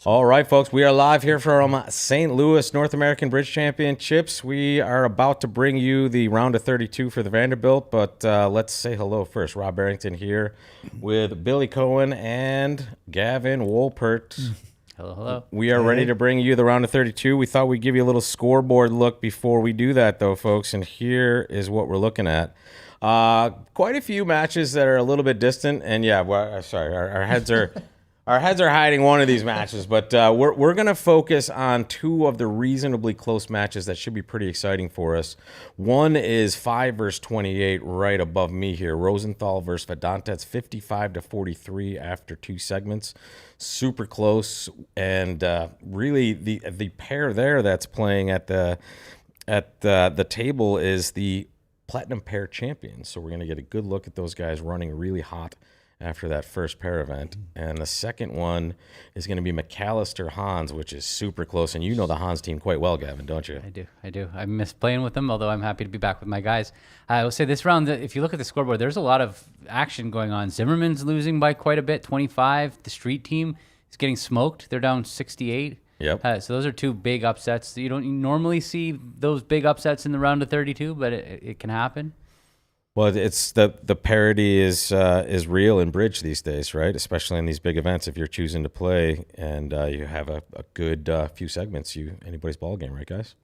All right, folks, we are live here from St. Louis North American Bridge Championships. We are about to bring you the round of 32 for the Vanderbilt, but let's say hello first. Rob Barrington here with Billy Cohen and Gavin Wolpert. Hello, hello. We are ready to bring you the round of 32. We thought we'd give you a little scoreboard look before we do that, though, folks, and here is what we're looking at. Quite a few matches that are a little bit distant, and yeah, sorry, our heads are... Our heads are hiding one of these matches, but we're going to focus on two of the reasonably close matches that should be pretty exciting for us. One is 5 versus 28 right above me here. Rosenthal versus Vedanta. It's 55-43 after two segments. Super close, and really the pair there that's playing at the table is the Platinum Pair champions. So we're going to get a good look at those guys running really hot after that first pair event. And the second one is going to be McAllister Hans, which is super close. And you know the Hans team quite well, Gavin, don't you? I do. I miss playing with them, although I'm happy to be back with my guys. I will say this round, if you look at the scoreboard, there's a lot of action going on. Zimmerman's losing by quite a bit, 25. The street team is getting smoked. They're down 68. Yep. So those are two big upsets. You don't normally see those big upsets in the round of 32, but it can happen. Well, it's the parity is real in bridge these days, right? Especially in these big events. If you're choosing to play and you have a good few segments, anybody's ball game, right, guys?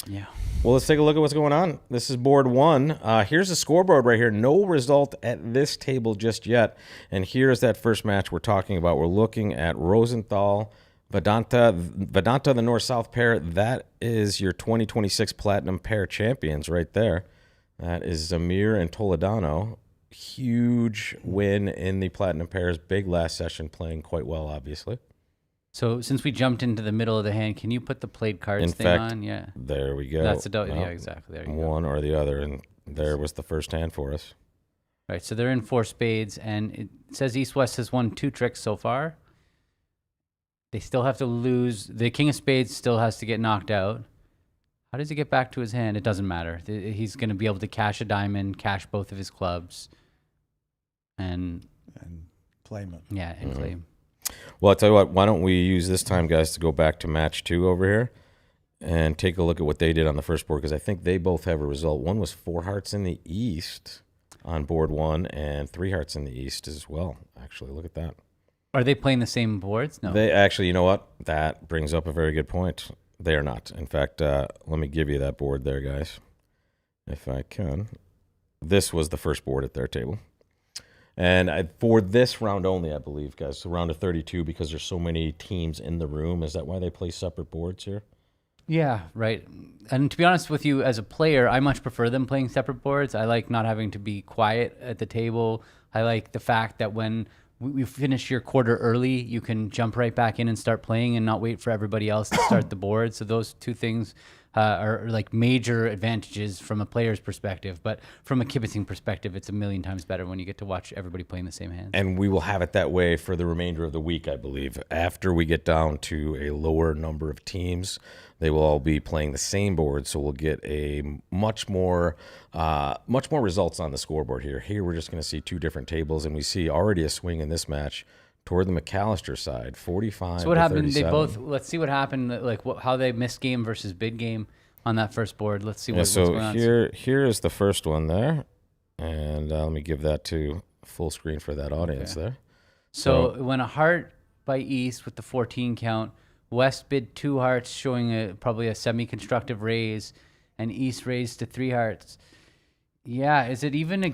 Yeah. Well, let's take a look at what's going on. This is board one. Here's the scoreboard right here. No result at this table just yet. And here's that first match we're talking about. We're looking at Rosenthal, Vedanta, the North-South pair. That is your 2026 Platinum Pair champions right there. That is Zamir and Toledano. Huge win in the Platinum Pairs. Big last session, playing quite well, obviously. So since we jumped into the middle of the hand, can you put the played cards thing on? Yeah. There we go. That's yeah, exactly. There you go. One or the other, and there was the first hand for us. Right, so they're in 4 spades, and it says East-West has won 2 tricks so far. They still have to lose. The King of Spades still has to get knocked out. How does he get back to his hand? It doesn't matter. He's going to be able to cash a diamond, cash both of his clubs, and claim it. Yeah, and claim. Well, I'll tell you what, why don't we use this time, guys, to go back to match 2 over here and take a look at what they did on the first board, because I think they both have a result. One was 4 hearts in the East on board 1 and 3 hearts in the East as well. Actually, look at that. Are they playing the same boards? No. They actually, you know what? That brings up a very good point. They are not. In fact, let me give you that board there, guys, if I can. This was the first board at their table. And for this round only, I believe, guys, the round of 32, because there's so many teams in the room. Is that why they play separate boards here? Yeah, right. And to be honest with you, as a player, I much prefer them playing separate boards. I like not having to be quiet at the table. I like the fact that when we finish your quarter early, you can jump right back in and start playing and not wait for everybody else to start the board. So those two things are like major advantages from a player's perspective. But from a kibitzing perspective, it's a million times better when you get to watch everybody playing the same hands. And we will have it that way for the remainder of the week, I believe. After we get down to a lower number of teams, they will all be playing the same board, so we'll get a much more results on the scoreboard here. Here we're just going to see 2 different tables, and we see already a swing in this match toward the McAllister side, 45. So what happened? They both. Let's see what happened. Like how they missed game versus bid game on that first board. Let's see what's going on. So here is the first one there, and let me give that to full screen for that audience there. So when a heart by East with the 14 count. West bid 2 hearts, showing probably a semi-constructive raise, and East raised to 3 hearts. Yeah, is it even a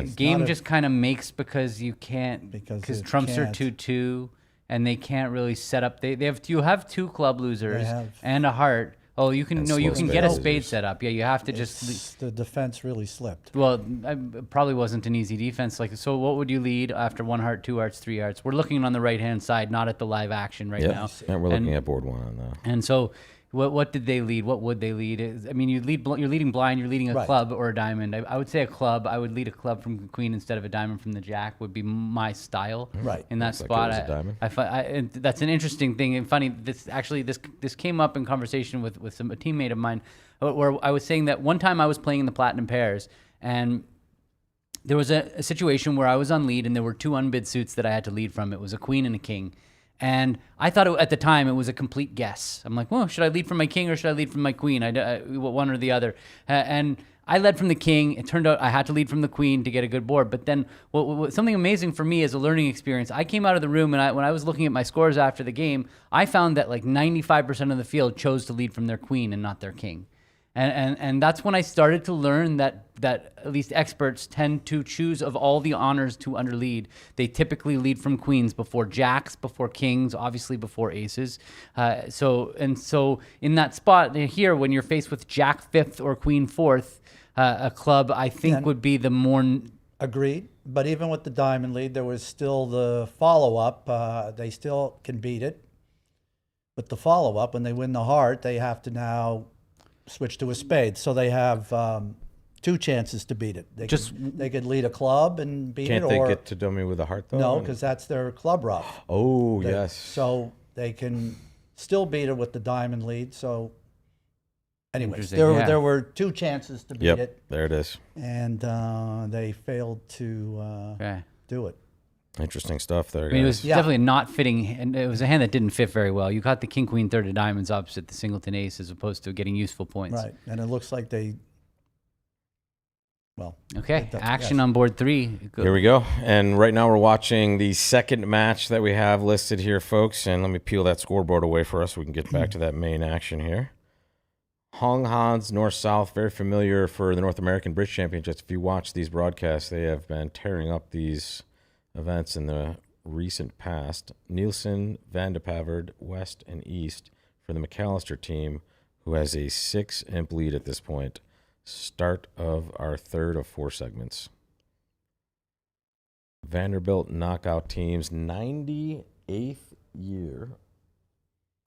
game just kind of makes because you can't, because trumps are 2-2, and they can't really set up. You have 2 club losers and a heart. Oh, you can get a spade set up. Yeah, you have to the defense really slipped. Well, it probably wasn't an easy defense. So what would you lead after 1 heart, 2 hearts, 3 hearts? We're looking on the right hand side, not at the live action right now. And we're looking at board 1 on that. And so what did they lead? What would they lead? I mean, you're leading blind. You're leading a club or a diamond. I would say a club. I would lead a club from the queen instead of a diamond from the jack. Would be my style. Right. In that spot, and that's an interesting thing and funny. This came up in conversation with a teammate of mine, where I was saying that one time I was playing in the Platinum Pairs, and there was a situation where I was on lead, and there were 2 unbid suits that I had to lead from. It was a queen and a king. And I thought at the time it was a complete guess. I'm like, well, should I lead from my king or should I lead from my queen? One or the other. And I led from the king. It turned out I had to lead from the queen to get a good board. But then something amazing for me as a learning experience, I came out of the room and when I was looking at my scores after the game, I found that like 95% of the field chose to lead from their queen and not their king. And that's when I started to learn that at least experts tend to choose of all the honors to underlead. They typically lead from queens before jacks, before kings, obviously before aces. So in that spot here, when you're faced with jack fifth or queen fourth, a club I think would be the more... Agreed. But even with the diamond lead, there was still the follow-up. They still can beat it. But the follow-up, when they win the heart, they have to now switch to a spade. So they have 2 chances to beat it. They could lead a club and beat Can't it. they Or get to dummy with a heart, though? no, because that's their club rough. Oh, yes. So they can still beat it with the diamond lead. So anyways, Interesting, there were 2 chances to beat Yep, it. there it is. And they failed to do it. Interesting stuff there, I mean, it was guys. definitely not fitting, and it was a hand that didn't fit very well. You got the king, queen, third of diamonds opposite the singleton ace as opposed to getting useful points. Right. And it looks like they, well. Okay, action on board 3. Here we go. And right now we're watching the second match that we have listed here, folks. And let me peel that scoreboard away for us so we can get back to that main action here. Hong Han's North-South, very familiar for the North American Bridge Championships. If you watch these broadcasts, they have been tearing up these events in the recent past. Nielsen, Van de Paverd, West, and East for the McAllister team, who has a 6-imp lead at this point. Start of our third of 4 segments. Vanderbilt knockout teams, 98th year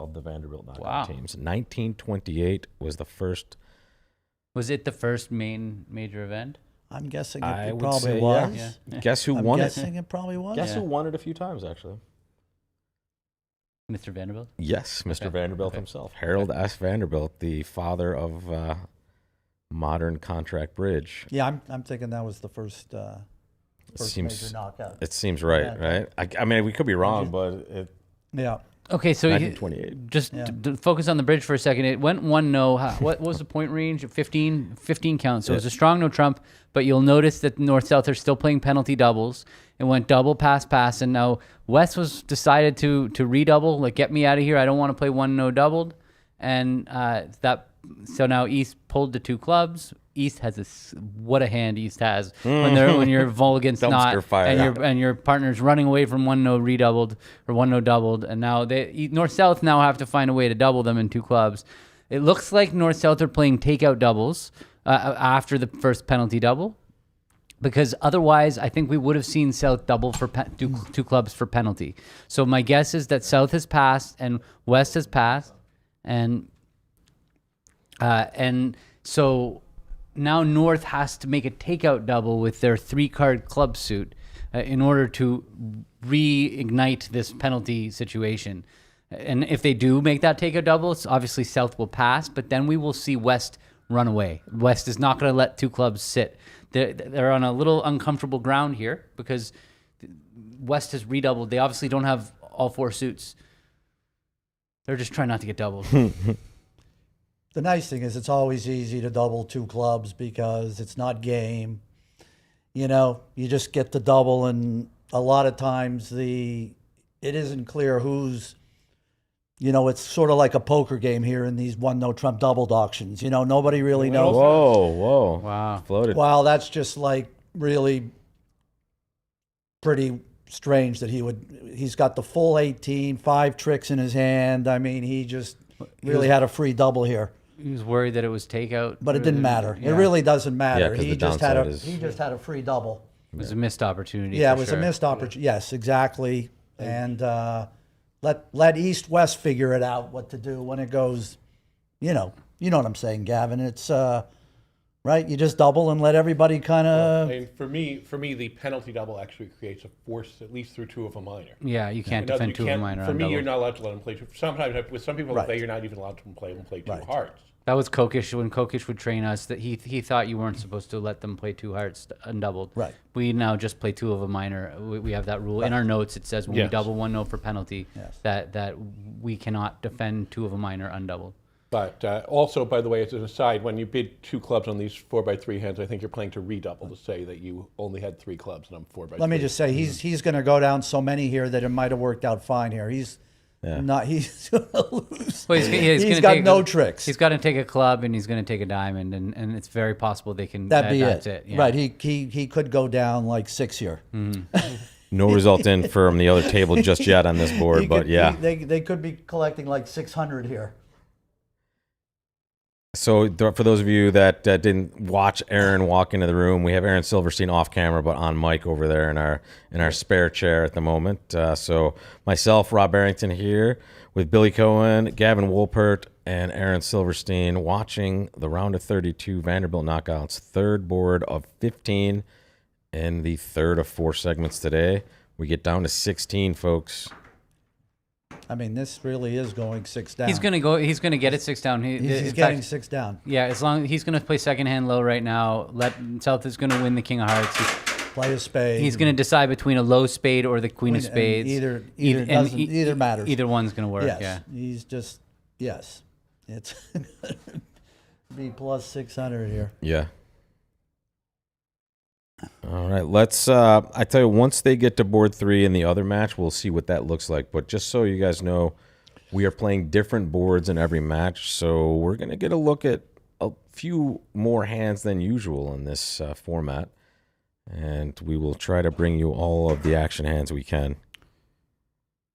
of the Vanderbilt knockout teams. 1928 was the first. Was it the first major event? I'm guessing I it would probably say, was. yeah. Guess who I'm won it? guessing it probably was. Guess who won it a few times, actually? Mr. Vanderbilt? Yes, Mr. Vanderbilt himself. Harold S. Vanderbilt, the father of modern contract bridge. Yeah, I'm thinking that was the first major knockout. It seems right, right? I mean, we could be wrong, but Yeah. Okay, so 1928. just to focus on the bridge for a second. It went 1-0. What was the point range? 15 count. So it was a strong no trump, but you'll notice that North-South are still playing penalty doubles. It went double, pass, and now West was decided to redouble, like get me out of here. I don't want to play 1-0 doubled. And so now East pulled the 2 clubs. East has what a hand East has when you're vol against not and your partner's running away from 1-0 redoubled or 1-0 doubled, and now North-South now have to find a way to double them in 2 clubs. It looks like North-South are playing takeout doubles after the first penalty double, because otherwise I think we would have seen South double for 2 clubs for penalty. So my guess is that South has passed and West has passed, and so now North has to make a takeout double with their 3-card club suit in order to reignite this penalty situation. And if they do make that takeout double, it's obviously South will pass, but then we will see West run away. West is not going to let 2 clubs sit. They're on a little uncomfortable ground here because West has redoubled. They obviously don't have all 4 suits. They're just trying not to get doubled. The nice thing is it's always easy to double 2 clubs because it's not game. You know, you just get the double, and a lot of times it isn't clear who's, you know, it's sort of like a poker game here in these 1-0 trump doubled auctions. You know, nobody really knows. Whoa. Wow. Floated. Wow, that's just like really pretty strange that he's got the full 18, 5 tricks in his hand. I mean, he just really had a free double here. He was worried that it was takeout. But it didn't matter. Yeah. It really doesn't matter. Yeah, he just had a free double. It was a missed opportunity. Yeah, it was a missed opportunity. Yes, exactly. And let East West figure it out what to do when it goes. You know what I'm saying, Gavin. It's right. You just double and let everybody kind of. I mean, for me, the penalty double actually creates a force at least through 2 of a minor. Yeah, you can't defend 2 of a minor. For me, you're not allowed to let them play 2. Sometimes with some people, Right. you're not even allowed to play them play 2 Right. hearts. That was Kokish when Kokish would train us. That he thought you weren't supposed to let them play 2 hearts undoubled. Right. We now just play 2 of a minor. We have that rule in our notes. It says when we double 1 note for penalty, that we cannot defend 2 of a minor undoubled. But also, by the way, as an aside, when you bid 2 clubs on these 4x3 hands, I think you're playing to redouble to say that you only had 3 clubs and I'm 4x3. Let me just say, he's going to go down so many here that it might have worked out fine here. He's going to lose. Well, he's got no tricks. He's got to take a club and he's going to take a diamond, and it's very possible they can. That'd be that's it. Yeah. Right. He could go down like 6 here. No result in from the other table just yet on this board, but they could be collecting like 600 here. So for those of you that didn't watch Aaron walk into the room, we have Aaron Silverstein off camera, but on mic over there in our spare chair at the moment. So myself, Rob Barrington here with Billy Cohen, Gavin Wolpert, and Aaron Silverstein watching the round of 32 Vanderbilt Knockouts, 3rd board of 15 in the 3rd of 4 segments today. We get down to 16, folks. I mean, this really is going 6 down. He's gonna get it 6 down. He's getting 6 down. Yeah, as long he's gonna play second hand low right now. South is gonna win the king of hearts. Play a spade. He's gonna decide between a low spade or the queen of spades. Either matters. Either one's gonna work. Yes. Yeah. He's just it's be plus 600 here. Yeah. All right, let's I tell you, once they get to board 3 in the other match, we'll see what that looks like. But just so you guys know, we are playing different boards in every match, so we're going to get a look at a few more hands than usual in this format, and we will try to bring you all of the action hands we can.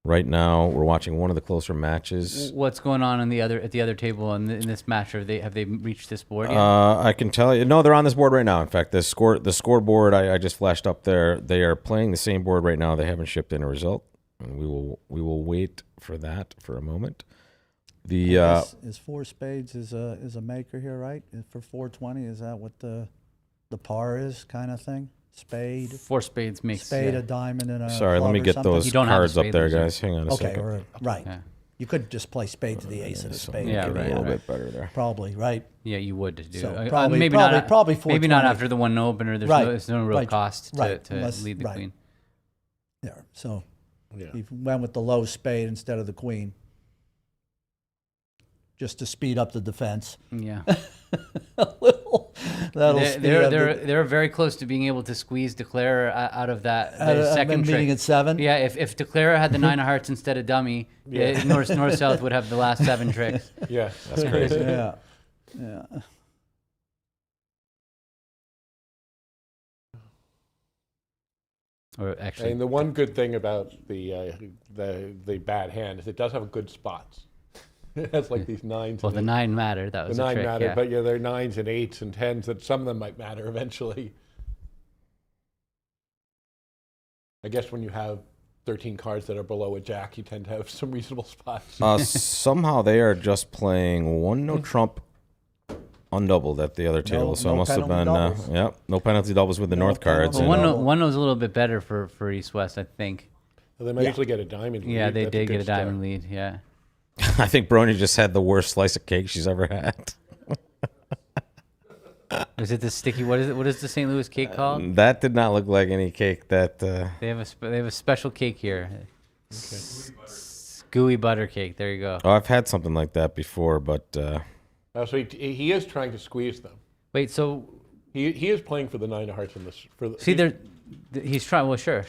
Right now, we're watching one of the closer matches. What's going on at the other table in this match? Have they reached this board yet? I can tell you. No, they're on this board right now. In fact, the scoreboard I just flashed up there. They are playing the same board right now. They haven't shipped in a result, and we will wait for that for a moment. The is 4 spades is a maker here, right? For 420, is that what the par is, kind of thing? Spade. 4 spades makes spade, a diamond, and a Sorry, let me get those cards up there, guys. Hang on a second. Okay, right. Yeah. You could just play spade to the ace of a spade. Yeah, A right. little bit better there. Probably, right? Yeah, you would do. So maybe probably maybe not 420. after the 1 opener. There's no real cost to lead the queen. There. So he went with the low spade instead of the queen, just to speed up the defense. Yeah. A little. They're very close to being able to squeeze Declare out of that second trick. Meeting at 7. Yeah, if Declare had the 9 of hearts instead of dummy, North South would have the last 7 tricks. Yeah, That's crazy. Yeah. Or actually, and the one good thing about the bad hand is it does have good spots. It has like these 9s. well, the 9 mattered. That was the a 9 trick, mattered, yeah. but there are 9s and 8s and 10s that some of them might matter eventually. I guess when you have 13 cards that are below a jack, you tend to have some reasonable spots. Somehow they are just playing 1 no trump undoubled at the other table, so it must have been no penalty doubles with the North cards. Well, one was a little bit better for East West, I think. Well, they might usually get a diamond lead. Yeah, they That's did get a good diamond start. lead. Yeah. I think Bronia just had the worst slice of cake she's ever had. Is it the sticky? What is it? What is the St. Louis cake called? That did not look like any cake that. They have a special cake here. Gooey butter cake. There you go. Oh, I've had something like that before, but. So he is trying to squeeze them. Wait, so He is playing for the 9 of hearts in this. he's trying. Well, sure.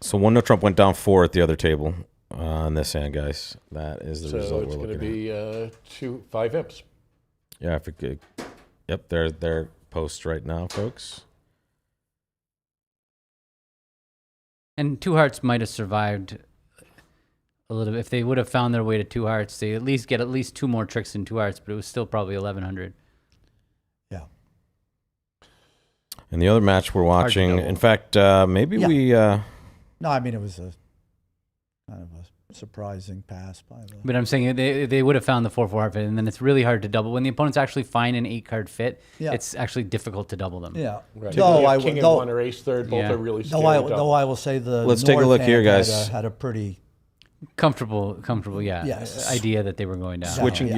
So 1 no trump went down 4 at the other table on this hand, guys. That is the result So it's we're going to looking be 5 imps. Yeah, if it could. Yep, they're posts right now, folks. And 2 hearts might have survived a little bit if they would have found their way to 2 hearts. They at least get 2 more tricks in 2 hearts, but it was still probably 1100. Yeah. And the other match we're watching, in fact, maybe we. No, I mean it was a kind of a surprising pass by the. But I'm saying they would have found the 4/4 heart fit, and then it's really hard to double when the opponents actually find an 8-card fit. Yeah. It's actually difficult to double them. Yeah. Right. Though I King would. and 1 or ace third, both Yeah. are really scary. Though I will say the. Let's take a North look here, hand guys. Had a pretty comfortable, yeah. Yes. Idea that they were going down. Switching Yeah.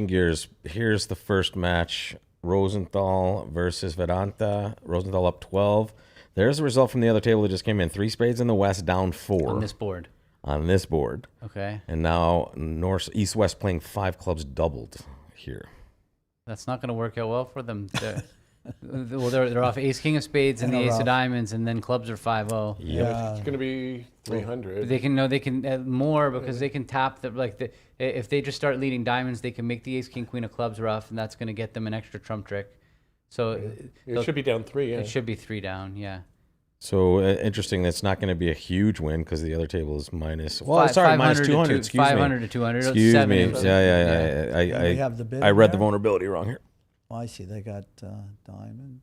gears. Here's the first match: Rosenthal versus Vedanta. Rosenthal up 12. There's a result from the other table that just came in. 3 spades in the West, down 4 On this board. on this board. Okay. And now East West playing 5 clubs doubled here. That's not going to work out well for them. They're off ace king of spades and the ace of diamonds, and then clubs are 5-0. Yeah. It's going to be 300. They can more because they can tap if they just start leading diamonds, they can make the ace king queen of clubs rough, and that's going to get them an extra trump trick. So It should be down 3. Yeah. it should be 3 down. Yeah. So interesting. That's not going to be a huge win because the other table is minus. Well, Five- sorry, 500 minus to 200. two- Excuse me. 500 to 200. Excuse 7 me. inches. Yeah. We have the bid I read the there? vulnerability wrong here. Oh, I see. They got diamond.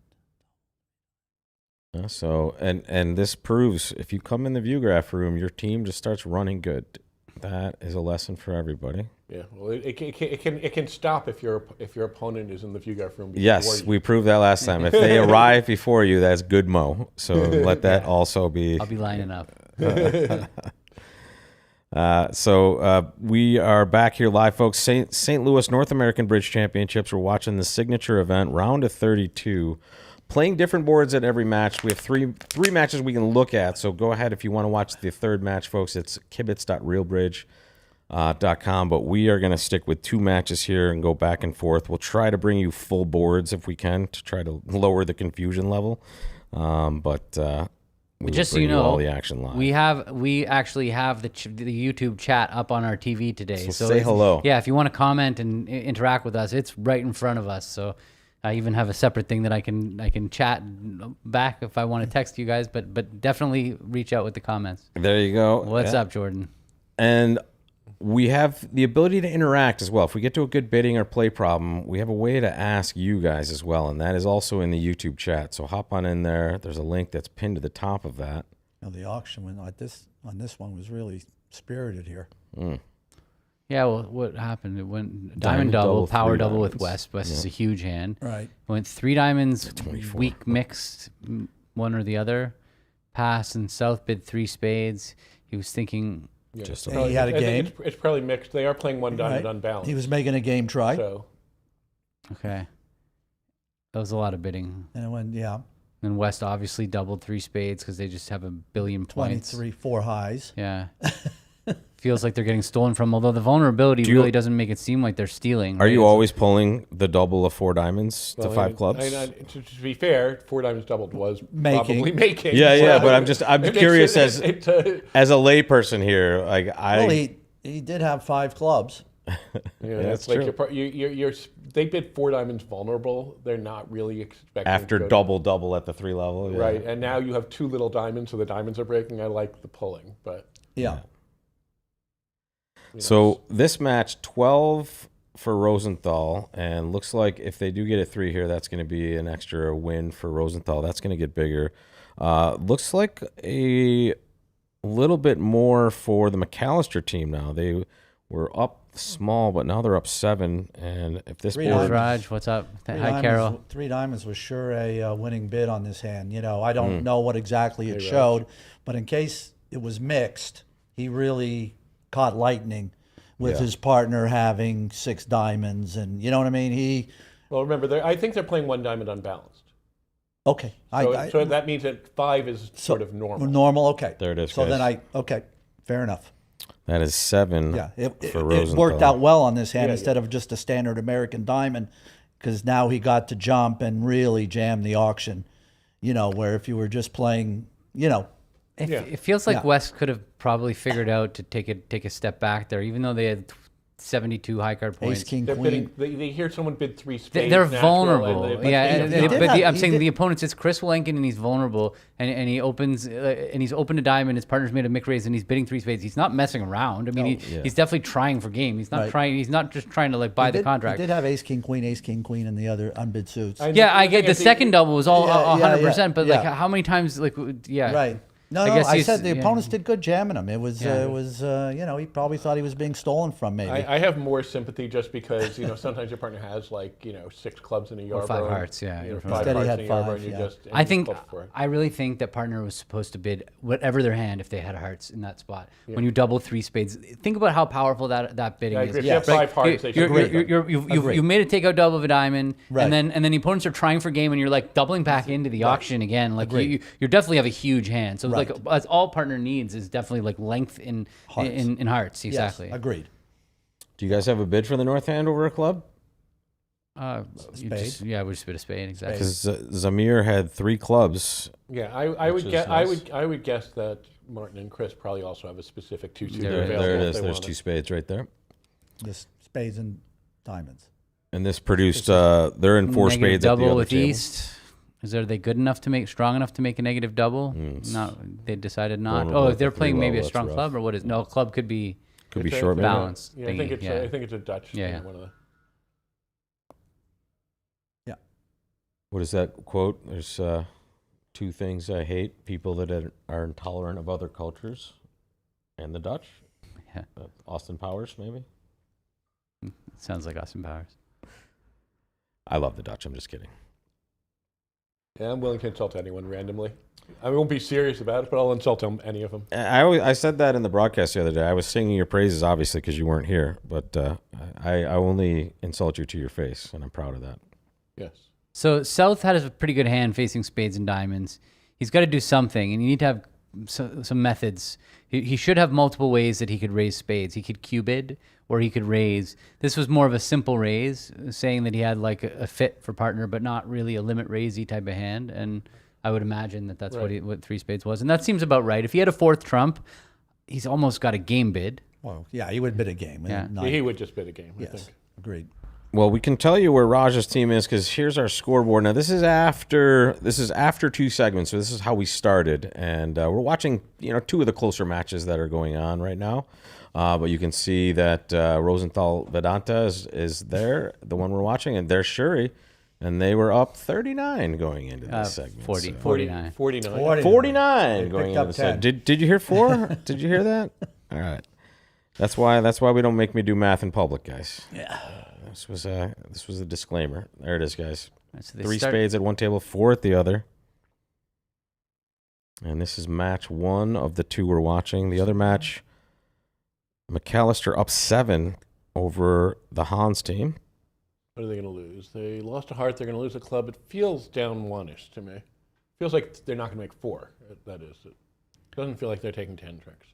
So and this proves if you come in the view graph room, your team just starts running good. That is a lesson for everybody. Yeah. Well, it can stop if your opponent is in the view graph room. Yes, before we proved that last time. If they arrive before you, that's good mo. So let that also be. I'll be lining up. We are back here live, folks. St. Louis North American Bridge Championships. We're watching the signature event, round of 32. Playing different boards at every match. We have three matches we can look at. So go ahead if you want to watch the third match, folks. It's kibitz.realbridge.com. But we are going to stick with 2 matches here and go back and forth. We'll try to bring you full boards if we can to try to lower the confusion level. But Just so bring you know, all the action live. we actually have the YouTube chat up on our TV today. So say hello. Yeah, if you want to comment and interact with us, it's right in front of us. So I even have a separate thing that I can chat back if I want to text you guys. But definitely reach out with the comments. There you go. What's Yeah. up, Jordan? And we have the ability to interact as well. If we get to a good bidding or play problem, we have a way to ask you guys as well, and that is also in the YouTube chat. So hop on in there. There's a link that's pinned to the top of that. The auction on this one was really spirited here. Yeah, well, what happened? It went Diamond diamond double, double, power 3 double with diamonds. West. West is a huge hand. Right. Went 3 diamonds, 24. weak mixed, one or the other. Pass and South bid 3 spades. He was thinking, Yeah. Just And he had a I game. think it's probably mixed. They are playing one diamond Right. unbalanced. He was making a game try. So okay, that was a lot of bidding. And it went, And West obviously doubled 3 spades because they just have a billion points. 23, 4 highs. Yeah. Feels like they're getting stolen from, although the vulnerability Do you- really doesn't make it seem like they're stealing. Are right? you It's- always pulling the double of 4 diamonds to well, 5 clubs? to be fair, 4 diamonds doubled was Making. probably making. Yeah, So but I'm it makes curious it- as it, as a layperson here. Like Well, he did have 5 clubs. yeah, that's it's like true. you're they bid 4 diamonds vulnerable. They're not really expecting after to go double at the 3 level. Yeah. right, and now you have 2 little diamonds, so the diamonds are breaking. I like the pulling, but Yeah. you know, So this match, 12 for Rosenthal, and looks like if they do get a 3 here, that's going to be an extra win for Rosenthal. That's going to get bigger. Looks like a little bit more for the McAllister team now. They were up small, but now they're up 7. And if this 3 board, diamonds. Raj, what's up? Hi, Carol. 3 diamonds was sure a winning bid on this hand. I don't know what exactly it Raj. showed, but in case it was mixed, he really caught lightning with his partner having 6 diamonds, and you know what I mean. well, remember, I think they're playing 1 diamond unbalanced. Okay, So that means that 5 is sort of normal. Normal. Okay, There it is, So guys. then fair enough. that is 7 Yeah, it for worked Rosenthal. out well on this hand Yeah, instead of just a standard American diamond, because now he got to jump and really jam the auction. Where if you were just playing, It feels like Yeah. West could have probably figured out to take a step back there, even though they had 72 high card points. ace, king, They're queen. bidding, they hear someone bid 3 spades. They're natural, vulnerable. and they- Yeah, but, He did but have- I'm he saying did- the opponents, it's Chris Welenkin and he's vulnerable, and he opens and he's opened a diamond. His partner's made a mic raise and he's bidding 3 spades. He's not messing around. I mean, he's definitely trying for game. He's not Right. trying. He's not just trying to buy the contract. He did have ace, king, queen, in the other unbid suits. Yeah, I get the second double was all Yeah, 100%, but yeah. how many times Right. No, guess I he's- said the yeah. opponents did good jamming him. It was, Yeah. he probably thought he was being stolen from, maybe. I have more sympathy just because, sometimes your partner has 6 clubs in a yard. Or 5 hearts, yeah. Or 5 Instead he hearts had in a yard, 5, and you yeah. just I and you think call for it. I really think that partner was supposed to bid whatever their hand if they had hearts in that spot. When you double 3 spades, think about how powerful that bidding Yeah, I is. agree. If you have 5 hearts, they should You've made a takeout double of a diamond, Right. and then the opponents are trying for game, and you're like doubling back into the auction again. Like you definitely have a huge hand. So Right. that's all partner needs is definitely like length in hearts. Exactly. Yes, agreed. Do you guys have a bid for the north hand over a club? You Spade. just, yeah, we just bid a spade. Exactly. Because Zamir had 3 clubs. Yeah, I would is guess. nice. I would guess that Martin and Chris probably also have a specific 2-2 There it is. available. There it if is. they There's want 2 it. spades right there. This spades and diamonds. And this produced, they're in 4 Negative spades at the double other with table. East. Are they good enough to make strong enough to make a negative double? No, they decided not. Vulnerable Oh, at they're the playing 3 maybe a level, strong that's club rough. or what is? No, club could be. Could be It's a- short maybe. balance. Yeah, I think thingy, it's yeah. I think it's a Dutch. Yeah, thing, yeah. One of the, What is that quote? There's 2 things I hate: people that are intolerant of other cultures, and the Dutch. Yeah. Austin Powers, maybe. Sounds like Austin Powers. I love the Dutch. I'm just kidding. yeah, I'm willing to insult anyone randomly. I won't be serious about it, but I'll insult any of them. I said that in the broadcast the other day. I was singing your praises, obviously, because you weren't here. But I only insult you to your face, and I'm proud of that. Yes. So South had a pretty good hand facing spades and diamonds. He's got to do something, and you need to have some methods. He should have multiple ways that he could raise spades. He could cubid, or he could raise. This was more of a simple raise, saying that he had like a fit for partner, but not really a limit raisey type of hand. And I would imagine that that's Right. what 3 spades was, and that seems about right. If he had a 4th trump, he's almost got a game bid. Well, yeah, he would bid a game. Yeah. He would just bid a game, I Yes, think. agreed. Well, we can tell you where Raj's team is because here's our scoreboard. Now, this is after 2 segments, so this is how we started, and we're watching 2 of the closer matches that are going on right now. But you can see that Rosenthal Vedanta is there, the one we're watching, and there's Shuri, and they were up 39 going into this segment. 40, so- 49. 49. 49 They going picked into up the 10. segment. Did you hear 4? Did you hear that? All right. That's why we don't make me do math in public, guys. Yeah. This was a disclaimer. There it is, guys. So they 3 start- spades at one table, 4 at the other. And this is match 1 of the 2 we're watching. The other match, McAllister up 7 over the Hans team. What are they going to lose? They lost a heart. They're going to lose a club. It feels down 1-ish to me. Feels like they're not going to make 4. That is. It doesn't feel like they're taking 10 tricks.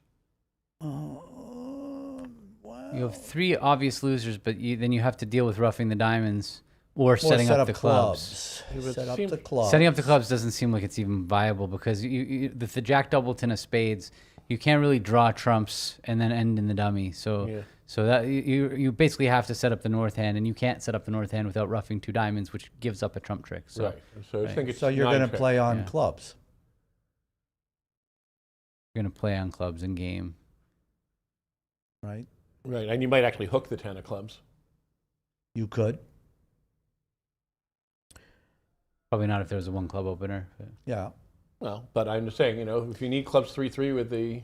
Wow. You have 3 obvious losers, but then you have to deal with roughing the diamonds or Or setting set up the clubs. It would Set up seem- the clubs. Setting up the clubs doesn't seem like it's even viable because the Jack Doubleton of spades, you can't really draw trumps and then end in the dummy. So Yeah. so that you basically have to set up the north hand, and you can't set up the north hand without roughing 2 diamonds, which gives up a trump trick. So Right. So I think it's So you're going going to play on Yeah. clubs. you're gonna play on clubs in game. Right? Right. And you might actually hook the 10 of clubs. You could. Probably not if there's a 1 club opener. But Yeah. Well, but I'm just saying, if you need clubs 3-3 with the.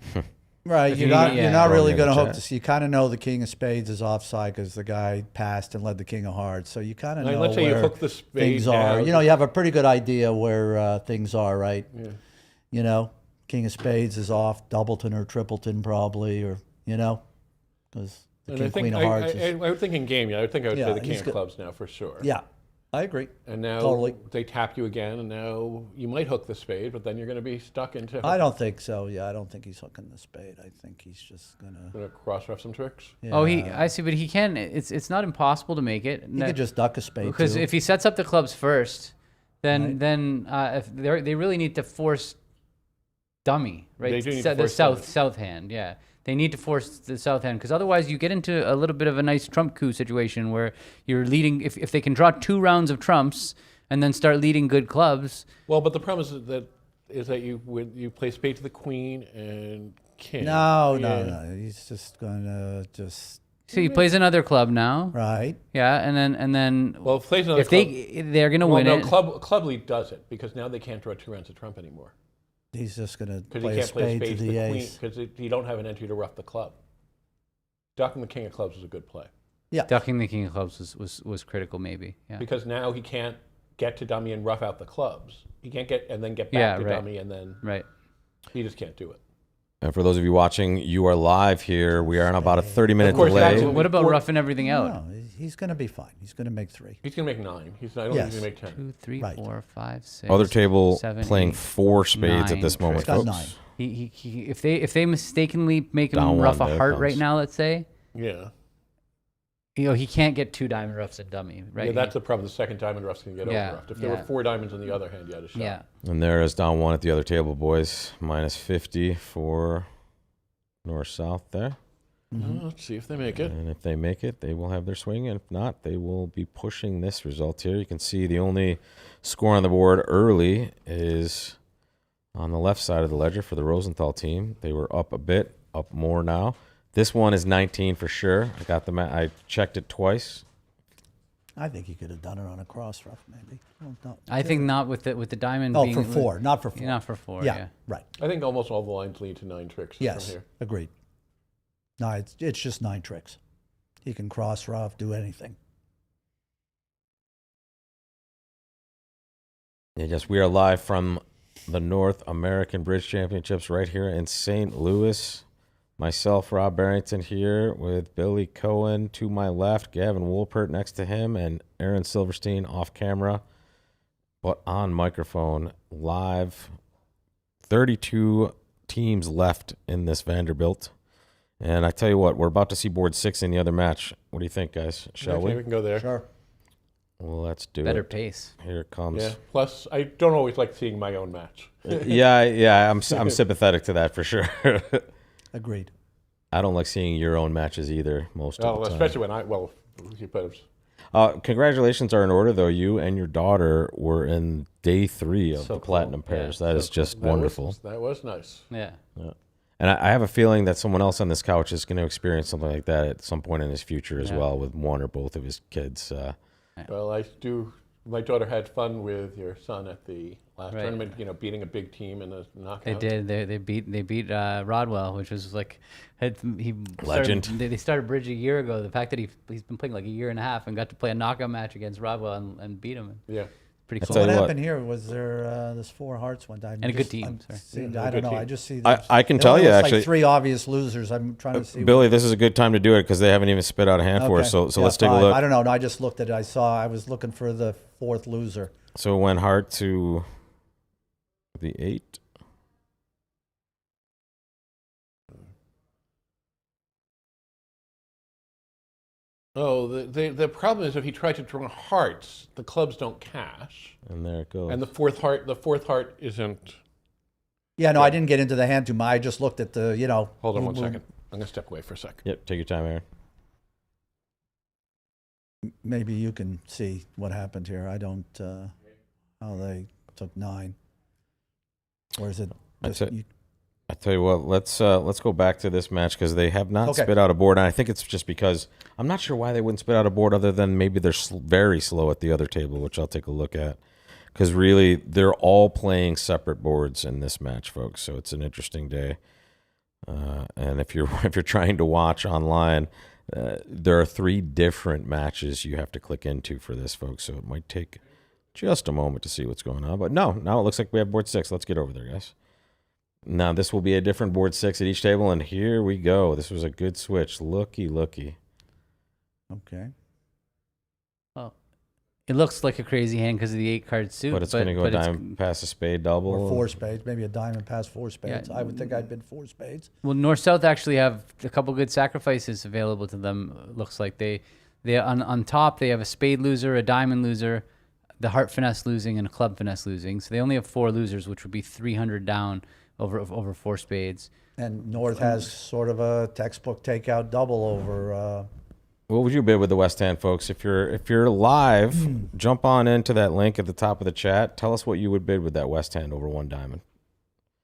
Right. If You're you not. need- You're not yeah. really Bronia going to hook chat. this. You kind of know the king of spades is offside because the guy passed and led the king of hearts. So you kind of Like, know let's say you where hook the spade things are. down. You have a pretty good idea where things are, right? Yeah. King of spades is off, doubleton or tripleton probably, or because the And king I think queen of hearts I is. would think in game, I would think I would Yeah, play the king he's of good. clubs now for sure. Yeah, I agree. And now Totally. they tap you again, and now you might hook the spade, but then you're going to be stuck into. I don't think so. Yeah, I don't think he's hooking the spade. I think he's just gonna. Going to cross ref some tricks. Yeah. Oh, I see, but he can. It's not impossible to make it. He could just duck a spade because too. if he sets up the clubs first, Right. then if they really need to force dummy, right? They do need to The force south hand, yeah. They need to force the south hand because otherwise you get into a little bit of a nice trump coup situation where you're leading. If they can draw 2 rounds of trumps and then start leading good clubs, Well, but the problem is that you play spade to the queen and king. no, Yeah. no. He's just gonna just so he plays another club now, right. yeah, and then Well, if plays another if club, they're gonna well, win no, it. club lead does it because now they can't draw 2 rounds of trump anymore. He's just going to Because play he a can't play spade to spades the the queen, ace. because you don't have an entry to rough the club. Ducking the king of clubs is a good play. Yeah. Ducking the king of clubs was critical, maybe. Yeah. Because now he can't get to dummy and rough out the clubs. He can't get and then get back Yeah, to right. dummy, and then Right. he just can't do it. And for those of you watching, you are live here. We are on about a 30-minute Of course, delay. that's What about Four- roughing everything out? No, he's going to be fine. He's going to make 3. He's going to make 9. I don't think Yes. he's going to make 10. 2, 3, Right. 4, 5, 6. Other table 7, playing 8, 4 spades 9 at this moment, He's got folks. 9. If they mistakenly make him Down rough one, a there heart comes. right now, let's say, Yeah. he can't get 2 diamond roughs and dummy, right? Yeah, that's the problem. The second diamond rough's going to get Yeah, over-roughed. If there were yeah. 4 diamonds on the other hand, you had a shot. Yeah. And there is down 1 at the other table, boys. Minus 50 for north-south there. Let's see if they make it. And if they make it, they will have their swing. And if not, they will be pushing this result here. You can see the only score on the board early is on the left side of the ledger for the Rosenthal team. They were up a bit, up more now. This one is 19 for sure. I got I checked it twice. I think he could have done it on a cross rough, maybe. Well, no. I think not with the diamond. Oh, being, for 4, not for 4. Not for 4. Yeah, Yeah. right. I think almost all the lines lead to 9 tricks from Yes, here. agreed. No, it's just 9 tricks. He can cross rough, do anything. Yes, we are live from the North American Bridge Championships right here in St. Louis. Myself, Rob Barrington, here with Billy Cohen to my left, Gavin Wolpert next to him, and Aaron Silverstein off camera, but on microphone, live. 32 teams left in this Vanderbilt. And I tell you what, we're about to see board 6 in the other match. What do you think, guys? Shall Okay, we? we can go there. Sure. Well, let's do Better it. pace. Here it comes. Yeah. Plus, I don't always like seeing my own match. Yeah, I'm sympathetic to that for sure. Agreed. I don't like seeing your own matches either most Well, of the time. especially when you put it. Congratulations are in order, though. You and your daughter were in day 3 of So the cool. Platinum Pairs. Yeah, That is just wonderful. That was nice. Yeah. And I have a feeling that someone else on this couch is going to experience something like that at some point in his future as Yeah. well with one or both of his kids. Well, my daughter had fun with your son at the last Right. tournament, beating a big team in a knockout. They did. They beat Rodwell, which was like Legend. They started Bridge a year ago. The fact that he's been playing like a year and a half and got to play a knockout match against Rodwell and beat him. Yeah. Pretty I'll cool. tell What you what. happened here was there this 4 hearts one time. And a good team, I don't know. I just see. I can it tell only you, looks actually- like 3 obvious losers. I'm trying to see. Billy, this is a good time to do it because they haven't even spit out a hand for us. So Yeah, let's take a 5. look. I don't know. No, I just looked at it. I was looking for the 4th loser. So it went heart to the 8. Oh, the problem is if he tried to draw hearts, the clubs don't cash, And there it goes. and the fourth heart isn't. Yeah, no, I didn't get into the hand too much. I just looked at the, Hold on one boom, boom. second. I'm gonna step away for a second. Yep, take your time, Aaron. Maybe you can see what happened here. I don't. How they took 9. Or is it? That's just- it. I tell you what, let's go back to this match because they have not Okay. spit out a board, and I think it's just because I'm not sure why they wouldn't spit out a board other than maybe they're very slow at the other table, which I'll take a look at. Because really, they're all playing separate boards in this match, folks. So it's an interesting day. And if you're trying to watch online, there are 3 different matches you have to click into for this, folks. So it might take just a moment to see what's going on. But no, now it looks like we have board 6. Let's get over there, guys. Now, this will be a different board 6 at each table, and here we go. This was a good switch. Looky. Okay. Well, it looks like a crazy hand because of the 8-card suit. But it's going to go a dime past a spade double. Or 4 spades. Maybe a diamond past 4 spades. Yeah. I would think I'd been 4 spades. Well, North-South actually have a couple good sacrifices available to them. Looks like they on top they have a spade loser, a diamond loser, the heart finesse losing, and a club finesse losing. So they only have 4 losers, which would be 300 down over 4 spades. And North has sort of a textbook takeout double over. What would you bid with the West Hand, folks? If you're live, jump on into that link at the top of the chat. Tell us what you would bid with that West Hand over 1 diamond.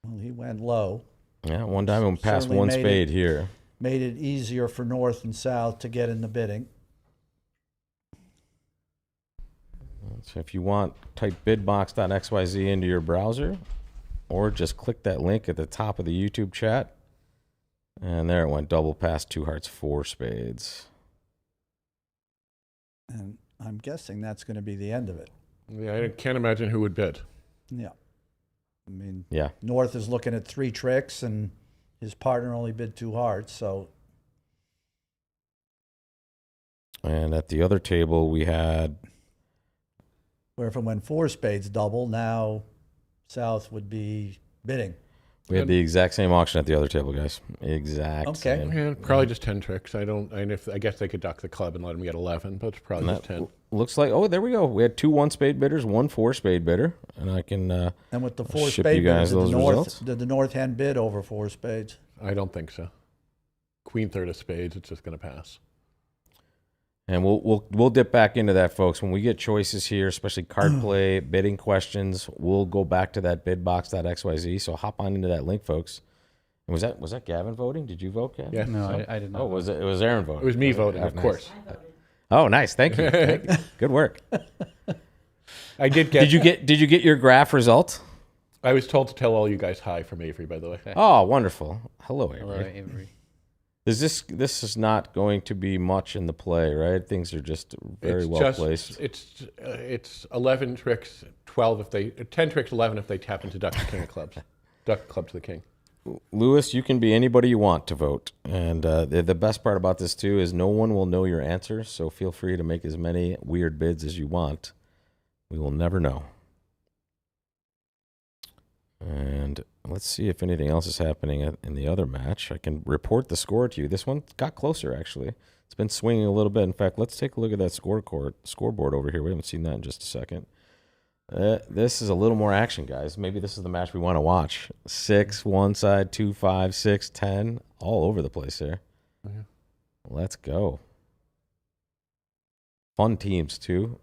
Well, he went low. Yeah, 1 diamond past Certainly 1 made spade here. Made it easier for North and South to get in the bidding. So if you want, type bidbox.xyz into your browser. or just click that link at the top of the YouTube chat. And there it went, double pass, 2 hearts, 4 spades. And I'm guessing that's going to be the end of it. Yeah, I can't imagine who would bid. Yeah. I mean, Yeah. North is looking at 3 tricks, and his partner only bid 2 hearts, so. And at the other table, we had... Where if it went 4 spades double, now South would be bidding. We had the exact same auction at the other table, guys. Exact same. Yeah, probably just 10 tricks. I guess they could duck the club and let him get 11, but it's probably just 10. Looks like, oh, there we go. We had 2 1-spade bidders, 1 4-spade bidder, and I can And with the 4 ship spade you guys bidders, those results. did the North hand bid over 4 spades? I don't think so. Queen third of spades, it's just going to pass. And we'll dip back into that, folks. When we get choices here, especially card play, bidding questions, we'll go back to that bidbox.xyz. So hop on into that link, folks. And was that Gavin voting? Did you vote, Gavin? Yeah. No, I did not. Oh, it was Aaron voting? It was me voting, of nice. course. Oh, nice. Thank you. Good work. I did get. Did you get your graph result? I was told to tell all you guys hi from Avery, by the way. Oh, wonderful. Hello, Avery. Hello, Avery. This is not going to be much in the play, right? Things are just very placed. It's 11 tricks, 12 if they 10 tricks, 11 if they tap into duck the king of clubs, duck club to the king. Lewis, you can be anybody you want to vote, and the best part about this too is no one will know your answer. So feel free to make as many weird bids as you want. We will never know. And let's see if anything else is happening in the other match. I can report the score to you. This one got closer, actually. It's been swinging a little bit. In fact, let's take a look at that scoreboard over here. We haven't seen that in just a second. This is a little more action, guys. Maybe this is the match we want to watch. 6, one side, 2, 5, 6, 10. All over the place there. Yeah. Let's go. Fun teams, too.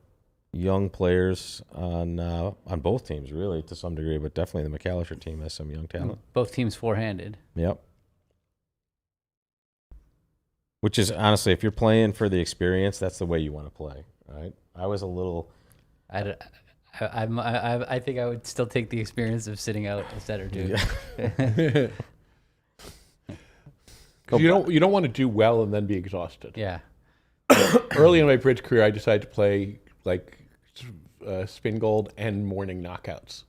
Young players on both teams, really, to some degree, but definitely the McAllister team has some young talent. Both teams four-handed. Yep. Which is, honestly, if you're playing for the experience, that's the way you want to play, right? I was a little... I think I would still take the experience of sitting out a set or two. Yeah. You don't want to do well and then be exhausted. Yeah. Early in my bridge career, I decided to play like spin gold and morning knockouts.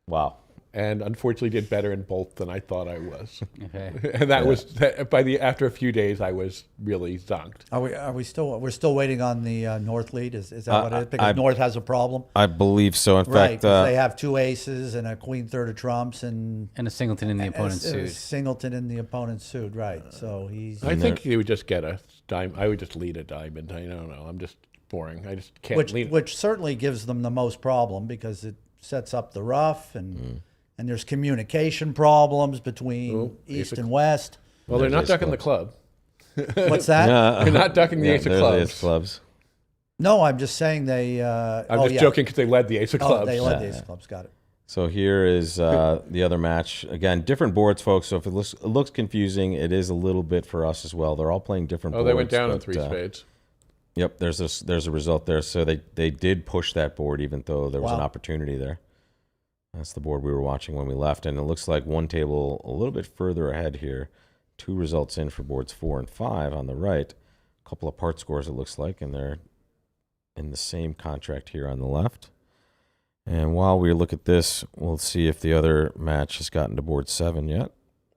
Wow. And unfortunately did better in both than I thought I was. Okay. And that was after a few days I was really zonked. We're still waiting on the North lead? Is that what it is? Because North has a problem? I believe so. In Right, fact, 'cause they have 2 aces and a queen third of trumps and And a singleton in the opponent's a suit. singleton in the opponent's suit, right? So he's I think he would just get a dime. I would just lead a diamond. I don't know. I'm just boring. I just can't lead. which certainly gives them the most problem because it sets up the rough and there's communication problems between East and West. Well, they're not There's ducking the club. What's that? They're not ducking the ace of there's clubs. the ace of clubs. No, I'm just saying they. I'm just joking because they led the ace of clubs. Oh, they led the ace of clubs. Got it. So here is the other match. Again, different boards, folks. So if it looks confusing, it is a little bit for us as well. They're all playing different boards. They went down in but, 3 spades. Yep, there's a result there. So they did push that board even though there was an opportunity there. That's the board we were watching when we left. And it looks like one table a little bit further ahead here. 2 results in for boards 4 and 5 on the right. A couple of part scores, it looks like, and they're in the same contract here on the left. And while we look at this, we'll see if the other match has gotten to board 7 yet.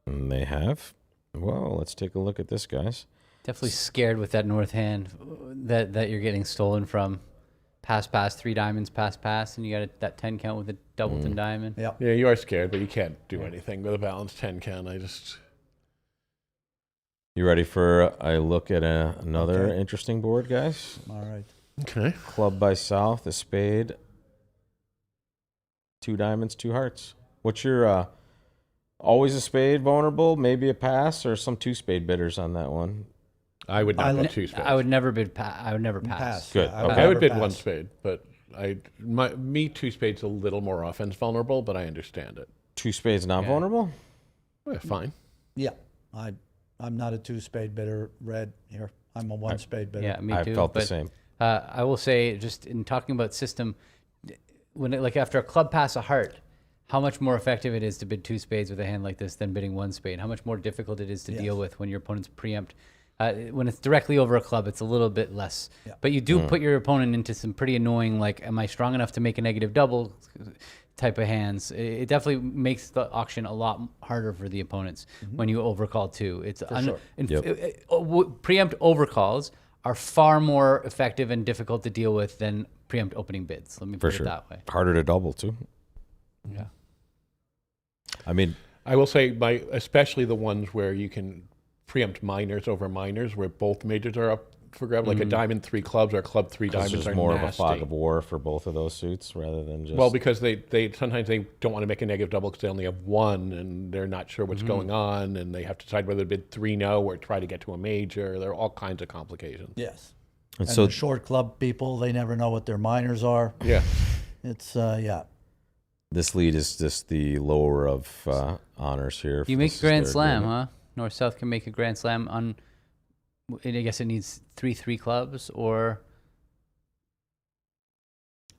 And they have. Well, let's take a look at this, guys. Definitely scared with that north hand that you're getting stolen from. Pass, 3 diamonds, pass, and you got that 10 count with a doubleton diamond. Yep. Yeah, you are scared, but you can't do anything with a balanced 10 count. You ready for a look at another interesting board, guys? All right. Okay. Club by South, a spade, 2 diamonds, 2 hearts. What's your always a spade vulnerable, maybe a pass, or some 2 spade bidders on that one? I would not bid 2 spades. I would never I would never pass. Good. Yeah, Okay. I would bid pass. 1 spade, but 2 spades a little more offense vulnerable, but I understand it. 2 spades not vulnerable? Well, fine. Yeah, I'm not a 2 spade bidder. Red here. I'm a 1 spade bidder. Yeah, me too. I felt the but, same. I will say, just in talking about system, when after a club pass a heart, how much more effective it is to bid 2 spades with a hand like this than bidding 1 spade. How much more difficult it is to deal with when your opponent's preempt. When it's directly over a club, it's a little bit less. Yeah. But you do put your opponent into some pretty annoying, like, am I strong enough to make a negative double type of hands. It definitely makes the auction a lot harder for the opponents when you overcall 2. It's preempt overcalls are far more effective and difficult to deal with than preempt opening bids. Let me put it that way. Harder to double too. Yeah. I mean, I will say, especially the ones where you can preempt minors over minors, where both majors are up for grab, like a diamond 3 clubs or a club 3 diamonds are more nasty. of a fog of war for both of those suits rather than just. Well, because they sometimes they don't want to make a negative double because they only have 1 and they're not sure what's going on, and they have to decide whether to bid 3-0 or try to get to a major. There are all kinds of complications. Yes. And And so the short club people, they never know what their minors are. Yeah. It's yeah. this lead is just the lower of honors here. You make This a is grand their slam, agreement. huh? North-South can make a grand slam on. I guess it needs 3 clubs or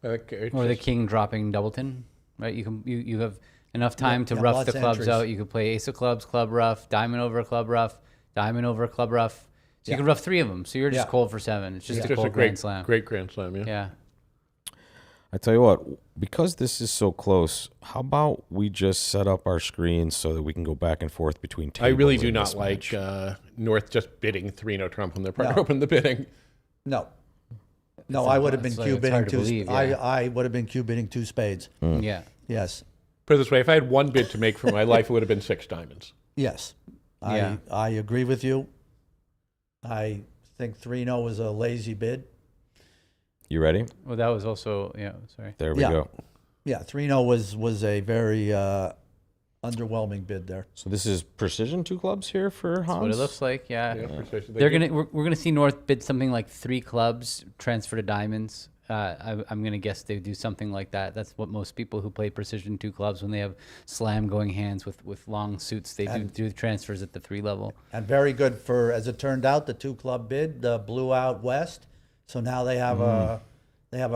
the king dropping doubleton, right? You have enough time to rough lots the of clubs entries. out. You could play ace of clubs, club rough, diamond over club rough, diamond over club rough. So you can rough 3 of them. So you're just cold for 7. It's just It's a just cold a grand slam. great grand slam, yeah. Yeah. I tell you what, because this is so close, how about we just set up our screens so that we can go back and forth between tables? I really do in not this like match? North just bidding 3-0 Trump when their partner No. opened the bidding. No. No, I would have been it's Q bidding hard to 2. believe, yeah. I would have been Q bidding 2 spades. Yeah. Yes. Put it this way, if I had 1 bid to make for my life, it would have been 6 diamonds. Yes. Yeah. I agree with you. I think 3-0 was a lazy bid. You ready? Well, that was also, sorry. There we Yeah. go. Yeah, 3-0 was a very underwhelming bid there. So this is precision 2 clubs here for Hans? That's what it looks like, yeah. Precisely. We're gonna see North bid something like 3 clubs, transfer to diamonds. I'm gonna guess they do something like that. That's what most people who play precision 2 clubs, when they have slam going hands with long suits, they do transfers at the 3 level. And very good for, as it turned out, the 2 club bid blew out West. So now they have a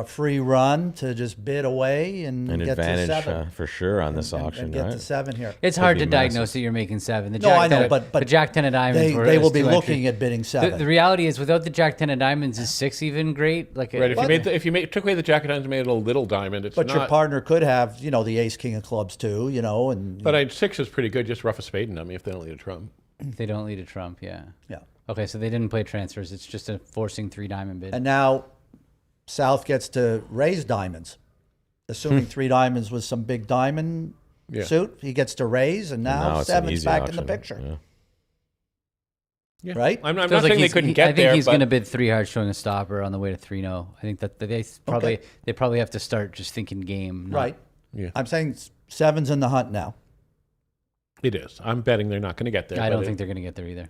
free run to just bid away and An get to advantage 7. for sure on this and auction, get right? to 7 here. It's hard be to massive. diagnose that you're making 7. The No, Jack I know, 10 but the Jack 10 of diamonds. They will is be 2 looking entries. at bidding 7. The reality is, without the Jack 10 of diamonds, is 6 even great? Like, Right, if you took away the jacket diamonds and made it a little diamond, it's But not. your partner could have, the ace king of clubs too, and But 6 is pretty good. Just rough a spade in them if they don't lead a trump. they don't lead a trump, yeah. yeah. Okay, so they didn't play transfers. It's just a forcing 3 diamond bid. And now South gets to raise diamonds, assuming 3 diamonds was some big diamond suit. He gets to raise, and now it's an 7's easy back auction. in the picture, Yeah. Yeah. right? I'm not Feels like saying they he's- couldn't I get think there, he's but going to bid 3 hard, showing a stopper on the way to 3-0. I think that they probably have to start just thinking game. not- Right. Yeah. I'm saying 7's in the hunt now. it is. I'm betting they're not going to get there. I but don't think they're going to get there either.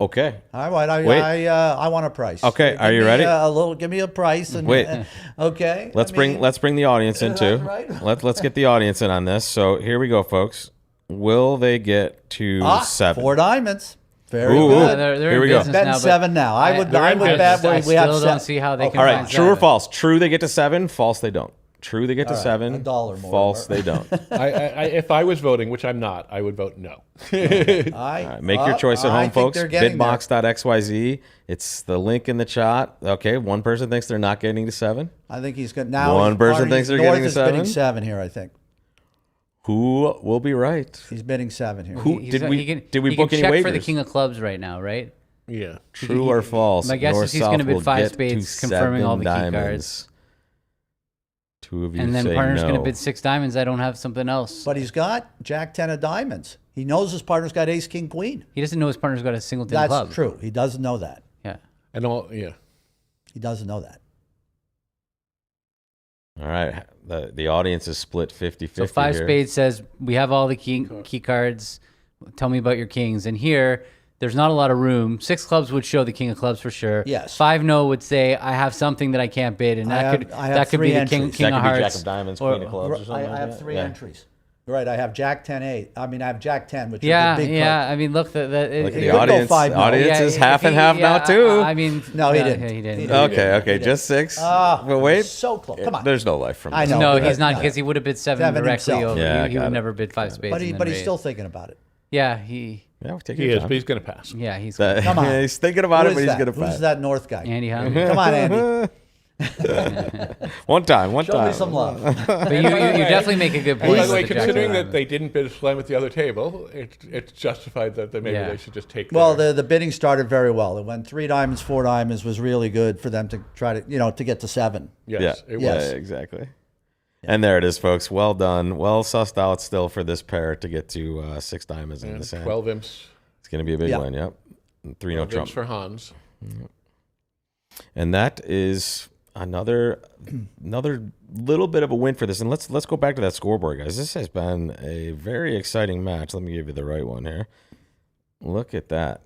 Okay. All right, Wait. I want a price. Okay, are you ready? Give me a price. And, Wait. Okay. Let's bring the audience in too. Right. Let's get the audience in on this. So here we go, folks. Will they get to 7? 4 diamonds. Very Ooh, good. They're Here in we go. business Betting now, but 7 now. I would bet I we have still 7. don't see how they can All right, find true or 7. false? True, they get to 7. False, they don't. True, they get to right, 7. $1 more. False, they don't. if I was voting, which I'm not, I would vote no. All right, make your choice at I home, think folks. they're getting there. Bitbox.xyz. It's the link in the chat. Okay, one person thinks they're not getting to 7. I think he's good. Now One person thinks they're North getting to is bidding 7? 7 here, I think. Who will be right? He's bidding 7 here. Who He's did not- we he can- did we he book can any check wagers? for the king of clubs right now, right? Yeah. True or false? My guess is he's North-South gonna bid will 5 get to spades, confirming all the key 7 cards. diamonds. 2 of you And then say partner's no. going to bid 6 diamonds. I don't have something else. But he's got Jack 10 of diamonds. He knows his partner's got ace king queen. He doesn't know his partner's got a singleton That's club. true. He doesn't know that. Yeah. And all, yeah. He doesn't know that. All right, the audience is split 50-50 So 5 here. spades says, we have all the key cards. Tell me about your kings. And here, there's not a lot of room. 6 clubs would show the king of clubs for sure. Yes. 5 no would say, I have something that I can't bid. And I that have could be 3 the king entries. king That of could be hearts. Jack of diamonds, or- Queen of clubs, or something I like have that. 3 Yeah. entries. Right, I have Jack 10-8. I mean, I have Jack 10, which Yeah, is the big yeah. card. I mean, look, Look, could the go audience, 5-0. audience is half and half now too. I mean, No, he didn't. He didn't. He Okay, didn't. just 6. Ah, but wait, so close. Come on. there's no life from I this. know. No, but he's not no. because he would have bid 7 Seven directly himself. over. Yeah, I he got would it. never bid 5 spades. But and then he's raise. still thinking about it. Yeah, he. Yeah, we'll take He your is, time. but he's going to pass. Yeah, he's. Come on. He's thinking about Who it, but is he's that? going to pass. Who's that North guy? Andy Hung. Come on, Andy. One time. Show me some love. But you definitely make a good point. By with the way, the Jack considering Diamond. that they didn't bid a slam at the other table, it's justified that maybe Yeah. they should just take. Well, their- the bidding started very well. It went 3 diamonds, 4 diamonds was really good for them to try to, to get to 7. yes, Yeah, it Yes. was. yeah, exactly. And there it is, folks. Well done. Well sussed out still for this pair to get to 6 diamonds in And the sand. 12 imps. It's going to be a big Yeah. one. Yep. 3-0 12 trump. imps for Hans. And that is another little bit of a win for this. And let's go back to that scoreboard, guys. This has been a very exciting match. Let me give you the right one here. Look at that.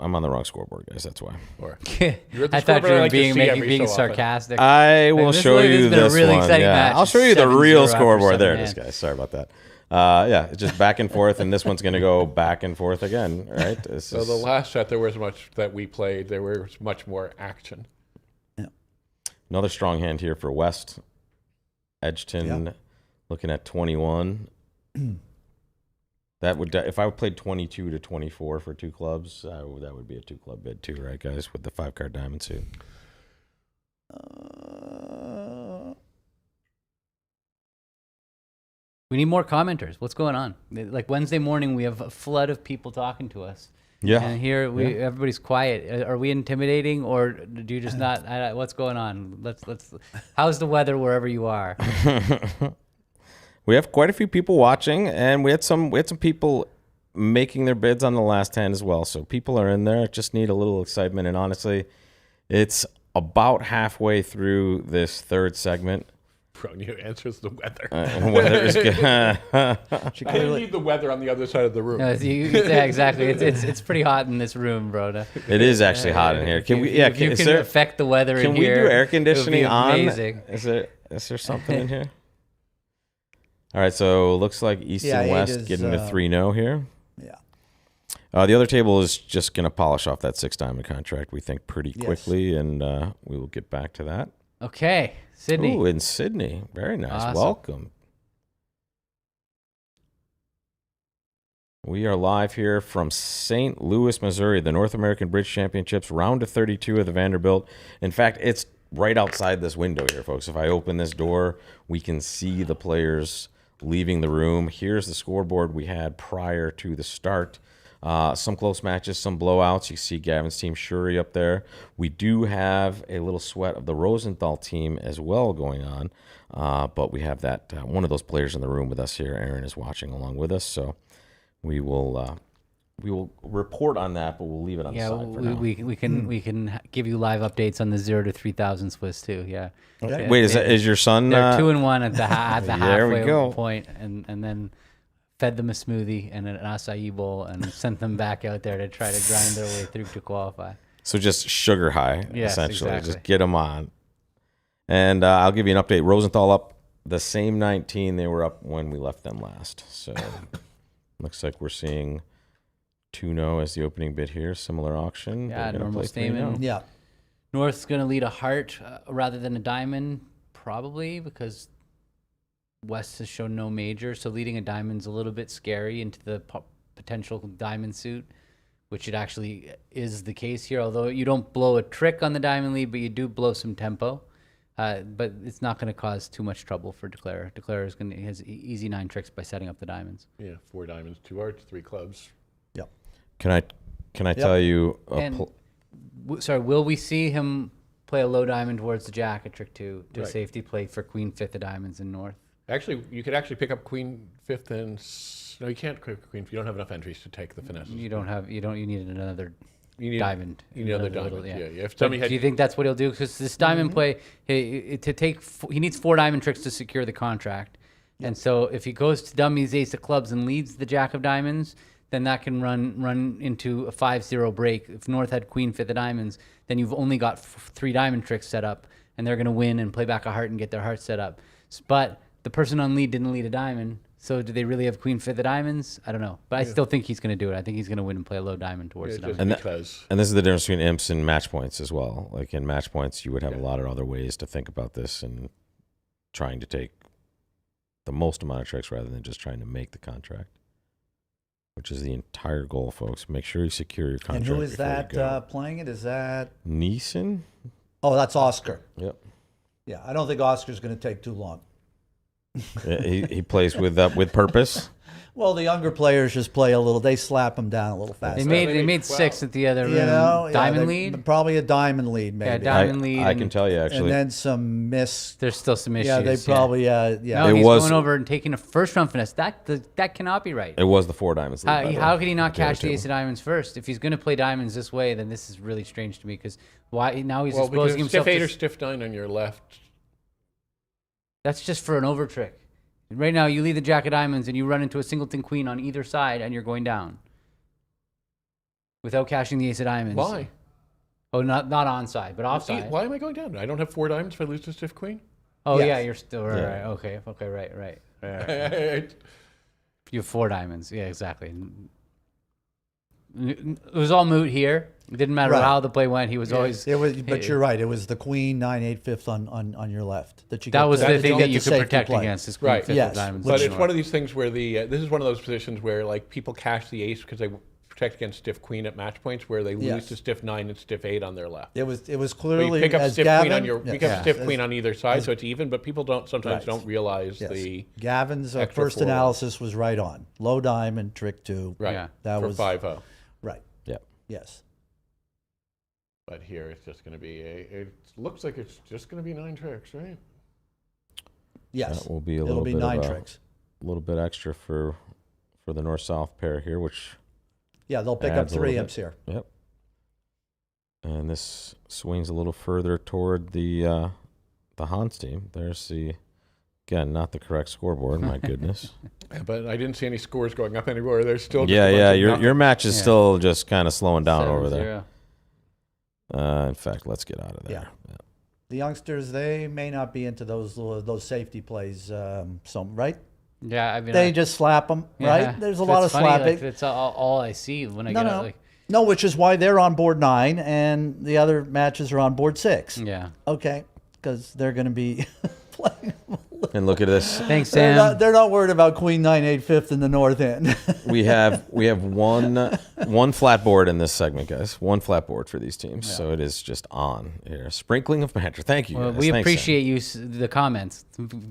I'm on the wrong scoreboard, guys. That's why. Or I you're at the thought scoreboard you I were like to being see every being so often. sarcastic. I will This show one- this you has been a this really one. exciting Yeah. match. I'll show you the 7-0 real after scoreboard. 7 There it is, hands. guys. Sorry about that. Yeah, it's just back and forth, and this one's going to go back and forth again, right? So the last set, there was much that we played. There was much more action. Another strong hand here for West. Edgerton looking at 21. That would, if I played 22 to 24 for 2 clubs, that would be a 2-club bid too, right, guys? With the 5-card diamond suit. We need more commenters. What's going on? Like Wednesday morning, we have a flood of people talking to us. Yeah. And here everybody's quiet. Are we intimidating, or do you just not? What's going on? Let's. How's the weather wherever you are? We have quite a few people watching, and we had some people making their bids on the last hand as well. So people are in there. Just need a little excitement, and honestly, it's about halfway through this 3rd segment. Bronia answers the weather. And weather is good. She I clearly, need the weather on the other side of the room. No, yeah, exactly. It's pretty hot in this room, Broda. It is actually hot in here. Can we? Yeah, If you is can there? affect the weather in Can we here, do air it would conditioning be on? amazing. Is there something in here? All right, so looks like East Yeah, and it West is, getting to 3-0 here. yeah. The other table is just going to polish off that 6-diamond contract, we think, pretty Yes. quickly, and we will get back to that. Okay, Sydney. Ooh, in Sydney. Very nice. Awesome. Welcome. We are live here from St. Louis, Missouri, the North American Bridge Championships, round of 32 of the Vanderbilt. In fact, it's right outside this window here, folks. If I open this door, we can see the players leaving the room. Here's the scoreboard we had prior to the start. Some close matches, some blowouts. You see Gavin's team, Shuri, up there. We do have a little sweat of the Rosenthal team as well going on. But we have that one of those players in the room with us here. Aaron is watching along with us. So we will report on that, but we'll leave it on the side for now. we can give you live updates on the 0 to 3,000 Swiss too. Yeah. Okay. Wait, is your son? They're 2-1 at the There we halfway go. point, and then fed them a smoothie and an acai bowl and sent them back out there to try to grind their way through to qualify. So just sugar high, Yes, essentially. exactly. Just get them on. And I'll give you an update. Rosenthal up the same 19 they were up when we left them last. So looks like we're seeing 2-0 as the opening bid here. Similar auction. Yeah, We're gonna normal play statement. 3-0. Yeah. North's going to lead a heart rather than a diamond, probably, because West has shown no major. So leading a diamond's a little bit scary into the potential diamond suit, which it actually is the case here. Although you don't blow a trick on the diamond lead, but you do blow some tempo. But it's not going to cause too much trouble for Declare. Declare is going to has easy 9 tricks by setting up the diamonds. Yeah, 4 diamonds, 2 hearts, 3 clubs. Yep. Can I tell you? Sorry, will we see him play a low diamond towards the jack at trick 2 to Right. safety play for queen 5th of diamonds in North? Actually, you could actually pick up queen 5th and no, you can't pick queen. You don't have enough entries to take the finesses. You need another You need diamond. You need another Another diamond. little- Yeah. If But somebody do had, you think that's what he'll do? Because this diamond play, he needs 4 diamond tricks to secure the contract. And so if he goes to dummies ace of clubs and leads the jack of diamonds, then that can run into a 5-0 break. If North had queen 5th of diamonds, then you've only got 3 diamond tricks set up, and they're going to win and play back a heart and get their heart set up. But the person on lead didn't lead a diamond, So do they really have queen fifth of diamonds? I don't know, but I still think he's going to do it. I think he's going to win and play a low diamond towards the diamond. And this is the difference between imps and match points as well. Like in match points, you would have a lot of other ways to think about this and trying to take the most amount of tricks rather than just trying to make the contract, which is the entire goal, folks. Make sure you secure your contract. And who is that playing it? Is that Neeson? Oh, that's Oscar. Yep. Yeah, I don't think Oscar's going to take too long. he plays with purpose. Well, the younger players just play a little. They slap him down a little faster. They made 6 at the other room. Diamond lead? Probably a diamond lead, maybe. Yeah, diamond lead. I can tell you, actually. And then some miss. There's still some issues. Yeah, they probably, No, he's going over and taking a first round finesse. That cannot be right. It was the 4 diamonds lead. How could he not cash the ace of diamonds first? If he's going to play diamonds this way, then this is really strange to me because why now he's exposing himself stiff 8 or stiff 9 on your left. That's just for an over trick. Right now, you lead the jack of diamonds and you run into a singleton queen on either side and you're going down without cashing the ace of diamonds. Why? Oh, not onside, but offside. Why am I going down? I don't have 4 diamonds if I lose to stiff queen. Oh, yes. yeah, you're still right. Okay, right. You have 4 diamonds. Yeah, exactly. It was all moot here. It didn't matter how the play went. He was always. But you're right. It was the queen 9-8 fifth on your left that you. That was the thing that you could protect play. against. Is queen fifth of diamonds. But it's one of these things where this is one of those positions where like people cash the ace because they protect against stiff queen at match points where they lose to stiff 9 and stiff 8 on their left. It was clearly so you pick up as stiff Gavin, queen on your pick up stiff queen on either side, so it's even. But people sometimes don't realize the Gavin's first analysis was right on. Low diamond trick 2. Right. Yeah. That for was 5-0. right. Yep. Yes. But here it's just going to be it looks like it's just going to be 9 tricks, right? Yes. That will be It'll be 9 tricks. A little bit extra for the north-south pair here, which they'll pick up 3 imps here. Yep. And this swings a little further toward the Hans team. There's again, not the correct scoreboard. My goodness. But I didn't see any scores going up anywhere. There's still your match is still just kind of slowing down 7-0. over there. In fact, let's get out of there. Yeah. The youngsters, they may not be into those safety plays, right? Yeah, I mean, they just slap them, right? There's a lot of slapping. Like, that's all I see when I get out. Like, no, which is why they're on board 9 and the other matches are on board 6. Yeah. Okay, because they're going to be playing. And look at this. Thanks, Sam. They're not worried about queen 9-8 fifth in the north end. we have one flat board in this segment, guys. One flat board for these teams, so it is just on here. Sprinkling of banter. Thank you. Well, guys. we Thanks, appreciate the comments.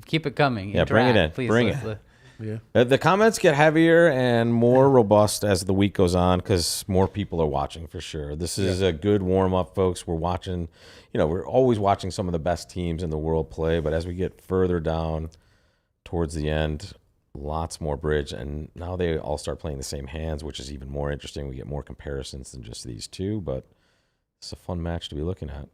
Keep it coming. Yeah, bring it in. Please. Bring it. Yeah. The comments get heavier and more robust as the week goes on because more people are watching for sure. This is a good warm up, folks. We're watching. We're always watching some of the best teams in the world play, but as we get further down towards the end, lots more bridge, and now they all start playing the same hands, which is even more interesting. We get more comparisons than just these two, but it's a fun match to be looking at.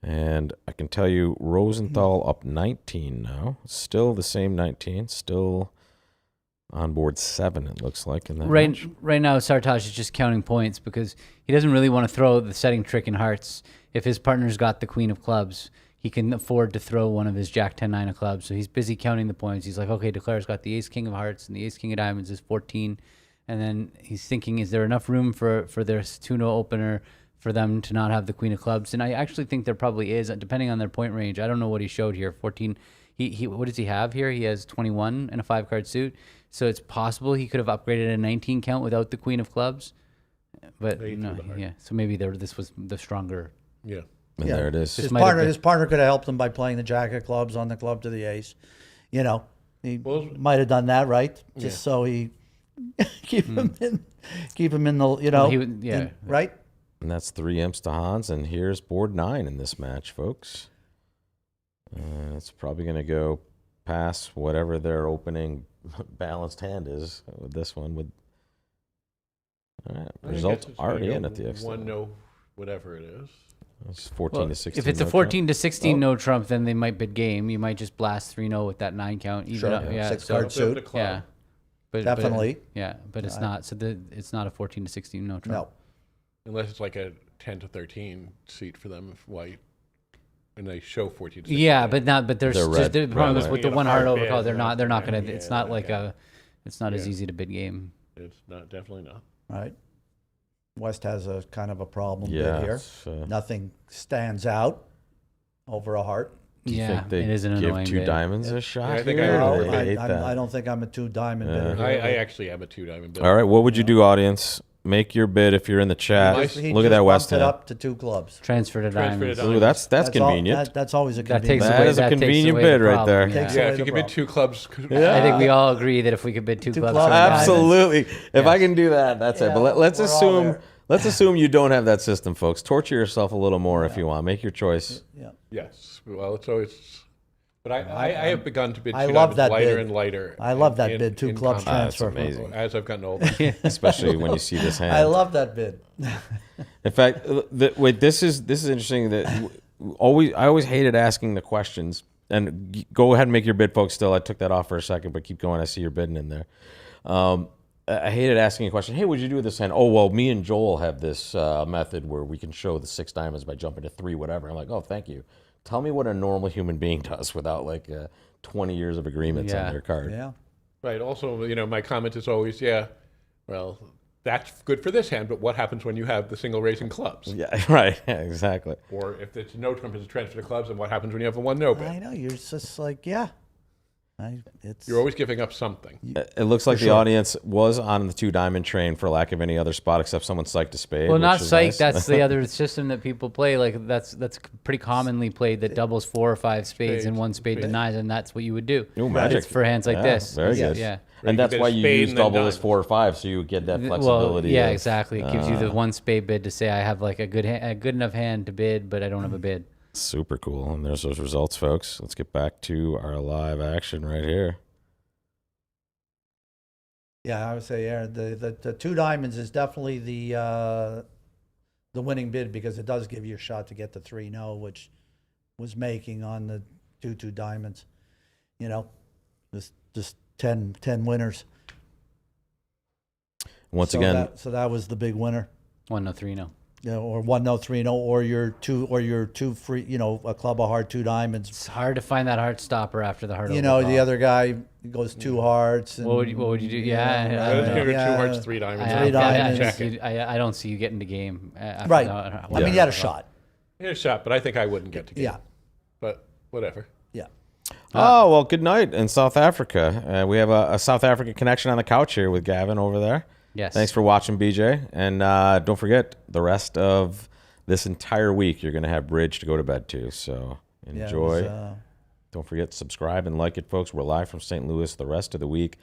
And I can tell you, Rosenthal up 19 now. Still the same 19. Still on board 7, it looks like. In that match. Right now, Sartaj is just counting points because he doesn't really want to throw the setting trick in hearts. If his partner's got the queen of clubs, he can afford to throw one of his jack 10-9 of clubs. So he's busy counting the points. He's like, okay, Declare's got the ace king of hearts and the ace king of diamonds is 14. And then he's thinking, is there enough room for their 2-0 opener for them to not have the queen of clubs? And I actually think there probably is, depending on their point range. I don't know what he showed here. 14. He what does he have here? He has 21 and a 5-card suit. So it's possible he could have upgraded a 19 count without the queen of clubs. But no, yeah. So maybe this was the stronger. Yeah. And there it is. His partner could have helped him by playing the jack of clubs on the club to the ace. He might have done that, right? Just so he keep him in the right. And that's 3 imps to Hans, and here's board 9 in this match, folks. It's probably going to go past whatever their opening balanced hand is with this one. All right, results already in at the extra. 1-0, whatever it is. It's 14 to 16. If it's a 14 to 16 no trump, then they might bid game. You might just blast 3-0 with that 9 count. Even up, 6-card suit. Yeah. But Definitely. But it's not. So it's not a 14 to 16 no trump. No. Unless it's like a 10 to 13 seat for them if white when they show 14. Yeah, but there's They're just red, the problem is red. with You the get a one hard heart bid, overcall. They're yeah. not gonna. Yeah, It's not like okay. it's not as Yeah. easy to bid game. It's not, definitely not. Right. West has a kind of a problem Yeah. bid here. it's, Nothing stands out over a heart. do you Yeah, think they it is an give annoying two bid. diamonds a shot I think here? I Or would they agree. hate that? I don't think I'm a 2-diamond bidder. Yeah. here. I actually am a 2-diamond bidder. All right, what would you do, audience? Make your bid if you're in the chat. He Look at just that West bumped it hand. up to 2 clubs. Transfer to Transfer to diamonds. diamonds. Ooh, that's all- convenient. that's always a That convenient. takes That away. is a that takes convenient away the bid right problem, there. Yeah. Takes Yeah, away if you the could bid problem. 2 clubs. I think we all agree that if we could bid two Two clubs, clubs. for diamonds- Absolutely. If I can do that, that's it. Yeah, But let's we're all assume there. let's assume you don't have that system, folks. Torture yourself a little more if you want. Make your choice. Yeah. Yes. Well, it's always. But I have begun to bid I 2 love diamonds that lighter bid. and lighter. I love that in- bid, 2 in clubs combat. That's transfer. amazing. As I've gotten older. Especially when you see this hand. I love that bid. In fact, wait, this is interesting. That I always hated asking the questions. And go ahead and make your bid, folks. Still, I took that off for a second, but keep going. I see you're bidding in there. I hated asking a question. Hey, what'd you do with this hand? Oh, well, me and Joel have this method where we can show the 6 diamonds by jumping to 3, whatever. I'm like, oh, thank you. Tell me what a normal human being does without like 20 years of agreements on Yeah. their card. Yeah. Right. Also, my comment is always, well, that's good for this hand, but what happens when you have the single raising clubs? Yeah, right. Yeah, exactly. Or if it's no trump is a transfer to clubs, and what happens when you have the 1 no bid? I know. You're just like, yeah. You're always giving up something. It looks like the sure. audience was on the 2-diamond train for lack of any other spot except someone psyched a spade. Well, which not is psych. nice. That's the other system that people play. Like that's pretty commonly played. That doubles 4 or 5 spades and 1 spade denies, and that's what you would do. Ooh, magic. It's for hands like Yeah, this. Very good. Yeah. And you that's bid why a you spade use and then double as diamonds. 4 or 5, so you get that Well, flexibility. yeah, of, exactly. It gives you the 1 spade bid to say I have like a good enough hand to bid, but I don't have a bid. Super cool. And there's those results, folks. Let's get back to our live action right here. Yeah, I would say, Aaron, the 2 diamonds is definitely the winning bid because it does give you a shot to get the 3 no, which was making on the 2 diamonds. Just 10 winners. Once So again, so that was the big winner. 1 no 3 no. Or 1 no 3 no, or your 2 free. A club of heart 2 diamonds. It's hard to find that heart stopper after the heart. The overcall. other guy goes 2 hearts. And, What would you do? Yeah, I was giving 2 yeah. hearts, 3 diamonds. Three diamonds. Check it. I don't see you getting to game. After Right. the- I mean, you had a shot. Yeah, a shot, but I think I wouldn't get to game. Yeah. But whatever. Yeah. oh, well, good night in South Africa. We have a South African connection on the couch here with Gavin over there. Yes. Thanks for watching, BJ. And don't forget, the rest of this entire week, you're going to have Bridge to go to bed to. So Yeah, it enjoy. was, Don't forget to subscribe and like it, folks. We're live from St. Louis the rest of the week.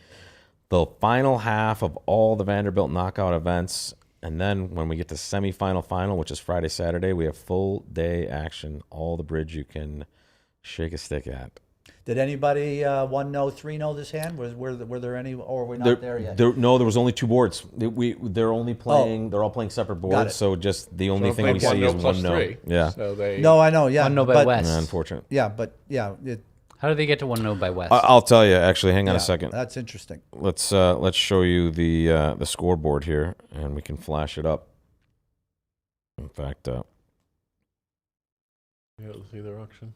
The final half of all the Vanderbilt knockout events. And then when we get to semifinal final, which is Friday, Saturday, we have full day action. All the Bridge you can shake a stick at. Did anybody 1 no 3 no this hand? Were there any, or we're not there yet? No, there was only 2 boards. They're only playing. They're all playing separate it. boards. So just the only So thing they we played see 1 is no plus 1 no. 3. Yeah. So they. No, I know. Yeah. 1 no by but, West. Unfortunate. Yeah, but yeah, How do they get to 1 no by West? I'll tell you. Actually, hang on yeah, a second. That's interesting. Let's show you the scoreboard here, and we can flash it up. In fact, Yeah, let's see their auction.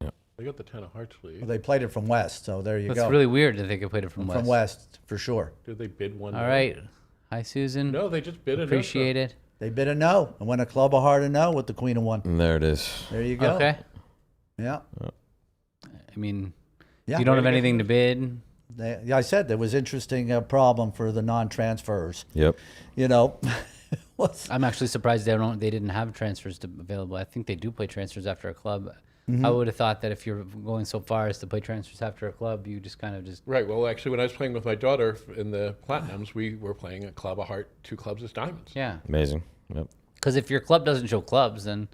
Yeah. They got the 10 of hearts lead. Well, they played it from West, so there you That's go. really weird that they could play it from West. From West, for sure. Did they bid 1 All no? right. Hi, Susan. No, they just bid it. Appreciate it. They bid a no and went a club of heart a no with the queen of 1. and there it is. There you go. Okay. Yeah. I mean, Yeah. you don't have anything to bid. Yeah, I said there was interesting problem for the non-transfers. Yep. What's I'm actually surprised they didn't have transfers available. I think they do play transfers after a club. I would have thought that if you're going so far as to play transfers after a club, you just kind of just. Right. Well, actually, when I was playing with my daughter in the Platinums, we were playing a club of heart, 2 clubs as diamonds. Yeah. Amazing. Yep. Because if your club doesn't show clubs, then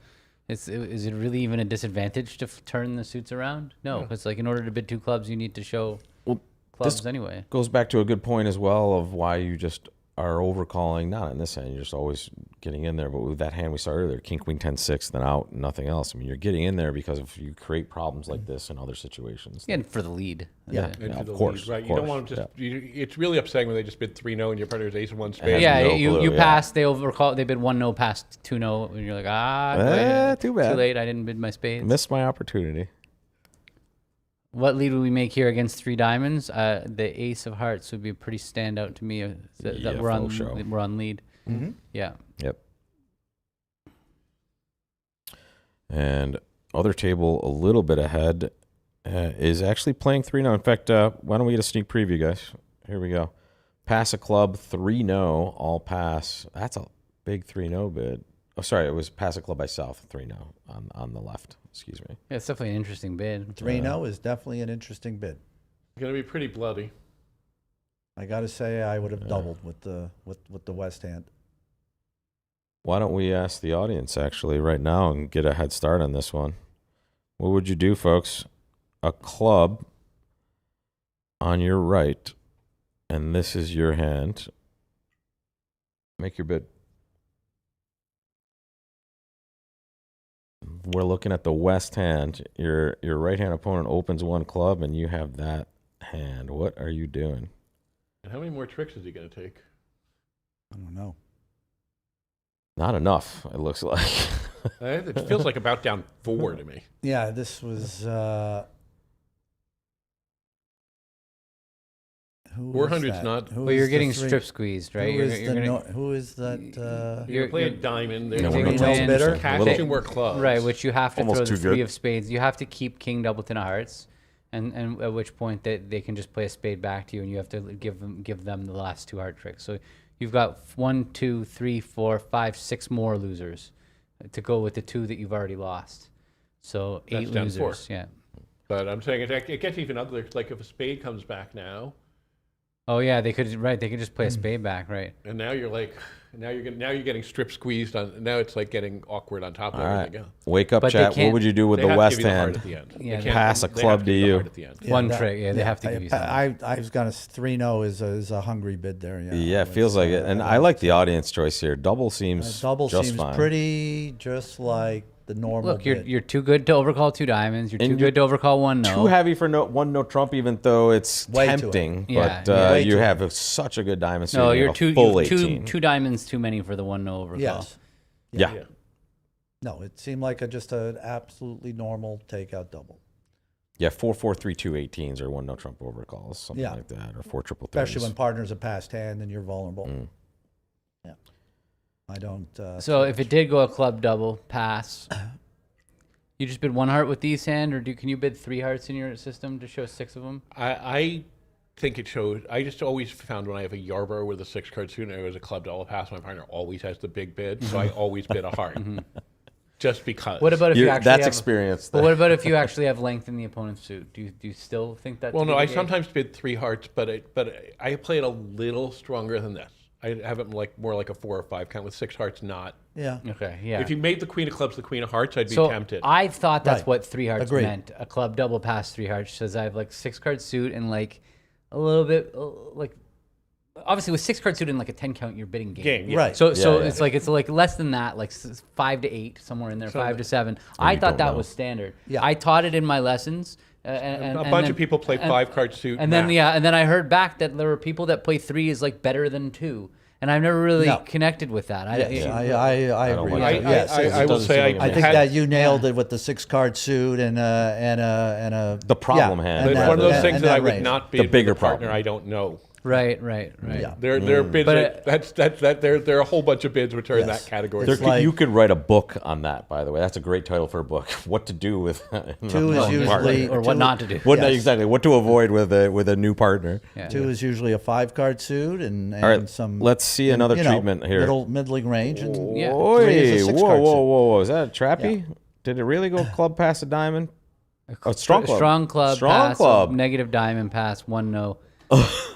is it really even a disadvantage to turn the suits around? No. It's like in order to bid 2 clubs, you need to show Well, clubs this anyway. goes back to a good point as well of why you just are overcalling, not in this hand, you're just always getting in there, but with that hand we saw earlier, king, queen, 10, 6, then out, nothing else. I mean, you're getting in there because if you create problems like this in other situations. Yeah, and for the lead. Yeah. Into Yeah, the of course. lead, right? Of You don't course, want to just. It's really upsetting when they just bid 3-0 and your partner's ace of one spade. has Yeah, no you clue, yeah. pass, they overcall, they bid 1-0 past 2-0, and you're like, Too bad. Too late, I didn't bid my spades. Missed my opportunity. What lead would we make here against 3 diamonds? The ace of hearts would be pretty standout to me that Yeah, we're on faux show. we're on lead. Mm-hmm. Yeah. Yep. And other table a little bit ahead is actually playing 3-0. In fact, why don't we get a sneak preview, guys? Here we go. Pass a club 3-0, all pass. That's a big 3-0 bid. Oh, sorry, it was pass a club by South 3-0 on the left. Excuse me. Yeah, it's definitely an interesting bid. 3-0 is definitely an interesting bid. Going to be pretty bloody. I got to say, I would have doubled with the West hand. Why don't we ask the audience actually right now and get a head start on this one? What would you do, folks? A club on your right, and this is your hand. Make your bid. We're looking at the West hand. Your right hand opponent opens one club, and you have that hand. What are you doing? And how many more tricks is he going to take? I don't know. Not enough, it looks like. It feels like about down 4 to me. Yeah, this was. Who was 400's that? not- Who Well, is you're the getting three- strip squeezed, right? Who You're, is, you're the gonna, who is that? You're You're- playing a you're- diamond. They're No, going we're to not taking win. bidder. Cashing more clubs. right, which you have to Almost throw the too 3 good. of spades. You have to keep king double 10 of hearts, and at which point they can just play a spade back to you, and you have to give them the last 2 heart tricks. So you've got 1, 2, 3, 4, 5, 6 more losers to go with the 2 that you've already lost. So 8 That's down losers. 4. Yeah. But I'm saying it gets even uglier. Like if a spade comes back now, Oh yeah, they could just play a spade back, right? and now you're like, now you're getting strip squeezed on. Now it's like getting awkward on top of All everything right. else. Wake up, But they chat. What can't- would you do with They the have to West give you the heart hand? at the end. Yeah, They can't- pass a they have club to to give you the you. heart at the end. One trick, yeah, they have to give you something. I was gonna 3-0 is a hungry bid there. Yeah, Yeah, it feels like it. And I like the audience choice here. Double seems double just seems fine. pretty just like the normal. Look, bid. you're too good to overcall 2 diamonds. You're too And good to overcall 1 no. Too heavy for no trump, even though it's Way too tempting. Yeah, But yeah. Way you too have such a good diamond. So No, you you're have a too full you 18. 2 diamonds too many for the 1 no overcall. Yes. Yeah. Yeah. No, it seemed like just an absolutely normal takeout double, Yeah, 4, 4, 3, 2, 18s or 1 no trump overcalls, something Yeah. like that, or 4 triple especially 30s. when partners are past hand and you're vulnerable. Mm. Yeah, I don't. So if it did go a club double pass, you just bid 1 heart with these hand, or can you bid 3 hearts in your system to show 6 of them? I think it shows. I just always found when I have a Yarborough with a 6-card suit and it was a club double pass, my partner always has the big bid, so I always bid a heart, just because. What about if you actually That's have, experience. But what about if you actually have length in the opponent's suit? Do you still think that's Well, a no, good I gauge? sometimes bid 3 hearts, but I play it a little stronger than this. I have it more like a 4 or 5 count with 6 hearts. Not Yeah. Okay, yeah. if you made the queen of clubs the queen of hearts, I'd be So tempted. I thought that's Right. what 3 hearts Agreed. meant. A club double pass 3 hearts says I have like 6-card suit and like a little bit like obviously with 6-card suit and like a 10 count you're bidding game. yeah. Right. So Yeah. it's like less than that, like 5 to 8 somewhere in there, 5 to 7. I you thought don't that know. was standard. Yeah. I taught it in my lessons. And a bunch then- of people play and- 5-card suit. And then max. and then I heard back that there were people that play 3 is like better than 2, and I've never really No. connected with that. Yes, I don't agree. like with that. that. Yes, I it will doesn't say seem I like I think had- that you nailed it with the 6-card suit and a The problem yeah, hand. and But it's that- one of those and- things and that I would range. not The bid bigger with a partner problem. I don't know. Right. Yeah. There are bids But, there are a whole bunch of bids which are in Yes. that category. It's like- You could write a book on that, by the way. That's a great title for a book. What to do with 2 is usually or what not to do. What Yes. exactly? What to avoid with a new partner? Yeah. 2 is usually a 5-card suit and All right, some. let's see another you know, treatment here. Middling range and Yeah. Oi, 3 is a whoa, 6-card suit. whoa. Is that a trappy? Did it really go club past a diamond? A strong club. Strong club Strong pass, club. negative diamond pass, 1 no,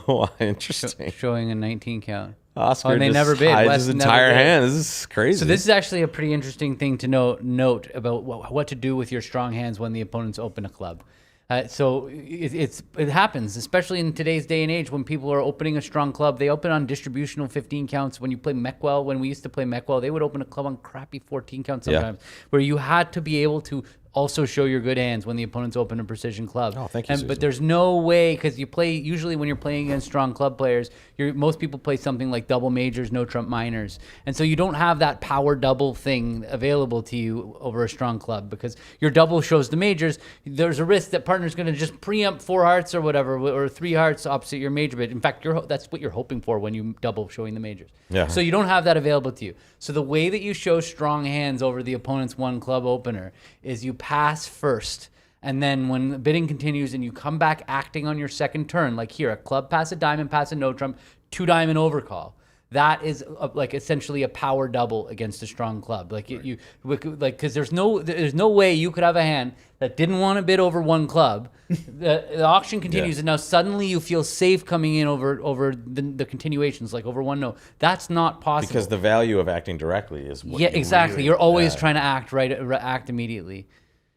Oh, interesting. showing a 19 count. Oscar and they just never bid. hides Wes his never entire bid. hand. This is crazy. So this is actually a pretty interesting thing to note about what to do with your strong hands when the opponents open a club. So it happens, especially in today's day and age when people are opening a strong club. They open on distributional 15 counts. When you play Meckwell, when we used to play Meckwell, they would open a club on crappy 14 counts sometimes, where you had to be able to also show your good hands when the opponents open a precision club. Oh, thank you, Susan. But there's no way, because you play, usually when you're playing against strong club players, most people play something like double majors, no trump minors. And so you don't have that power double thing available to you over a strong club, because your double shows the majors. There's a risk that partner's going to just preempt 4 hearts or whatever, or 3 hearts opposite your major bid. In fact, that's what you're hoping for when you double showing the majors. Yeah. So you don't have that available to you. So the way that you show strong hands over the opponent's 1 club opener is you pass first. And then when the bidding continues and you come back acting on your second turn, like here, a club pass a diamond, pass a no trump, 2 diamond overcall. That is like essentially a power double against a strong club. Like because there's no way you could have a hand that didn't want to bid over 1 club. The auction continues, and now suddenly you feel safe coming in over the continuations, like over 1 no. That's not possible, Because the value of acting directly is what exactly. really, You're always trying to act immediately.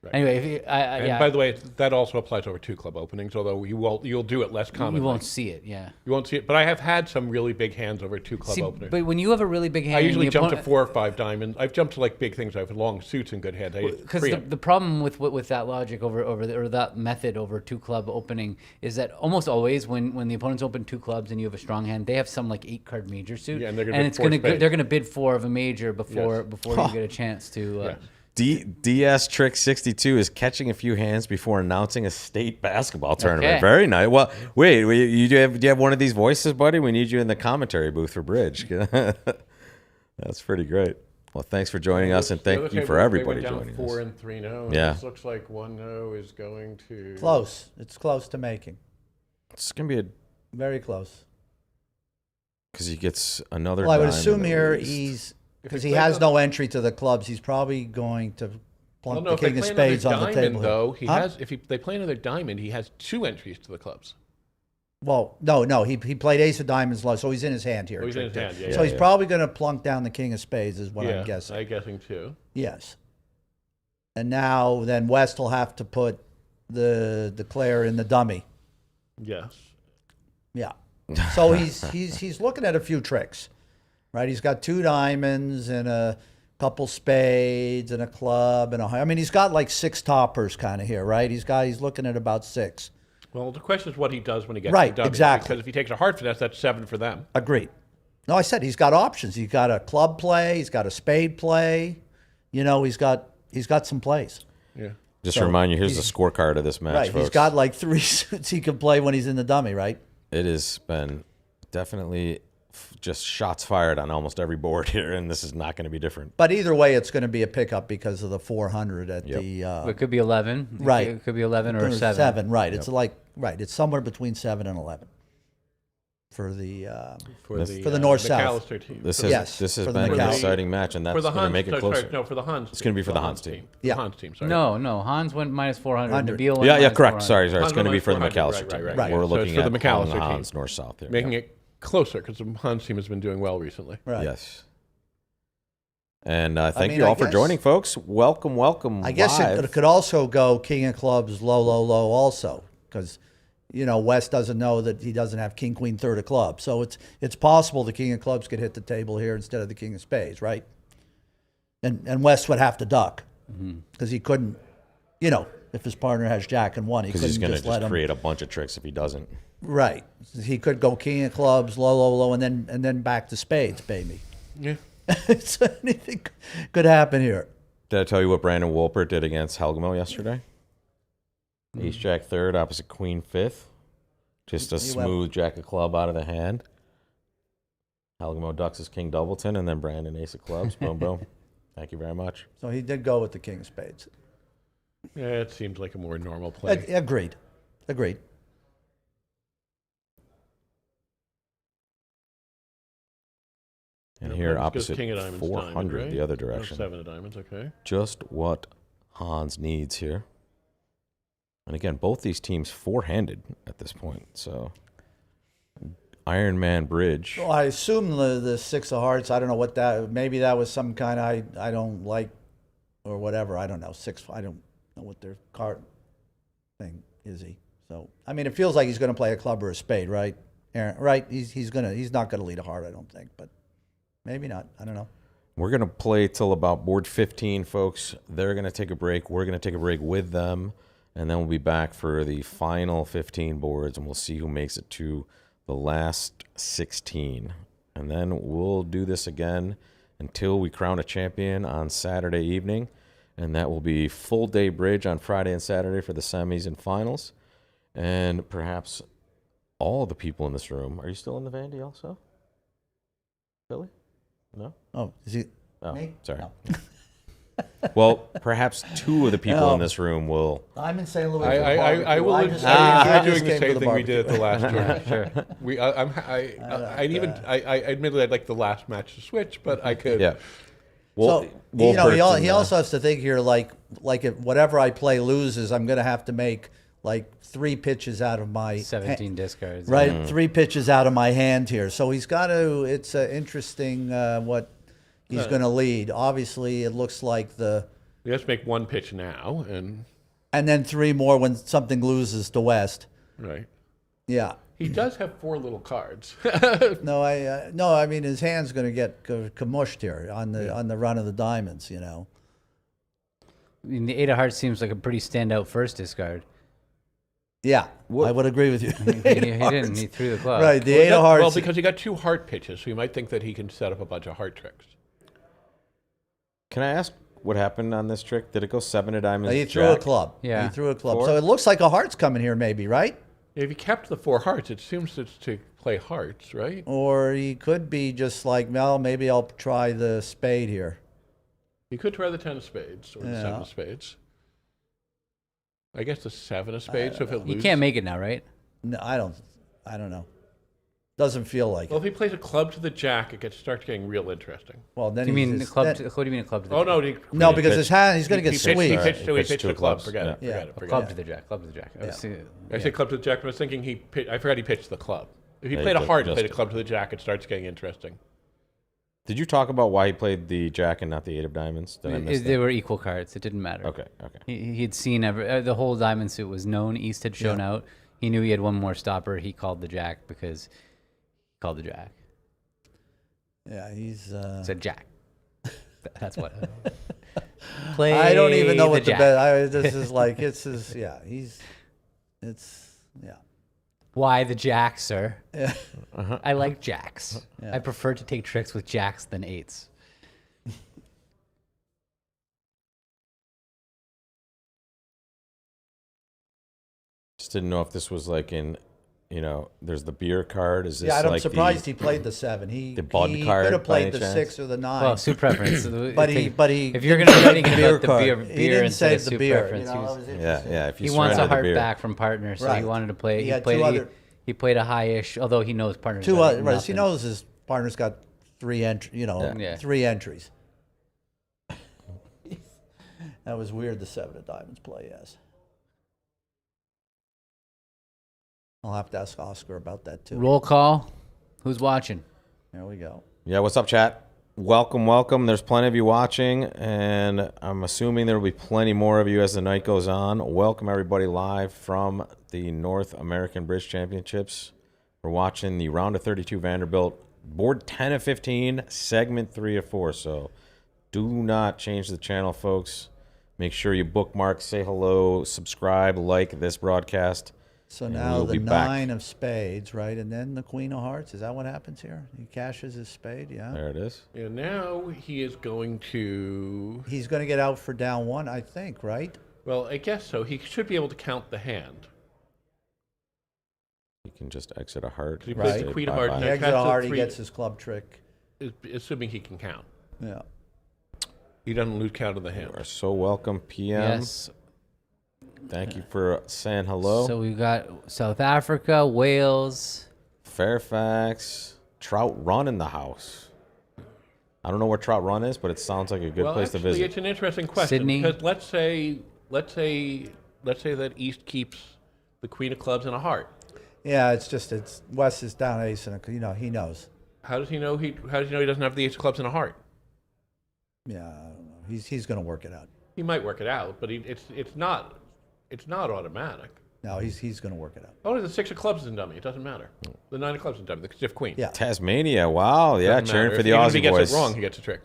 Right. Anyway, And by the way, that also applies over 2 club openings, although you'll do it less commonly. You won't see it, yeah. You won't see it, but I have had some really big hands over 2 club openings. But when you have a really big hand, I usually jump to 4 or 5 diamonds. I've jumped to like big things. I have long suits and good hands. Because the problem with that logic or that method over 2 club opening is that almost always when the opponents open 2 clubs and you have a strong hand, they have some like 8 card major suit, and they're gonna bid 4 of a major before you get a chance to. Yes. DS Trick 62 is catching a few hands before announcing a state basketball tournament. Okay. Very nice. Well, wait, do you have one of these voices, buddy? We need you in the commentary booth for Bridge. That's pretty great. Well, thanks for joining us, and thank you for everybody joining us. 4 and 3 no. Yeah. This looks like 1 no is going to Close. It's close to making. It's gonna be Very close. because he gets another. Well, I would dime assume in the here least. because he has no entry to the clubs, he's probably going to plunk the king of spades on the table. Though here. Huh? if they play another diamond, he has 2 entries to the clubs. Well, no, he played ace of diamonds low, so he's in his hand here. Oh, he's in his hand, yeah. So he's probably going to plunk down the king of spades, is what I'm guessing. I'm guessing too. Yes. And now then West will have to put the Claire in the dummy. Yes. Yeah. So he's looking at a few tricks, right? He's got 2 diamonds and a couple spades and a club and I mean, he's got like 6 toppers kind of here, right? He's looking at about 6. Well, the question is what he does when he gets Right, to double. exactly. Because if he takes a heart finesse, that's 7 for them. Agreed. No, I said he's got options. He's got a club play. He's got a spade play. You know, he's got some plays. Yeah. Just to remind you, here's the scorecard of this match, Right. folks. He's got like 3 suits he can play when he's in the dummy, right? It has been definitely just shots fired on almost every board here, and this is not going to be different. But either way, it's going to be a pickup because of the 400 at the. It could be 11. Right. It could be 11 or 7. 7, right. It's it's somewhere between 7 and 11 for the North-South. McAllister team. This has for the been an McAllister. exciting match, and that's For the going to Hans, make it no, closer. sorry, no, for the Hans. It's going to be for the Hans team. Yeah. The Hans team, sorry. No. Hans went minus 400. 100. Nabil went Yeah, minus correct. 400. Sorry. It's Hans going to be minus for the 400, McAllister team. right. We're So looking it's for at the calling McAllister the team. Hans north-south here. Making it closer because the Hans team has been doing well recently. Right. Yes. And thank you all for joining, folks. Welcome. I guess live. it could also go king of clubs, low, also, because West doesn't know that he doesn't have king, queen, third of clubs. So it's possible the king of clubs could hit the table here instead of the king of spades, right? And West would have to duck because he couldn't, if his partner has jack and 1, he couldn't Because he's going to just let just him. create a bunch of tricks if he doesn't. Right. He could go king of clubs, low, and then back to spades, baby. Yeah. So anything could happen here. Did I tell you what Brandon Wolpert did against Helgamo yesterday? Ace Jack third opposite Queen fifth. Just a smooth Jack of club out of the hand. Helgamo ducks his King Doubleton, and then Brandon Ace of clubs. Boom, boom. Thank you very much. So he did go with the king of spades. Yeah, it seems like a more normal play. Agreed. And Yeah, here Brandon goes opposite king of diamonds, 400 diamond, right? the other Oh, direction. 7 of diamonds, okay. Just what Hans needs here. And again, both these teams four-handed at this point. So Iron Man Bridge. Well, I assume the 6 of hearts, I don't know what that, maybe that was some kind I don't like or whatever. I don't know. 6, I don't know what their card thing is he? So I mean, it feels like he's going to play a club or a spade, right? Aaron, right? He's not gonna lead a heart, I don't think, but maybe not. I don't know. We're going to play till about board 15, folks. They're going to take a break. We're going to take a break with them, and then we'll be back for the final 15 boards, and we'll see who makes it to the last 16. And then we'll do this again until we crown a champion on Saturday evening, and that will be full day bridge on Friday and Saturday for the semis and finals. And perhaps all the people in this room. Are you still in the Vandy also? Billy? No? Oh, is he? Oh, Me? sorry. No. Well, perhaps two of the people in this room will. I'm in St. Louis. I will enjoy doing the same thing we did at the last tournament. Sure. I admittedly I'd like the last match to switch, but I could. Yeah. So he also has to think here, like if whatever I play loses, I'm going to have to make like 3 pitches out of my 17 discards. Right, 3 pitches out of my hand here. So he's got to. It's interesting what he's going to lead. Obviously, it looks like He has to make 1 pitch now, and then 3 more when something loses to West. right. Yeah. He does have 4 little cards. No, I mean his hand's going to get commushed here on the run of the diamonds. You know. I mean, the 8 of hearts seems like a pretty standout first discard. Yeah, I would agree with you. He didn't. He threw the club. Right, the 8 of hearts. Well, because he got 2 heart pitches, so you might think that he can set up a bunch of heart tricks. Can I ask what happened on this trick? Did it go 7 of diamonds? He threw a jack? club. Yeah. He threw a club. 4? So it looks like a heart's coming here, maybe, right? If he kept the 4 hearts, it seems it's to play hearts, right? Or he could be just like, well, maybe I'll try the spade here. He could try the 10 of spades or the 7 Yeah. of spades. I guess the 7 of spades. So if it You loses, can't make it now, right? No, I don't know. Doesn't feel like Well, it. if he plays a club to the jack, it starts getting real interesting. Well, then You mean he's the just- club? then- What do you mean a club to the Oh jack? no! no, because his hand, he's going to He get pitched, he squeezed. pitched, so he Pitched pitched two the club. clubs. Forget Yeah. it. Forget it. Forget Club it. to the jack. Club to the jack. Yeah. I say club to the jack, but I was thinking I forgot he pitched the club. If he Yeah, played a he heart and just played a club to the jack, it starts getting interesting. Did you talk about why he played the jack and not the 8 of diamonds? Did I miss They that? were equal cards. It didn't matter. Okay. He had seen the whole diamond suit was known. East had shown out. He knew he had one more stopper. He called the jack because he called the jack. Yeah, he's. Said jack. That's what. Play. I don't even know what the jack. bet. This is like it's his. Yeah, yeah. Why the jack, sir? Yeah. I like jacks. Yeah. I prefer to take tricks with jacks than 8s. Just didn't know if this was like in, there's the beer card. Is this Yeah, I'm like surprised he played the 7. the Bud he card could have by played any the chance? 6 or the 9. Well, suit preference. but he. If you're going to do anything about the card. beer He didn't instead say of the suit beer. preference, he was- Yeah. If you he wants a surrender the heart beer. back from partner, so he Right. wanted to play. He He had played. two other- He played a high-ish, although he knows partners. Two got right. He nothing. knows his partner's got 3 Yeah. 3 entries. That was weird. The 7 of diamonds play. Yes. I'll have to ask Oscar about that too. Roll call. Who's watching? There we go. Yeah, what's up, chat? Welcome. There's plenty of you watching, and I'm assuming there will be plenty more of you as the night goes on. Welcome, everybody, live from the North American Bridge Championships. We're watching the round of 32 Vanderbilt, board 10 of 15, segment 3 of 4. So do not change the channel, folks. Make sure you bookmark, say hello, subscribe, like this broadcast. So And now we'll the be back. 9 of spades, right? And then the Queen of Hearts. Is that what happens here? He cashes his spade, yeah. There it is. And now he is going to. He's going to get out for down 1, I think, right? Well, I guess so. He should be able to count the hand. You can just exit a heart. He plays Say the Queen of bye-bye. Hearts. He Yeah, exits cast a a heart, he 3. gets his club trick. Assuming he can count. Yeah. He doesn't lose count of the You hand. are so welcome, PM. Yes. Thank you for saying hello. So we've got South Africa, Wales. Fairfax, Trout Run in the house. I don't know where Trout Run is, but it sounds like a good place actually, to visit. it's an interesting question Sydney. because let's say that East keeps the Queen of Clubs and a heart. Yeah, it's West is down ace, and he knows. How does he know he doesn't have the Ace of Clubs and a heart? Yeah, I don't know. He's going to work it out. He might work it out, but it's not automatic. No, he's going to work it out. Only the 6 of clubs isn't dummy. It doesn't matter. The 9 of clubs isn't dummy. The stiff queen. Yeah. Tasmania, wow, yeah, Doesn't cheering matter. for the Even if Aussie he gets boys. it wrong, he gets a trick.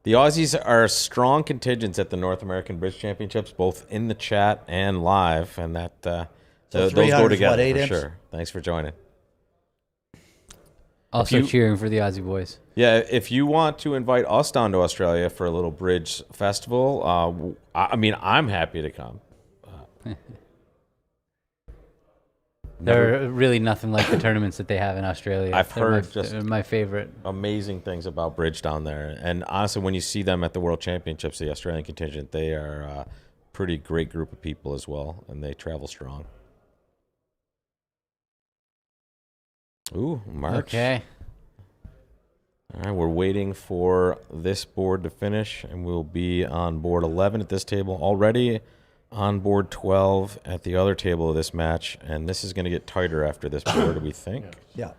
The Aussies are strong contingents at the North American Bridge Championships, both in the chat and live, and that those 300 go is together what, 8 for imps? sure. Thanks for joining. Also cheering for the Aussie boys. Yeah, if you want to invite us down to Australia for a little bridge festival, I mean, I'm happy to come. They're really nothing like the tournaments that they have in Australia. I've heard they're my favorite. Amazing things about bridge down there, and honestly, when you see them at the World Championships, the Australian contingent, they are a pretty great group of people as well, and they travel strong. Ooh, March. Okay. All right, we're waiting for this board to finish, and we'll be on board 11 at this table already. On board 12 at the other table of this match, and this is going to get tighter after this board, we think. Yeah.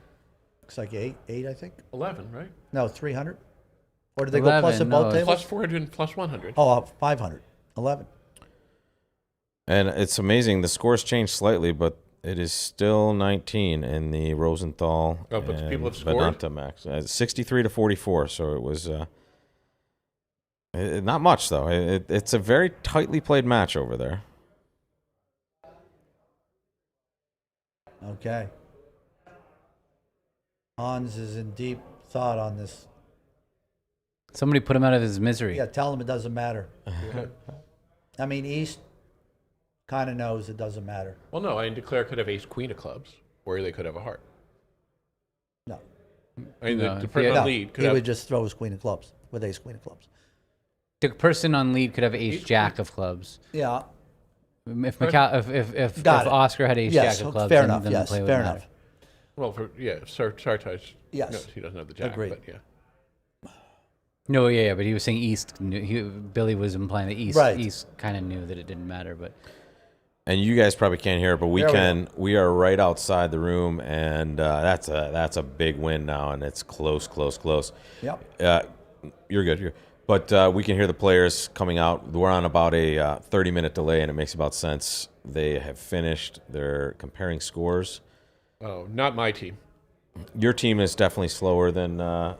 Looks like 8, I think. 11, right? No, 300. Or did they go plus 11, at both no, tables? Plus 400 and plus 100. Oh, 500. 11. And it's amazing. The scores changed slightly, but it is still 19 in the Rosenthal Oh, but the and people have scored? Vedanta Max. 63 to 44, so it was not much, though. It's a very tightly played match over there. Okay. Hans is in deep thought on this. Somebody put him out of his misery. Yeah, tell him it doesn't matter. I mean, East kind of knows it doesn't matter. Well, no, I declare could have ace queen of clubs, or they could have a heart. No. I mean, No, the if person he- on No, lead could he have. would just throw his queen of clubs with ace queen of clubs. The person on lead could have ace Ace jack of clubs. Yeah. If if Got it. Oscar had ace Yes, jack of clubs, fair then, enough. then the Yes, play would fair matter. enough. Well, Sartaj. Yes. No, he doesn't have the jack. Agreed. But yeah. No, yeah, but he was saying East. Billy was implying that East. Right. East kind of knew that it didn't matter, but And you guys probably can't hear it, but we There we can. We are right outside the room, and that's a big win now, and it's close. Yep. You're good. But we can hear the players coming out. We're on about a 30-minute delay, and it makes about sense. They have finished. They're comparing scores. Oh, not my team. Your team is definitely slower than the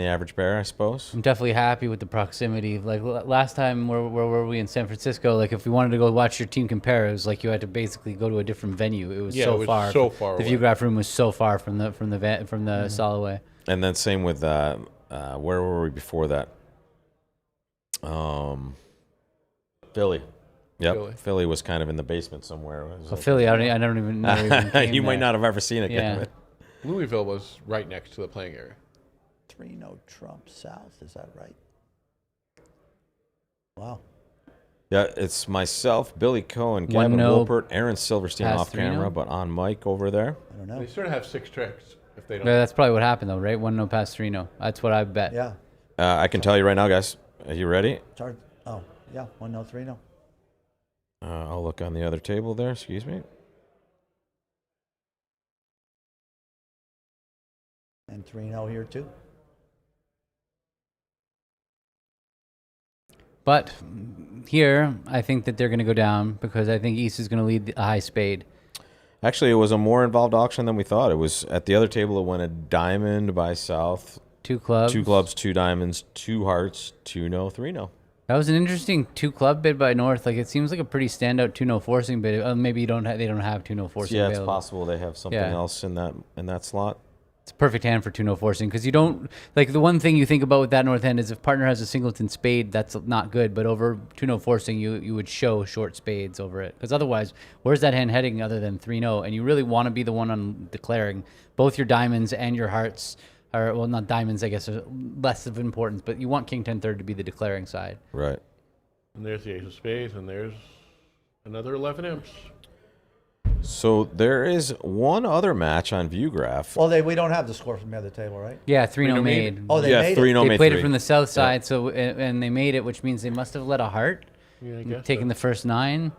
average bear, I suppose. I'm definitely happy with the proximity. Like last time, where were we in San Francisco? Like if we wanted to go watch your team compare, it was like you had to basically go to a different venue. It was Yeah, so it was far. so far The away. Viewgraph room was so far from the Soloway. And then same with where were we before that? Philly. Yep, Philly was kind of in the basement somewhere. It was Well, like- Philly, I don't even know. Even came you might there. not have ever seen it. Yeah. Kevin. Louisville was right next to the playing area. 3-0 Trump South. Is that right? Wow. Yeah, it's myself, Billy Cohen, Gavin 1-0 Wolpert, Aaron Silverstein past off camera, 3-0. but on mic over there. I don't know. They sort of have 6 tricks if they don't. Yeah, that's probably what happened though, right? 1-0 past 3-0. That's what I bet. Yeah. I can tell you right now, guys. Are you ready? It's hard. Oh, yeah. 1-0, 3-0. I'll look on the other table there. Excuse me. And 3-0 here, too. But here, I think that they're going to go down because I think East is going to lead a high spade. Actually, it was a more involved auction than we thought. It was at the other table. It went a diamond by South, 2 clubs. 2 clubs, 2 diamonds, 2 hearts, 2-0, 3-0. That was an interesting 2 club bid by North. Like it seems like a pretty standout 2-0 forcing bid. Maybe they don't have 2-0 forcing. Yeah, it's available. possible they have something Yeah. else in that slot. It's a perfect hand for 2-0 forcing because you don't like the one thing you think about with that North hand is if partner has a singleton spade, that's not good. But over 2-0 forcing, you would show short spades over it because otherwise, where's that hand heading other than 3-0? And you really want to be the one on declaring. Both your diamonds and your hearts are well, not diamonds, I guess, are less of importance. But you want King 10-3 to be the declaring side. Right. And there's the ace of spades, and there's another 11 imps. So there is one other match on Viewgraph. Well, we don't have the score from the other table, right? Yeah, 3-0 3-0 made. Oh, they yeah, made 3-0 it. They made played 3. it from the south side, so and they made it, which means they must have let a heart, Yeah, I guess. taking the first 9,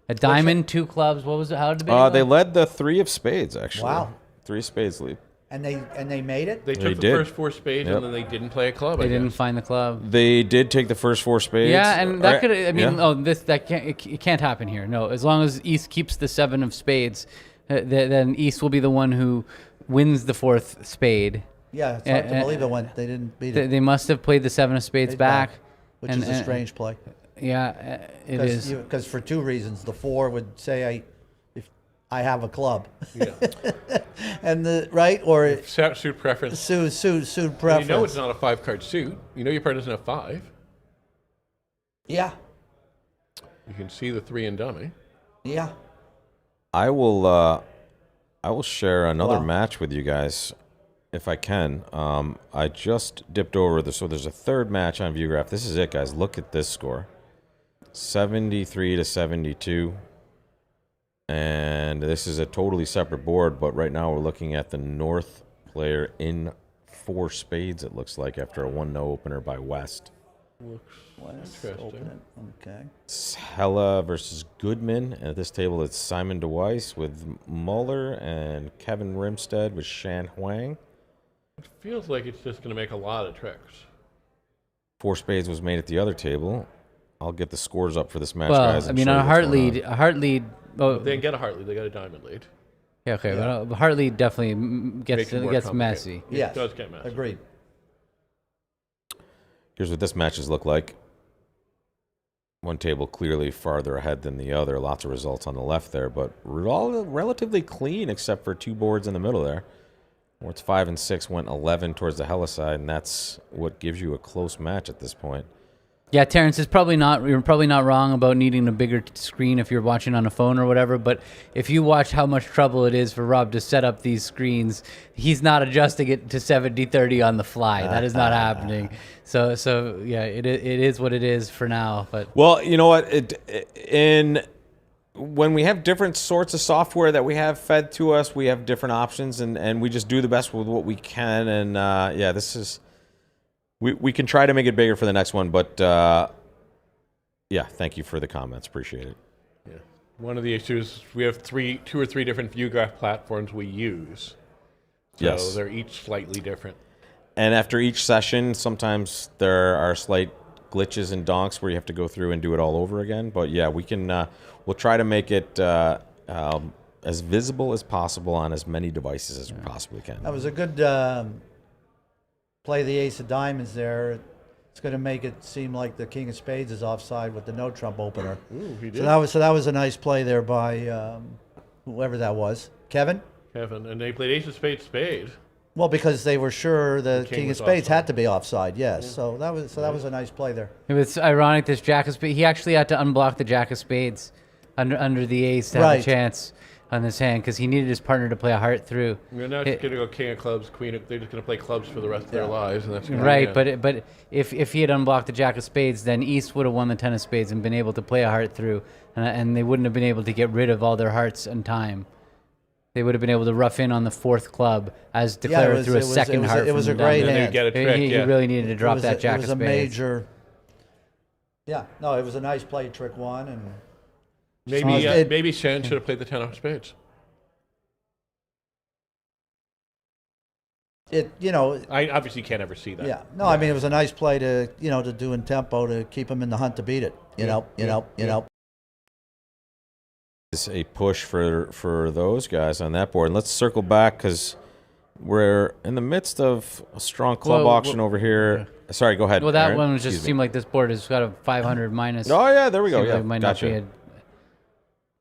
a diamond, 2 clubs. What was it? How did the bid go? They led the 3 of spades, actually. Wow. 3 spades lead. And they made it? They took They the did. first 4 spades Yep. and then they didn't play a club. They I didn't guess. find the club. They did take the first 4 spades. Yeah, and that could. I mean, Yeah. that can't. It can't happen here. No, as long as East keeps the 7 of spades, then East will be the one who wins the 4th spade. Yeah, it's hard to Uh, believe they didn't beat it. They must have played the 7 of spades back, Which and- is a and- strange play. Yeah, it is. Because for 2 reasons. The 4 would say, if I have a club. Yeah. And or Suit preference. suit And preference. you know it's not a 5-card suit. You know your partner doesn't have 5. Yeah, You can see the 3 in dummy. yeah. I will share another Wow. match with you guys if I can. I just dipped over so there's a third match on ViewGraph. This is it, guys. Look at this score. 73 to 72. And this is a totally separate board, but right now we're looking at the North player in 4 spades, it looks like, after a 1-0 opener by West. West, Interesting. open it. Okay. It's Hella versus Goodman. At this table, it's Simon DeWeiss with Muller and Kevin Rimstead with Shan Huang. It feels like it's just going to make a lot of tricks. 4 spades was made at the other table. I'll get the scores up for this match, Well, guys. I and mean, show you on a what's heart going lead, on. a heart lead. Oh, They didn't get a heart lead. They got a diamond lead. yeah, okay. Yeah. But a heart lead definitely Makes it more gets complicated. messy. Yes. It does get messy. Agreed. Here's what this matches look like. One table clearly farther ahead than the other. Lots of results on the left there, but all relatively clean except for 2 boards in the middle there. Boards 5 and 6 went 11 towards the Hella side, and that's what gives you a close match at this point. Yeah, Terrence, you're probably not wrong about needing a bigger screen if you're watching on a phone or whatever, but if you watch how much trouble it is for Rob to set up these screens, he's not adjusting it to 70-30 on the fly. That is not happening. So yeah, it is what it is for now. But Well, you know what? When we have different sorts of software that we have fed to us, we have different options, and we just do the best with what we can. And yeah, this is we can try to make it bigger for the next one, but yeah, thank you for the comments. Appreciate it. Yeah. One of the issues, we have 2 or 3 different ViewGraph platforms we use. So Yes. they're each slightly different. And after each session, sometimes there are slight glitches and donks where you have to go through and do it all over again. But yeah, we can. We'll try to make it as visible as possible on as many devices as we possibly can. That was a good play. The ace of diamonds there. It's going to make it seem like the king of spades is offside with the no trump opener. Ooh, he did. So that was a nice play there by whoever that was, Kevin. Kevin. And they played ace of spades, spade. Well, because they were sure the king king of was spades offside. had to be offside. Yes. So that was a nice play there. it was ironic. This jack of spades, he actually had to unblock the jack of spades under the ace to have a Right. chance on this hand because he needed his partner to play a heart through. They're not just going to go king of clubs, queen of, they're just going to play clubs for the rest of their lives. And that's gonna Right, be it. but if he had unblocked the jack of spades, then East would have won the 10 of spades and been able to play a heart through, and they wouldn't have been able to get rid of all their hearts in time. They would have been able to rough in on the 4th club as declared through a second heart. It was from a the great dummy. And then hand. you get a trick, He yeah. really needed to drop It was that a- jack It was of a spades. major. Yeah. No, it was a nice play, trick one, and Maybe, it- maybe Shan should have played the 10 of spades. it I obviously can't ever see that. yeah. No, I mean it was a nice play to to do in tempo to keep him in the hunt to beat it. You know. Is a push for those guys on that board. And let's circle back because we're in the midst of a strong club auction over here. Sorry, go ahead. Well, that Aaron. one was just Excuse me. seemed like this board has got a 500 minus. Oh yeah, there we go. Seems Yeah, like it might gotcha. not be a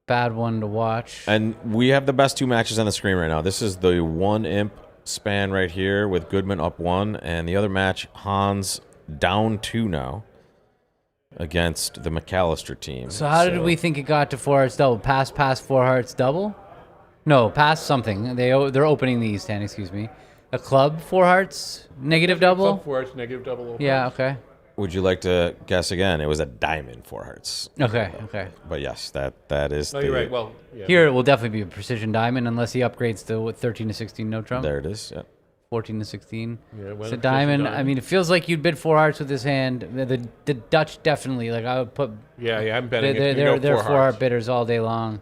bad one to watch. And we have the best 2 matches on the screen right now. This is the 1 imp span right here with Goodman up 1, and the other match, Hans down 2 now against the McAllister team. So how did we think it got to 4 hearts double? Pass, 4 hearts double? No, pass something. They're opening the East hand, excuse me. A club, 4 hearts, negative double? Club 4 hearts, negative double. Open. Yeah, okay. Would you like to guess again? It was a diamond 4 hearts. Okay. But yes, that is No, the, you're right. Well, yeah. Here it will definitely be a precision diamond unless he upgrades to what, 13 to 16 no trump? there it is. Yeah. 14 to 16. Yeah, well, So it's diamond, just a I mean, it feels like you'd bid 4 hearts with this hand. The Dutch definitely, like I would put, Yeah, I'm betting it. they're 4 4 heart bidders all day long.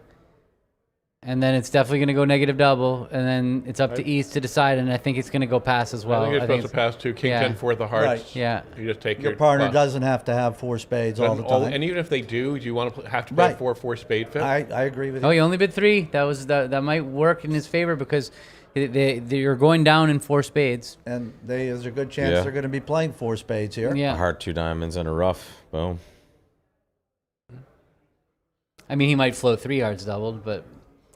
And then it's definitely going to go negative double, and then it's up to East to decide, and I think it's going to go pass as well. I think you're supposed to pass to King 10, 4 of hearts. Right. Yeah. You just take Your partner well, doesn't have to have 4 spades all the time. And even if they do you want to have to play Right. 4 spade fit? I agree with you. Oh, he only bid 3. That might work in his favor because you're going down in 4 spades. And there's a good chance they're going to be playing 4 spades here. Yeah. A heart, 2 diamonds, and a rough. Boom. I mean, he might float 3 hearts doubled, but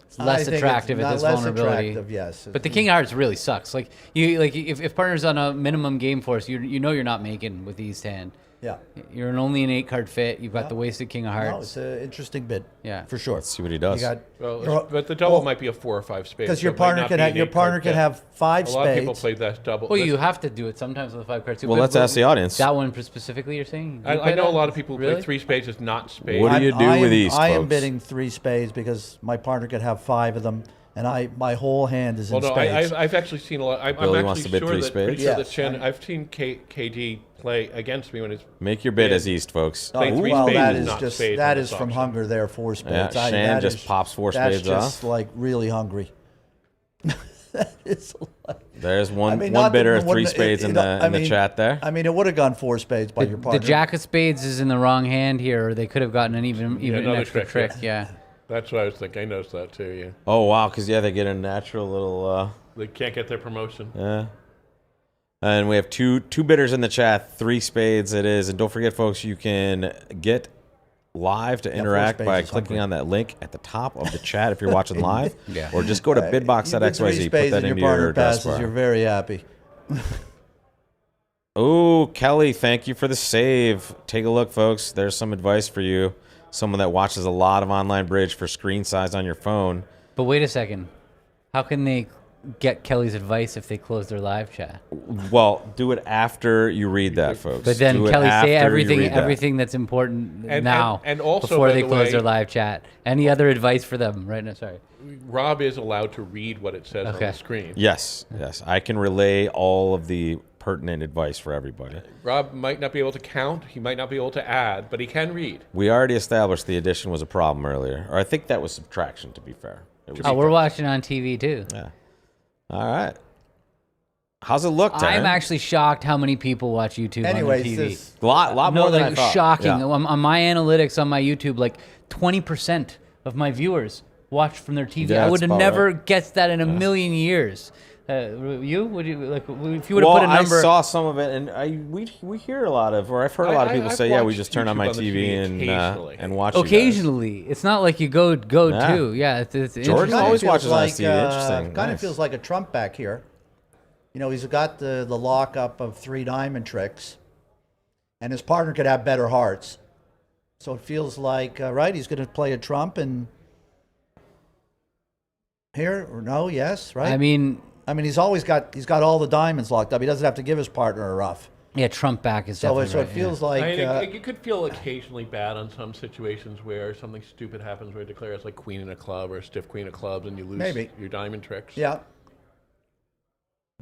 it's less I think attractive it's at this less vulnerability. Attractive, yes. But the king of hearts really sucks. Like if partner's on a minimum game force, you know you're not making with East hand. Yeah. You're only an 8 card fit. You've got the wasted king of No, hearts. it's an interesting bid. Yeah. For sure. Let's see what he does. You got, Well, but the double might be a 4 or 5 spades. because so your it might partner not can be have, an your 8 partner card can fit. have 5 A lot of people spades. play that double. Well, you Listen, have to do it sometimes with a 5 card too. Well, but- let's ask the audience. That one specifically, you're saying? You I play know that? a lot of people who Really? play 3 spades as not spades. What do you do with East, I am folks? bidding 3 spades because my partner could have 5 of them, and my whole hand is in Well, no, spades. I've actually seen a lot. I'm Billy actually wants to bid sure 3 that, pretty spades? sure that Yes. Chen, I've seen KD play against me when it's Make your bid Yeah. as East, folks. Play 3 well, spades that is is not just spades that on is this from auction. hunger there, 4 spades. Yeah, Shan that just is- pops 4 that's spades just off. like really hungry. It's like, There's one not one that- bidder of 3 wouldn't- spades in I the mean- chat there. I mean, it would have gone 4 spades by your The partner. jack of spades is in the wrong hand here, or they could have gotten an even an another extra trick, trick. Yeah. That's what I was thinking. I noticed that too. Yeah, Oh wow, because they get a natural little. they can't get their promotion. Yeah. And we have two bidders in the chat. 3 spades it is, and don't forget, folks, you can get live to interact spades by is clicking hungry. on that link at the top of the chat if you're watching live. Yeah. Or just go to You bid 3 bidbox.xyz. Put spades that and your into partner your address passes, bar. you're very happy. Oh, Kelly, thank you for the save. Take a look, folks. There's some advice for you. Someone that watches a lot of online bridge for screen size on your phone. But wait a second. How can they get Kelly's advice if they close their live chat? Well, do it after you read that, folks. But then Do it Kelly after say you everything read that. everything that's important And- now and also, before by they the close way- their live chat. Any other advice for them right now? Sorry. Rob is allowed to read what it says on Okay. the screen. Yes. I can relay all of the pertinent advice for everybody. Rob might not be able to count. He might not be able to add, but he can read. We already established the addition was a problem earlier. Or I think that was subtraction, to be fair. It was Oh, we're watching on TV too. Yeah. All right. How's it look, Darren? I'm actually shocked how many people watch YouTube Anyways, on TV. this, A lot No, more than I like thought. shocking. Yeah. On my analytics on my YouTube, like 20% of my viewers watch from their TV. Yeah, I would that's have about never right. guessed that in a million years. You would you like if you would have Well, put a number? I saw some of it, and we hear a lot of, or I've heard a lot of people I've say, yeah, we watched just turn on YouTube my on the TV TV occasionally. and watch you guys. Occasionally, it's not like you go Yeah. to. Yeah, it's Jordan interesting. always feels watches on like, TV. Interesting. Kind of Nice. feels like a Trump back here. You know, he's got the lockup of 3 diamond tricks, and his partner could have better hearts. So it feels like, right, he's going to play a Trump and here, or no, yes, right? I mean, he's got all the diamonds locked up. He doesn't have to give his partner a rough. yeah, Trump back is So, definitely so right, it feels yeah. like, You could feel occasionally bad on some situations where something stupid happens where it declares like queen in a club or stiff queen of clubs and you lose Maybe. your diamond tricks. yeah.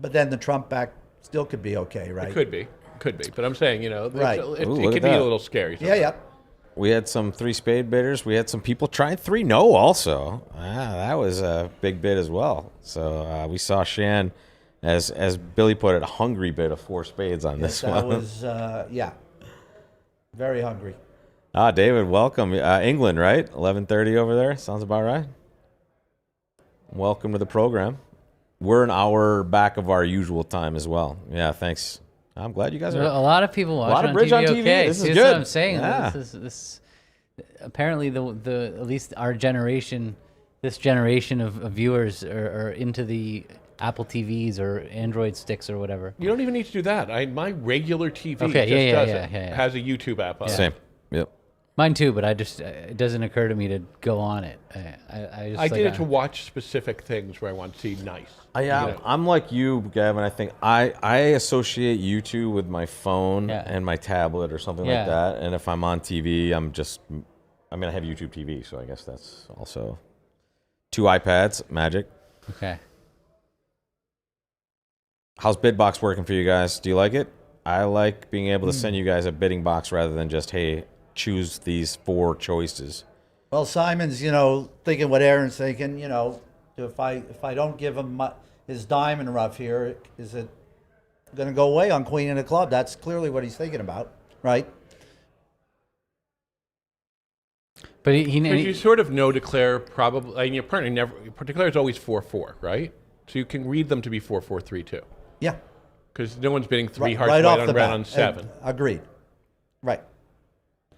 But then the Trump back still could be okay, right? It could be. But I'm saying, Right. it Ooh, can look be at that. a little scary. Yeah, yeah. We had some 3 spade bidders. We had some people trying 3 no also. That was a big bid as well. So we saw Shan, as Billy put it, a hungry bid of 4 spades on this That one. was, yeah. Very hungry. David, welcome. England, right? 11:30 over there. Sounds about right. Welcome to the program. We're an hour back of our usual time as well. Yeah, thanks. I'm glad you guys A are. lot of people watch lot of on bridge TV. on TV. Okay. This is See, good. That's what I'm saying. Yeah. This apparently the at least our generation, this generation of viewers are into the Apple TVs or Android sticks or whatever. You don't even need to do that. My regular TV Okay, just yeah, does yeah, it. yeah. Has a YouTube app on it. Same. Yep. Mine too, but I just it doesn't occur to me to go on it. I just I did it to watch specific things where I want to see nice. I'm like you, Gavin. I think I associate YouTube with my phone Yeah. and my tablet or something Yeah. like that. And if I'm on TV, I have YouTube TV, so I guess that's also 2 iPads, magic. Okay. How's Bidbox working for you guys? Do you like it? I like being able to send you guys a bidding box rather than just, hey, choose these 4 choices. Well, Simon's, thinking what Aaron's thinking, if I don't give him his diamond rough here, is it going to go away on queen and a club? That's clearly what he's thinking about, right? But Because you sort of know declare probably, and your partner never, declare is always 4-4, right? So you can read them to be 4-4-3-2. Yeah. Because no one's bidding three hearts right white off on the red bat. on 7. Agreed. Right.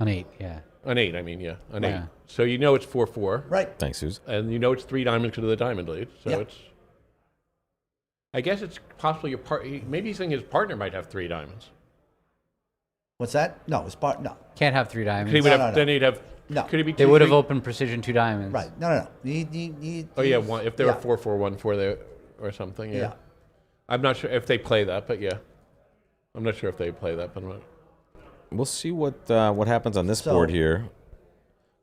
on 8, yeah. On 8, I mean, yeah, on 8. Yeah. So you know it's 4-4. Right. Thanks, Suze. And you know it's 3 diamonds because of the diamond lead. So Yeah. it's, I guess it's possible maybe he's thinking his partner might have 3 diamonds. What's that? No, his part. No. Can't have 3 diamonds. He would No, have, no. then he'd have, No. could it be They 2, would have 3? opened precision 2 diamonds. Right. No. Oh yeah, one, if they were Yeah. 4-4-1-4 there or something. Yeah. I'm not sure if they play that, but yeah, I'm not sure if they play that, but I'm not. We'll see what happens on this So- board here,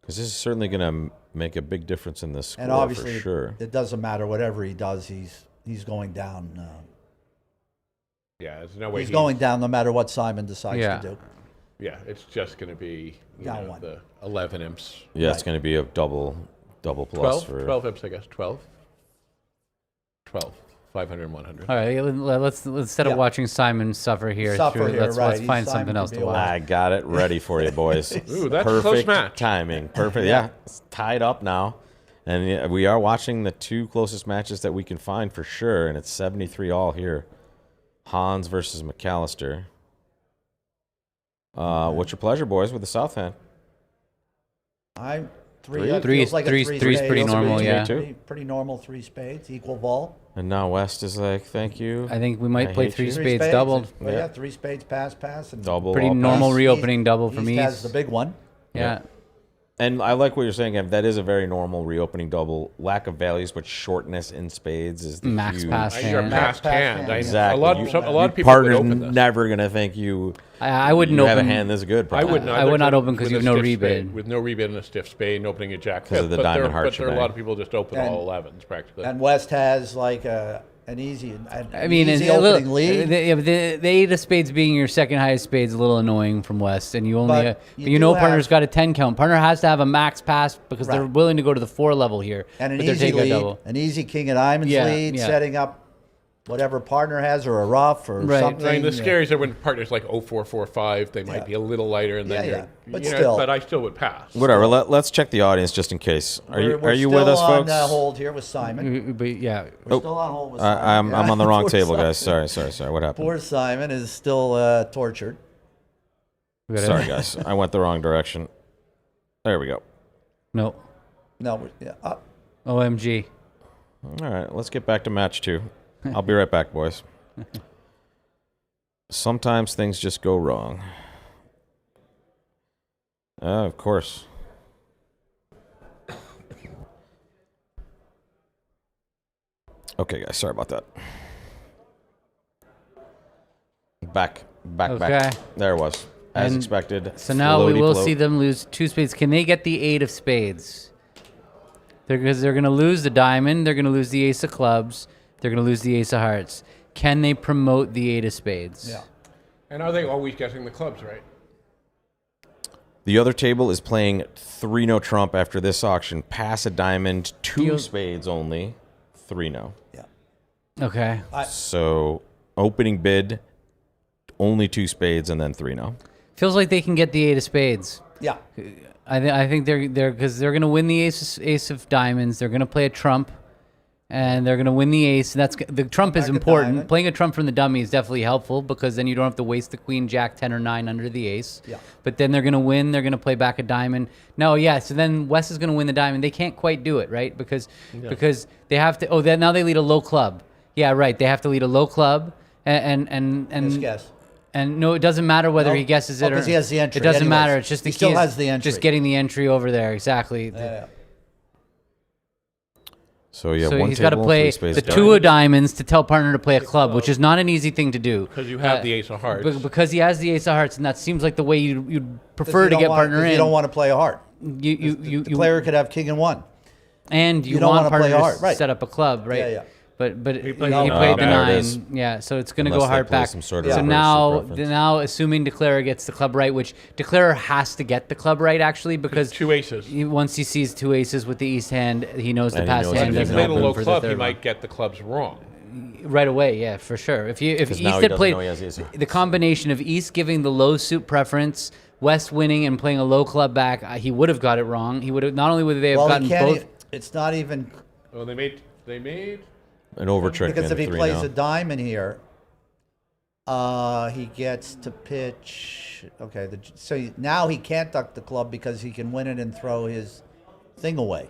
because this is certainly going to make a big difference in this score And obviously, for sure. it doesn't matter. Whatever he does, he's going down. Yeah, there's no way He's going down no matter what Simon decides Yeah. to do. Yeah, it's just going to be Down one. the 11 imps. Yeah, it's Right. going to be a double plus 12? for 12 imps, I guess. 12? 12. 500 and 100. All right, let's instead of Yeah. watching Simon suffer here, Suffer here, let's right. find Simon something could else be to a watch. I got it ready for you, boys. Ooh, that's a Perfect close match. timing. Perfect. Yeah, it's tied up now. And yeah, we are watching the 2 closest matches that we can find for sure, and it's 73 all here. Hans versus McAllister. What's your pleasure, boys, with the South hand? I'm Three? three. It Three's- feels like a three's- three three's spades. pretty normal, yeah. Pretty normal 3 spades, equal vol. And now West is like, thank you. I think we might I play hate 3 you. spades doubled. Well, Yeah. yeah, 3 spades, pass, and Double. Pretty all normal pass. reopening double from East has East. the big one. Yeah. And I like what you're saying, Ev. That is a very normal reopening double. Lack of values, but shortness in spades is the Max huge. pass You're hand. past Pass hand. hand. I- Exactly. A lot, You- of people Your would partner's open this. never gonna think you. I wouldn't you have a open. hand this good. I Probably. would not. I would not With open 'cause a you have no stiff rebid. spade, with no rebid and a stiff spade and opening a jack 'Cause of fifth. the But diamond heart there are a lot shebang. of people just open And- all 11s practically. And West has like an easy, I mean, easy a opening little, lead. the 8 of spades being your second highest spade is a little annoying from West, and you only, But but you you know, do partner's have- got a 10 count. Partner has to have a max pass because they're Right. willing to go to the 4 level here, And an but they're easy taking a lead, double. an easy king of diamonds Yeah, lead, yeah. setting up whatever partner has or a rough or Right. something. I mean, the yeah. scary is that when partners like 0-4-4-5, they might Yeah. be a little lighter, and then Yeah, you're, yeah. But you know, still. but I still would pass. Whatever. Let's check the audience just in case. Are you We're you with us, still folks? on hold here with Simon. But yeah, We're still on hold with Simon. I'm Yeah. on the wrong Poor table, Simon. guys. Sorry. What happened? Poor Simon is still tortured. we gotta- Sorry, guys. I went the wrong direction. There we go. No, No, OMG. All right, let's get back to match 2. I'll be right back, boys. Sometimes things just go wrong. Of course. Okay, guys, sorry about that. Back. Okay. There it was. As And expected. So now we will Floaty-float. see them lose 2 spades. Can they get the 8 of spades? Because they're going to lose the diamond. They're going to lose the ace of clubs. They're going to lose the ace of hearts. Can they promote the 8 of spades? yeah. And are they always guessing the clubs, right? The other table is playing 3-no trump after this auction. Pass a diamond, 2 Deal- spades only, 3-no. Yeah. Okay. So opening bid, only 2 spades and then 3-no. Feels like they can get the 8 of spades. Yeah. I think they're because they're going to win the ace of diamonds. They're going to play a trump, and they're going to win the ace. And the trump is Back a important. diamond. Playing a trump from the dummy is definitely helpful because then you don't have to waste the queen, jack, 10 or 9 under the ace. Yeah. But then they're going to win. They're going to play back a diamond. No, yeah. So then West is going to win the diamond. They can't quite do it, right? Because they have to. Oh, then now they lead a low club. Yeah, right. They have to lead a low club and Just guess. And no, it doesn't matter whether No? he guesses Oh, it or 'cause he has the entry It doesn't anyways. matter. It's just He the still key is has the entry. Just getting the entry over there. Exactly. Yeah. So yeah, So one he's got to table, play 3 spades. the diamond. 2 of diamonds to tell partner to play a club, which is not an easy thing to do. Because you have the ace of hearts. Because he has the ace of hearts, and that seems like the way you'd prefer You to don't get want- partner 'cause in. You don't want to play a heart. You The player could have king and 1. and you you don't want wanna play partner hard, to right. set up a club, right? Yeah, yeah. But he played played the the nine. There it is. 9. Yeah, so it's going to Unless go they hard play back. some sort of So reverse now, preference. assuming Declarer gets the club right, which Declarer has to get the club right actually because Two aces. once he sees 2 aces with the east hand, he knows the And he pass knows hand if he If he doesn't played a open low for the club, third he one. might get the clubs wrong. Right away, yeah, for sure. If Because East now he had doesn't played know he has ace. the combination of East giving the low suit preference, West winning and playing a low club back, he would have got it wrong. He would have not only would they have Well, gotten he can't. both. It's not even Oh, they made An over trick because in if he 3 plays now. a diamond here, he gets to pitch. Okay, so now he can't duck the club because he can win it and throw his thing away.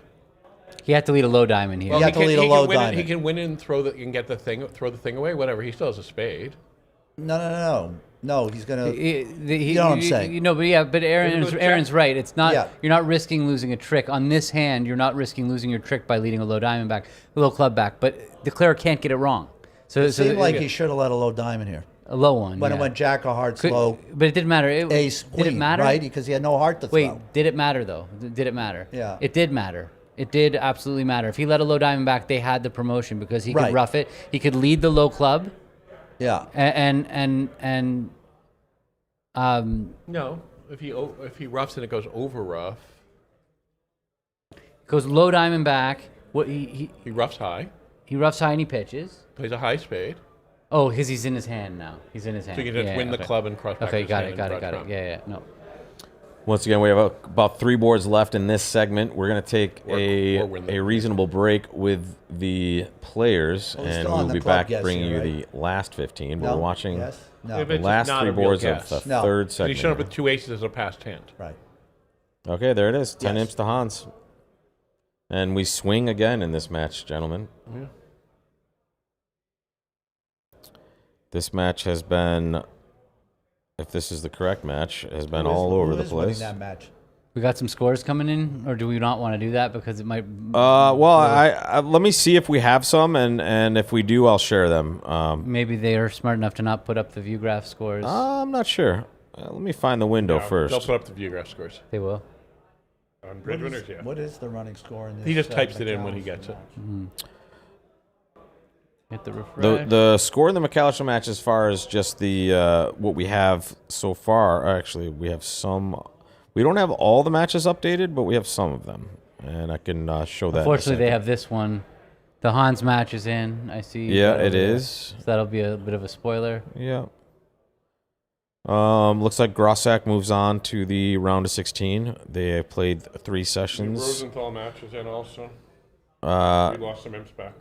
He had to lead a low diamond here. You have to lead a he low can win it, diamond. he can win it and throw the thing away. Whatever. He still has a spade. No. He's gonna. You know what I'm saying. You know, but Aaron's right. It's not. Yeah. You're not risking losing a trick on this hand. You're not risking losing your trick by leading a low diamond back, a low club back. But Declarer can't get it wrong. So It seemed like yeah, he should have let a low diamond here. a low one. When yeah. it went jack of hearts Could- low, but it didn't matter. ace Did queen, it matter? right? Because he had no heart to Wait, throw. did it matter though? Did it matter? Yeah. It did matter. It did absolutely matter. If he let a low diamond back, they had the promotion because he Right. could rough it. He could lead the low club, Yeah. and No, if he roughs and it goes over rough, goes low diamond back. What he he roughs high, roughs high and he pitches. plays a high spade, Oh, because he's in his hand now. He's in his hand. so he can just Yeah, win the okay. club and cross back. Okay, his got hand it, got and it, got draw it. trump. Yeah, no. Once again, we have about 3 boards left in this segment. We're going to take Or win a the- reasonable break with the players, Well, we're and still on we'll the be club back guess bringing here, you right? the last 15. No. We're watching Yes. No. If the it's last not 3 a real boards guess. of the No. third He segment. showed up with 2 aces as a passed hand. Right. Okay, there it is. 10 Yes. imps to Hans. And we swing again in this match, gentlemen. Yeah. This match has been, if this is the correct match, has been Who is- all over who the is winning place. that match? We got some scores coming in, or do we not want to do that because it might? Well, I let me see if we have some, and if we do, I'll share them. Maybe they are smart enough to not put up the view graph scores. I'm not sure. Let me find the window Yeah, first. They'll put up the view graph scores They will. on bridge winners. Yeah. What is the running score in this? He just types it in when he McAllister gets it. match? Hit the refresh. The score in the McAllister match, as far as just the what we have so far, actually we have some. We don't have all the matches updated, but we have some of them, and I can show that. in a Unfortunately, they second. have this one. The Hans match is in. I see. Yeah, that it over there. is. So that'll be a bit of a spoiler. Yeah. Looks like Grossack moves on to the round of 16. They have played 3 sessions. Rosenthal match is in also. We lost some imps back.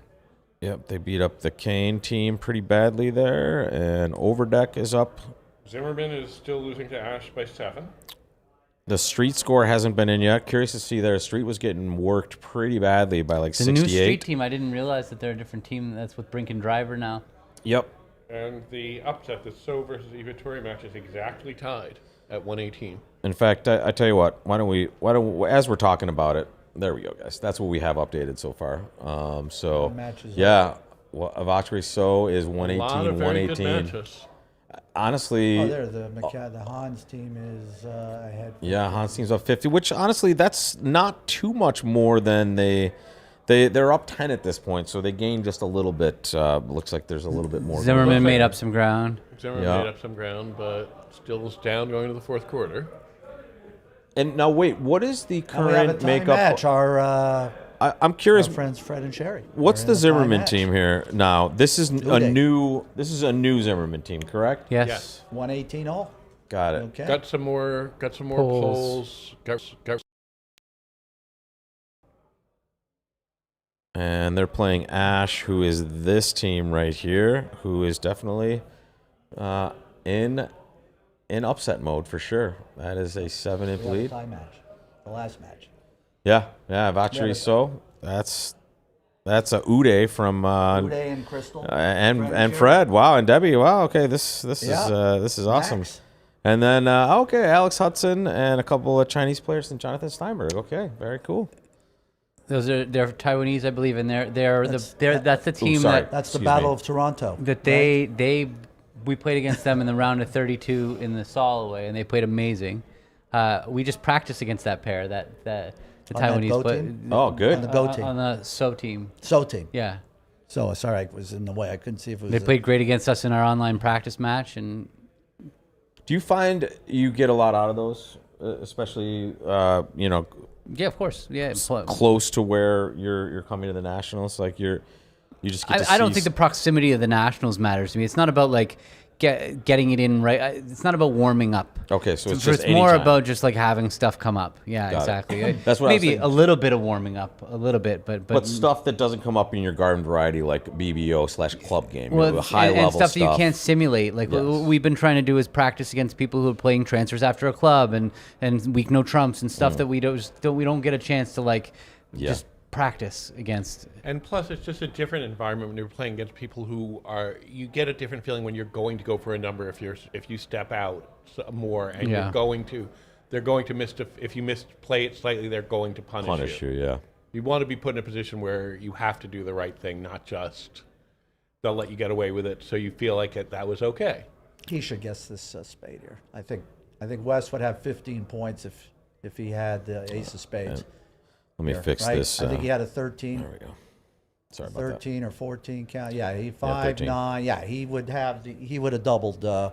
Yep, they beat up the Kane team pretty badly there, and Overdeck is up. Zimmerman is still losing to Ash by 7. The Street score hasn't been in yet. Curious to see there. Street was getting worked pretty badly by like The 68. new Street team. I didn't realize that they're a different team. That's with Brink and Driver now. Yep. And the upset, the So versus Evatori match, is exactly tied at 118. In fact, I tell you what. Why don't we, as we're talking about it, there we go, guys. That's what we have updated so far. So Matches yeah, well, Avatri So is A 118, lot of very good 118. matches. Honestly, Oh, there the Hans team is ahead. yeah, Hans team's up 50, which honestly, that's not too much more than they're up 10 at this point, so they gained just a little bit. Looks like there's a little bit more. Zimmerman made up some ground. Zimmerman Yeah. made up some ground, but still is down going to the 4th quarter. And now, wait, what is the And we have a current tie makeup? match. Our I'm curious. friends Fred and Sherry. What's They're the in a tie Zimmerman match. team here now? This is a Uday. new Zimmerman team, correct? Yes. Yes. 118 all. Got it. Okay. Got some more Polls. polls. Got And they're playing Ash, who is this team right here, who is definitely in upset mode for sure. That is a 7-imp We have a lead. tie match. The last match. Yeah, Vatri. So that's a Uday from Uday and Crystal. and Sherry. Fred. Wow, and Debbie. Wow. Okay, this Yeah. is awesome. Max. And then okay, Alex Hudson and a couple of Chinese players and Jonathan Steinberg. Okay, very cool. They're Taiwanese, I believe, and that's the team sorry. That's the Excuse Battle me. of Toronto. that right? we played against them in the round of 32 in the Solway, and they played amazing. We just practiced against that pair, the On that Taiwanese Go play- team? Oh, good. On the Go team. on the So team. So team. Yeah, So sorry, I was in the way. I couldn't see if it was. They played great against us in our online practice match, and Do you find you get a lot out of those, especially yeah, of course, yeah. close to where you're coming to the Nationals? Like you just get to I don't see think the proximity of the Nationals matters to me. It's not about like getting it in right. It's not about warming up. Okay, so it's just it's more anytime. about just like having stuff come up. Yeah, Got it. exactly. That's what I was maybe thinking. a little bit of warming up, a little bit, But stuff that doesn't come up in your garden variety, like BBO/club game, well, high level and stuff stuff that you can't simulate. Like Yes. what we've been trying to do is practice against people who are playing transfers after a club and week no trumps and stuff that we don't get a chance to like just practice against. And plus, it's just a different environment when you're playing against people who are. You get a different feeling when you're going to go for a number if you step out more and Yeah. you're going to. They're going to if you misplay it slightly, they're going to punish you. Yeah. You want to be put in a position where you have to do the right thing, not just they'll let you get away with it, so you feel like that was okay. He should guess this spade here. I think West would have 15 points if he had the ace of spades. Let me here, fix right? this. I think he had a 13. There we go. Sorry about 13 or 14 count. Yeah, he 5, 13. 9. Yeah, he would have doubled. that.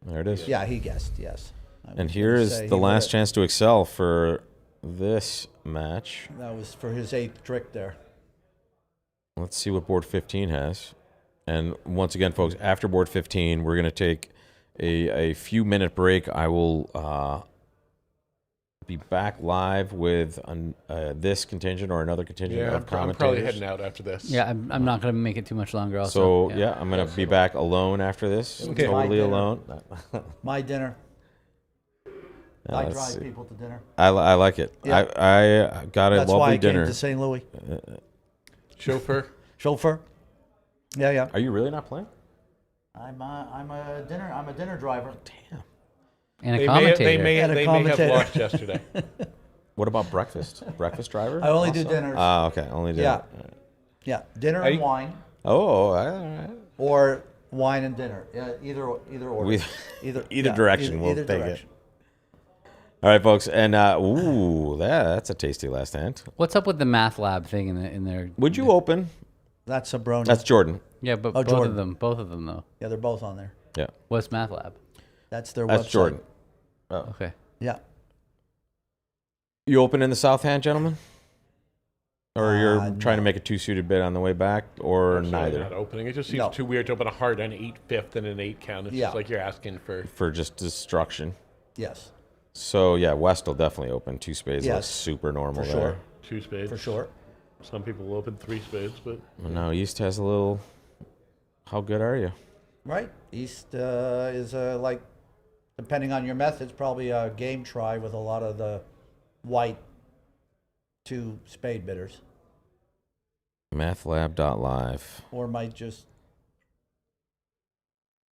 There it is. Yeah, he guessed. Yes. I And was here gonna is say the he last would've- chance to excel for this match. That was for his 8th trick there. Let's see what board 15 has. And once again, folks, after board 15, we're going to take a few minute break. I will be back live with this contingent or another contingent Yeah, of I'm commentators. probably heading out after this. Yeah, I'm not going to make it too much longer. Also, So yeah, I'm gonna be back alone after this. Okay. Totally My dinner. alone. My dinner. Now, I let's drive see. people to dinner. I like it. Yeah. I got a That's why lovely I dinner. came to St. Louis. Chauffeur. Chauffeur. Yeah. Are you really not playing? I'm a dinner driver. Damn. and a They commentator. may And a have commentator. lost yesterday. What about breakfast? Breakfast driver? I only do also? dinners. Okay, only dinner. Yeah. All right. Yeah, dinner Are and you- wine, Oh, all right. or wine and dinner. Yeah, either order. We- either direction, we'll either take it. direction. All right, folks, and that's a tasty last hand. What's up with the math lab thing in there? Would you open? That's a Bronia. That's Jordan. Yeah, but Oh, both Jordan. of them though. Yeah, they're both on there. Yeah, What's math lab? That's their that's website. Jordan. Okay. Yeah. You open in the south hand, gentlemen, or you're No. trying to make a two-suited bid on the way back, or Sorry, neither Not opening. It just seems No. too weird to open a heart on 8/5 and an 8 count. It's Yeah. just like you're asking for. for just destruction. Yes, So yeah, West will definitely open. Two spades looks Yes, super normal for there. sure. 2 spades. for sure. Some people will open 3 spades, but Well, now East has a little. How good are you? Right. East is like, depending on your methods, probably a game try with a lot of the white 2 spade bidders, Mathlab.live. or might just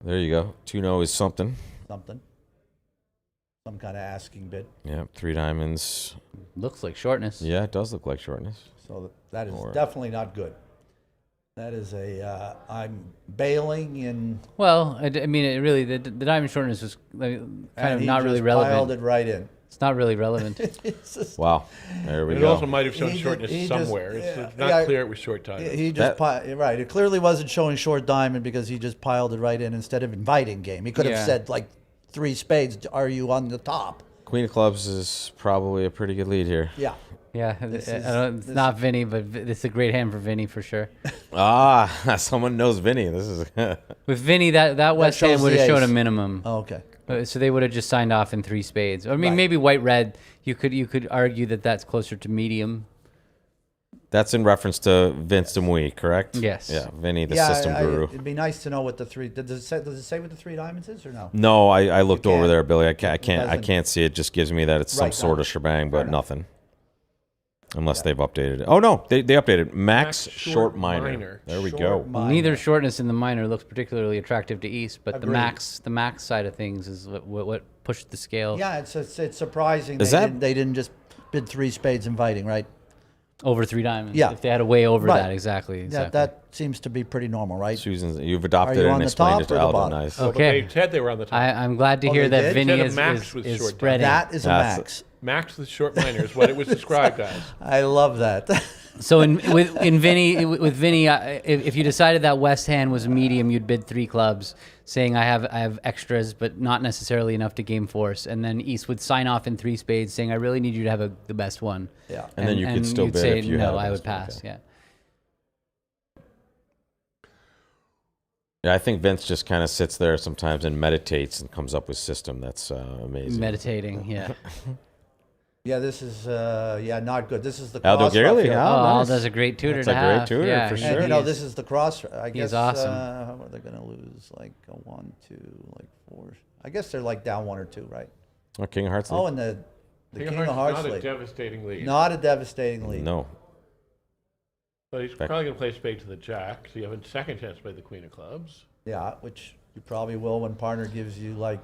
There you go. 2-0 is something. something, some kind of asking bid. Yeah, 3 diamonds. Looks like shortness. Yeah, it does look like shortness. So that is Or- definitely not good. That is I'm bailing in. Well, I mean, it really the diamond shortness was like, kind and of he not really just piled relevant. it right in. It's not really relevant. It's just- Wow. There we it go. also might have shown He shortness just- somewhere. It's yeah, not yeah. clear it was short time. He just right. It clearly wasn't showing short diamond because he just piled it right in instead of inviting game. He could have Yeah. said like 3 spades. Are you on the top? Queen of clubs is probably a pretty good lead here. Yeah. Yeah, This I is- don't, it's this- not Vinny, but it's a great hand for Vinny for sure. Someone knows Vinny. This is. With Vinny, that West hand shows would the have shown a ace. minimum. Oh, okay. So they would have just signed off in 3 spades. I mean, Right. maybe white red. You could argue that that's closer to medium. That's in reference to Vince Demouy, correct? Yes. Yeah, Vinny, the yeah, system guru. It'd be nice to know what the 3. Does it say what the 3 diamonds is or no? No, I looked over can't. there, Billy. I can't. I doesn't- can't see it. Just gives me that it's some Right, sort got of it. shebang, but Fair enough. nothing. Unless they've updated it. Oh no, they updated Max short minor. There we Short go. minor. Neither shortness in the minor looks particularly attractive to East, but Agreed. the max side of things is what pushed the scale Yeah, it's surprising Is they that- didn't just bid 3 spades inviting, right? over 3 diamonds. Yeah. If they had a way over Right. that, exactly. That seems to be pretty normal, right? Susan, you've adopted Are you it on and the explained top it to or the Aldo. bottom? Nice. Okay. They said they were on the top. I'm glad to Oh, hear they that did? Vinny Said a is max was short spreading. That is a That's- max. Max the short minor is what it was described as. I love that. So with Vinny, if you decided that West hand was medium, you'd bid 3 clubs, saying I have extras, but not necessarily enough to game force. And then East would sign off in 3 spades, saying I really need you to have the best one. Yeah. And then you could still you'd bid say if you had no. a I would best one, pass. Yeah. Yeah, I think Vince just kind of sits there sometimes and meditates and comes up with system that's amazing. Meditating. Yeah. Yeah, this is not good. This is the Aldo cross Garely, here. huh? Oh, nice. Aldo's a great tutor That's to a great have. tutor, yeah, for he- sure. And, he this is. is the cross. I guess awesome. How are they going to lose? Like a 1, 2, like 4. I guess they're like down 1 or 2, right? Oh, King of Hearts. Oh, and the King of Hearts not a lead. devastating lead. Not a devastating lead. No. But he's probably going to play spade to the jack, so you have a second chance to play the queen of clubs. Yeah, which you probably will when partner gives you like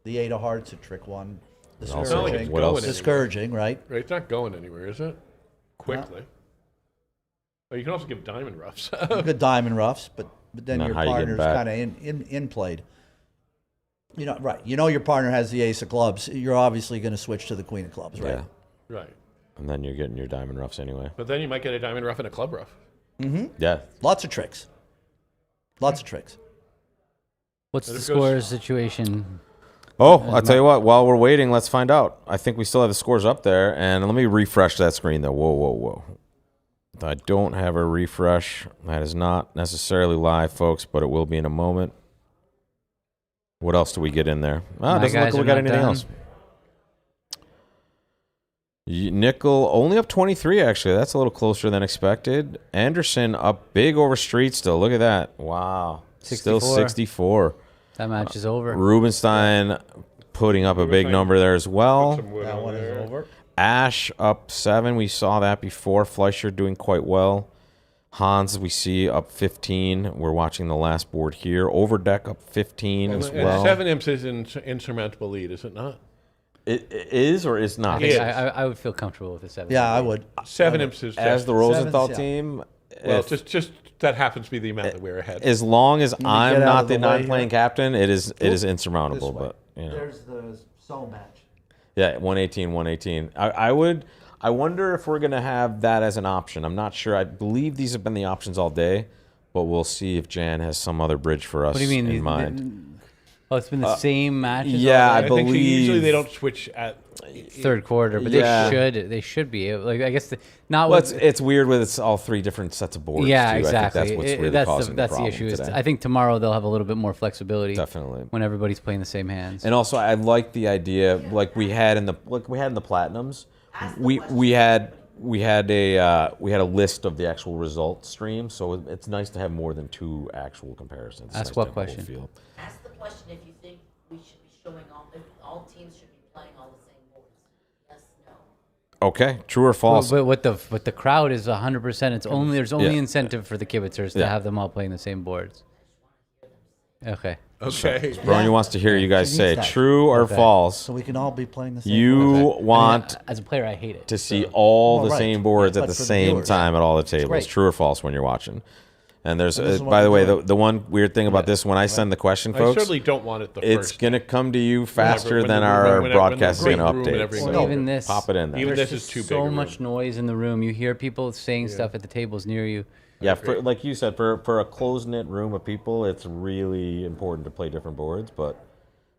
the 8 of hearts, a trick one. And also, not like it's Discouraging. what else? going Discouraging, right? Right, it's not going anywhere, is it? Quickly. But you can also give diamond roughs. Good diamond roughs, but then Not your how you get partner's back. kind of in played. You know, right? You know your partner has the ace of clubs. You're obviously going to switch to the queen of clubs, right? Yeah. Right. And then you're getting your diamond roughs anyway. But then you might get a diamond rough and a club rough. Yeah. Lots of tricks. Lots of tricks. What's But the it goes- score situation? Oh, I'll tell you what. While we're waiting, let's find out. I think we still have the scores up there. And let me refresh that screen, though. Whoa. I don't have a refresh. That is not necessarily live, folks, but it will be in a moment. What else do we get in there? Oh, it My doesn't look guys like we are got not anything done. else. Nickel only up 23, actually. That's a little closer than expected. Anderson up big over Street still. Look at that. Wow. Still 64. 64. That match is over. Rubenstein putting up a big number there as well. Some wood That on one there. is over. Ash up 7. We saw that before. Fleischer doing quite well. Hans, we see up 15. We're watching the last board here. Overdeck up 15 as And well. 7 imps is an insurmountable lead, is it not? It is or is I, not? think Yeah. I would feel comfortable with a 7. Yeah, I would. 7 imps is As just, the Rosenthal Sevens, yeah. team, well, if- just that happens to be the amount that we're ahead. as long as get I'm out not of the the way non-playing here. captain, it is insurmountable. This way. But you know, There's the soul match. yeah, 118. I wonder if we're gonna have that as an option. I'm not sure. I believe these have been the options all day, but we'll see if Jan has some other bridge for us What do you mean? in mind. Oh, it's been the same matches. yeah, all I day? I think so. Usually believe- they don't switch at third quarter, but Yeah. they should be. Like I guess not Well, with it's weird with it's all 3 different sets of boards. yeah, too. exactly. I think that's what's really that's causing that's the problem issue. today. I think tomorrow they'll have a little bit more flexibility. Definitely. When everybody's playing the same hands. And also, I like the idea, like we had in the platinums. We had a list of the actual result stream, so it's nice to have more than 2 actual comparisons. It's Ask nice what to have a whole question? field. Ask the question if you think we should be showing if all teams should be playing all the same boards. Yes, no. Okay, true or false? But what the crowd is 100%. There's only Yeah. incentive for the kibitzers to Yeah. have them all playing the same boards. Okay. okay. Brony wants to hear you guys She say needs that. true or Okay. false. So we can all be playing the same. You board. want as a player, I hate it. to see all Well, the right. same boards But at the for the same viewers. time at all the tables. great. True or false when you're watching. And there's, And this is what by the we're way, doing. the one weird thing about this, when I send the question, I folks, certainly don't want it the it's first. going to come to you faster when than the- our when broadcast is the going to green room and update. everything So goes. Even this, pop it in there. Even there's this is just too big so a room. much noise in the room. You hear people saying stuff at the tables near you. Yeah, like you said, for a close-knit room of people, it's really important to play different boards. But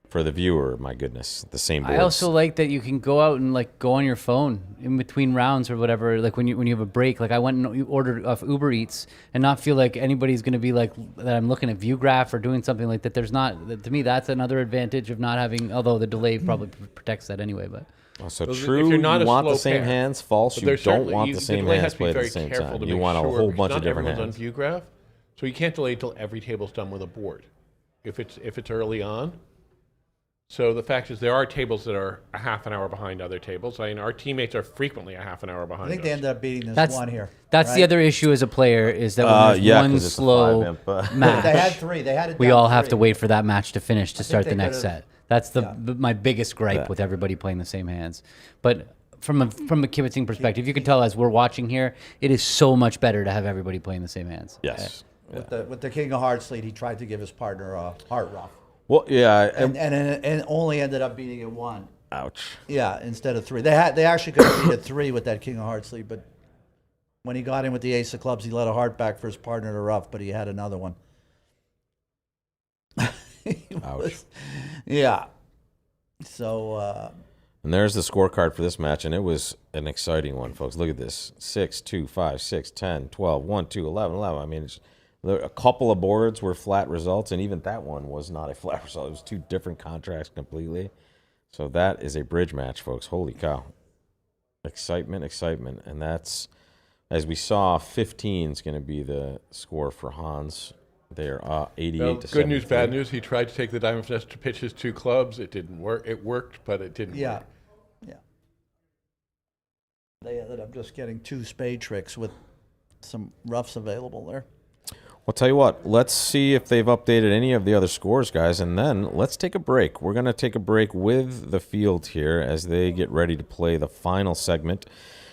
for the viewer, my goodness, the same boards. I also like that you can go out and like go on your phone in between rounds or whatever. Like when you have a break. Like I went and ordered off Uber Eats and not feel like anybody's going to be like that. I'm looking at ViewGraph or doing something like that. There's not. To me, that's another advantage of not having. Although the delay probably protects that anyway. But So If true, you're not you a want the slow same pair. hands. False, But you there's don't certainly- want the same delay hands has to be played at very the same careful time. to You make want a sure, whole because bunch of not different everyone's hands. on ViewGraph, so you can't delay until every table's done with a board. If it's early on. So the fact is, there are tables that are a half an hour behind other tables. I mean, our teammates are frequently a half an hour behind I think us. they ended up beating this that's one here. that's the right? other issue as a player is that when there's Yeah, one 'cause it's a slow 5-imp, match, They had 3. They had it. we down all have 3. to wait for that match to finish to start they the next could've- set. That's Yeah. my biggest gripe Yeah. with everybody playing the same hands. But from a kibitzing perspective, you can tell as we're watching here, it is so much better to have everybody playing the same hands. Yes. With the King of Hearts lead, he tried to give his partner a heart rough, Well, yeah, and only ended up beating it 1. Ouch. Yeah, instead of 3. They actually could have beat at 3 with that king of hearts lead, but when he got in with the ace of clubs, he let a heart back for his partner to rough, but he had another one. Ouch. Yeah. So, And there's the scorecard for this match, and it was an exciting one, folks. Look at this. 6, 2, 5, 6, 10, 12, 1, 2, 11, 11. I mean, a couple of boards were flat results, and even that one was not a flat result. It was 2 different contracts completely. So that is a bridge match, folks. Holy cow. Excitement, excitement. And that's, as we saw, 15 is going to be the score for Hans. They're 88 Well, to good news, 73. bad news. He tried to take the diamond finesse to pitch his 2 clubs. It didn't work. It worked, but it didn't yeah. work. Yeah. They ended up just getting 2 spade tricks with some roughs available there. I'll tell you what, let's see if they've updated any of the other scores, guys, and then let's take a break. We're going to take a break with the field here as they get ready to play the final segment.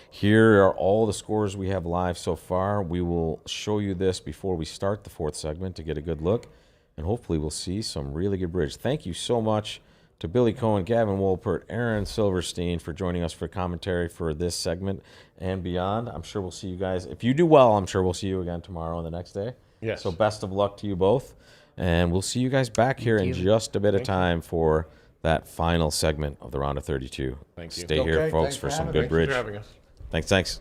Here are all the scores we have live so far. We will show you this before we start the 4th segment to get a good look, and hopefully we'll see some really good bridge. Thank you so much to Billy Cohen, Gavin Wolpert, Aaron Silverstein for joining us for commentary for this segment and beyond. I'm sure we'll see you guys. If you do well, I'm sure we'll see you again tomorrow and the next day. Yes. So best of luck to you both. And we'll see you guys back here in just a bit of time for that final segment of the round of 32. Thank you. Stay here, Okay, folks, thanks for for some having good me. bridge. Thanks for having us. Thanks.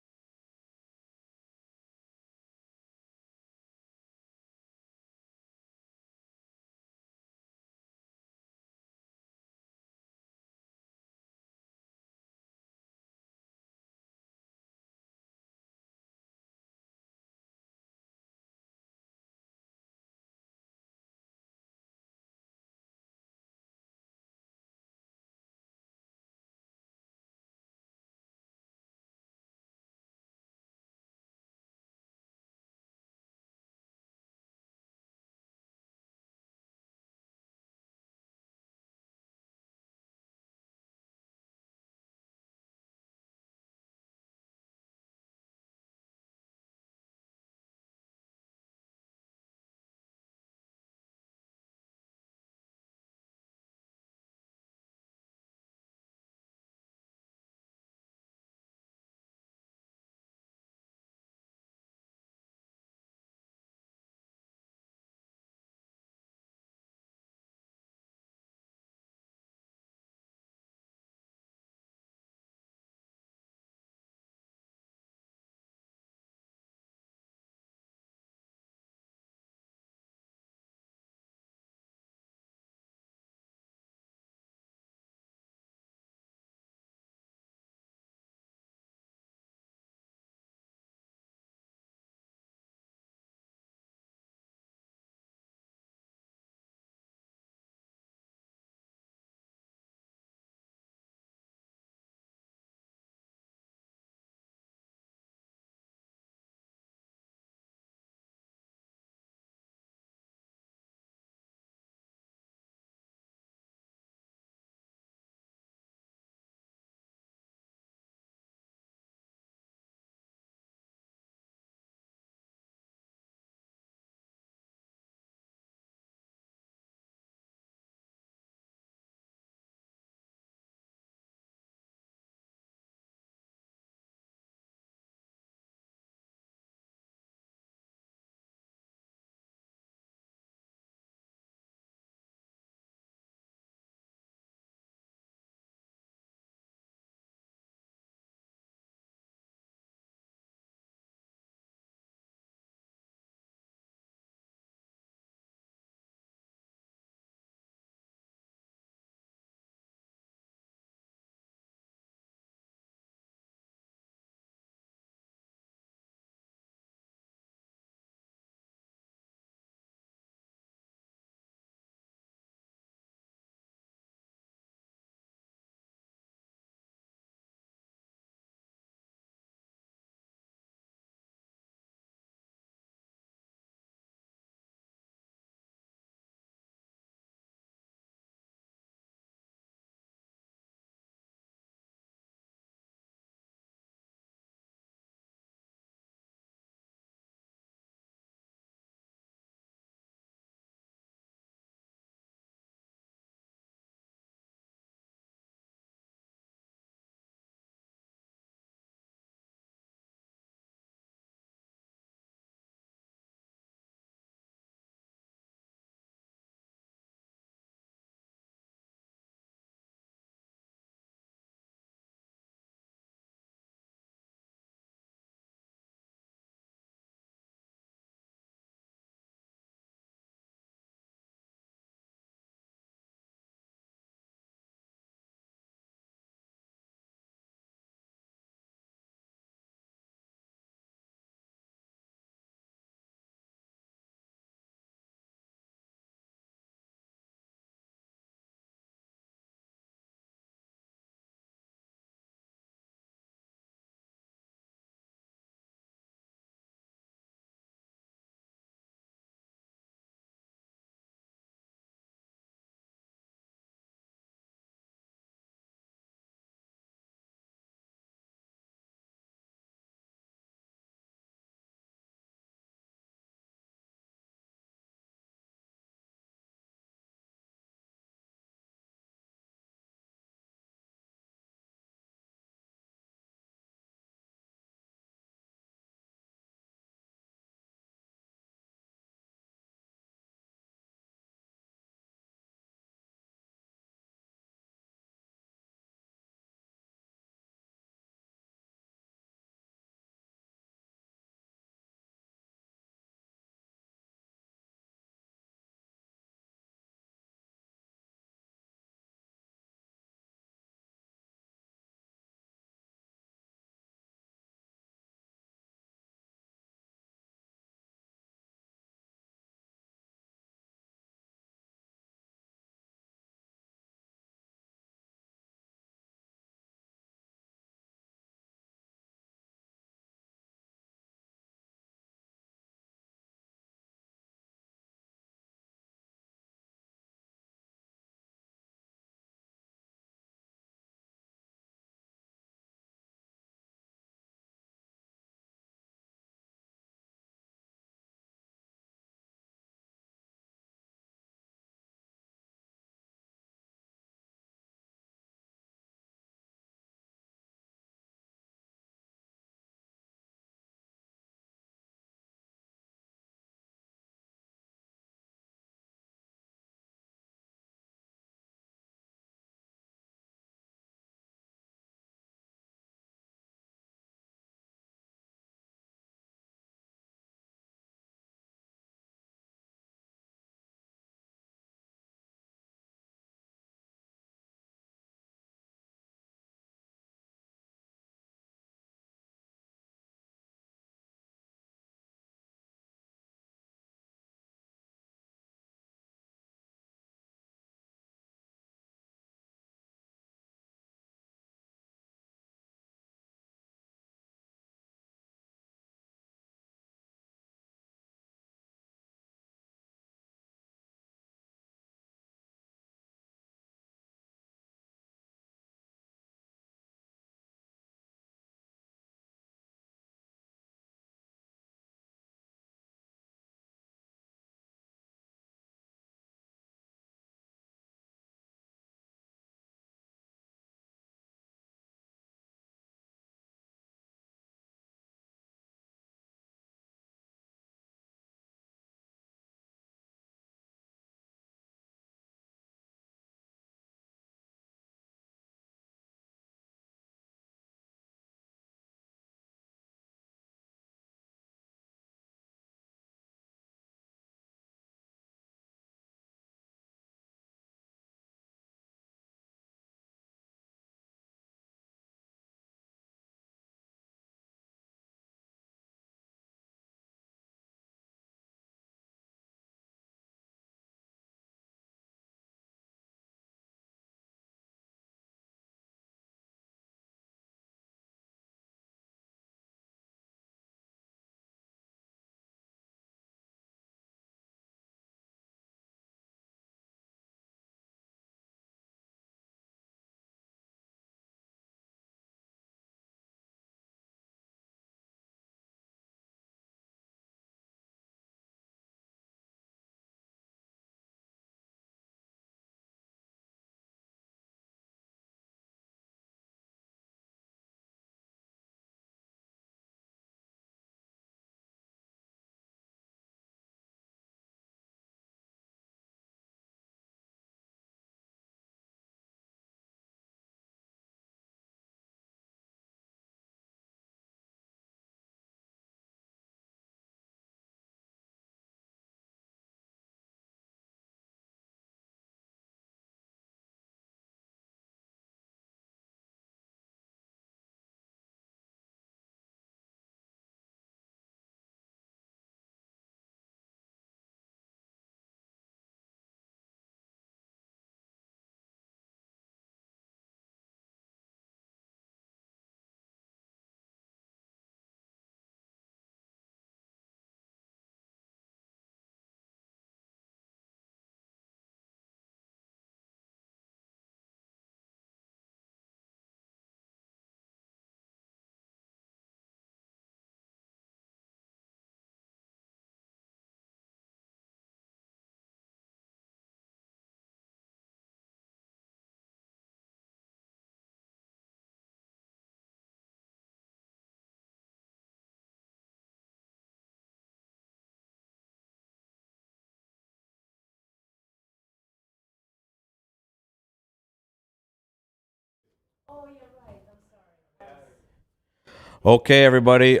Okay, everybody.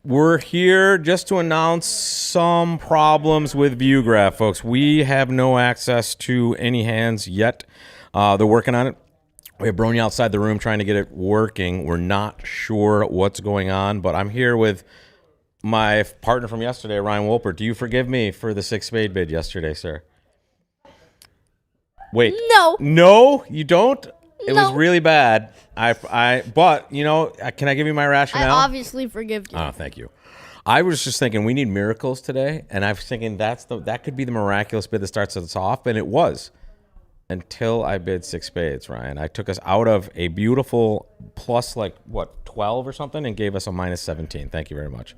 We're here just to announce some problems with ViewGraph, folks. We have no access to any hands yet. They're working on it. We have Bronia outside the room trying to get it working. We're not sure what's going on, but I'm here with my partner from yesterday, Ryan Wolpert. Do you forgive me for the 6 spade bid yesterday, sir? Wait. No. No, you don't? It was No. really bad. But, you know, can I give you my I rationale? obviously forgive you. Oh, thank you. I was just thinking we need miracles today, and I was thinking that could be the miraculous bid that starts us off, and it was. Until I bid 6 spades, Ryan. I took us out of a beautiful plus 12 or something and gave us a minus 17. Thank you very much.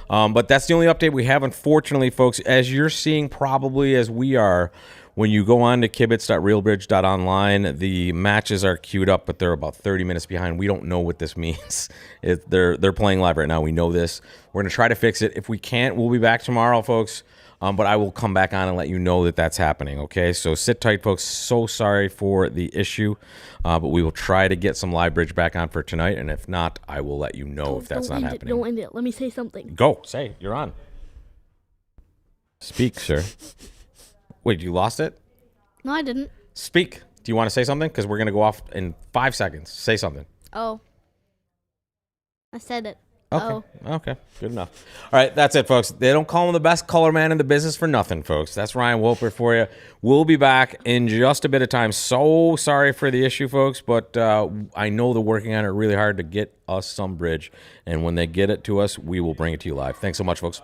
But that's the only update we have, unfortunately, folks. As you're seeing probably as we are, when you go on to kibitz.realbridge.online, the matches are queued up, but they're about 30 minutes behind. We don't know what this means. They're playing live right now. We know this. We're going to try to fix it. If we can't, we'll be back tomorrow, folks. But I will come back on and let you know that that's happening, okay? So sit tight, folks. So sorry for the issue, but we will try to get some live bridge back on for tonight, and if not, I will let you know if that's not happening. Don't end it. Let me say something. Go. Say. You're on. Speak, sir. Wait, you lost it? No, I didn't. Speak. Do you want to say something? Because we're going to go off in 5 seconds. Say something. Oh. I said it. Okay. Oh. Okay. Good enough. All right. That's it, folks. They don't call him the best color man in the business for nothing, folks. That's Ryan Wolpert for you. We'll be back in just a bit of time. So sorry for the issue, folks, but I know they're working on it really hard to get us some bridge. And when they get it to us, we will bring it to you live. Thanks so much, folks.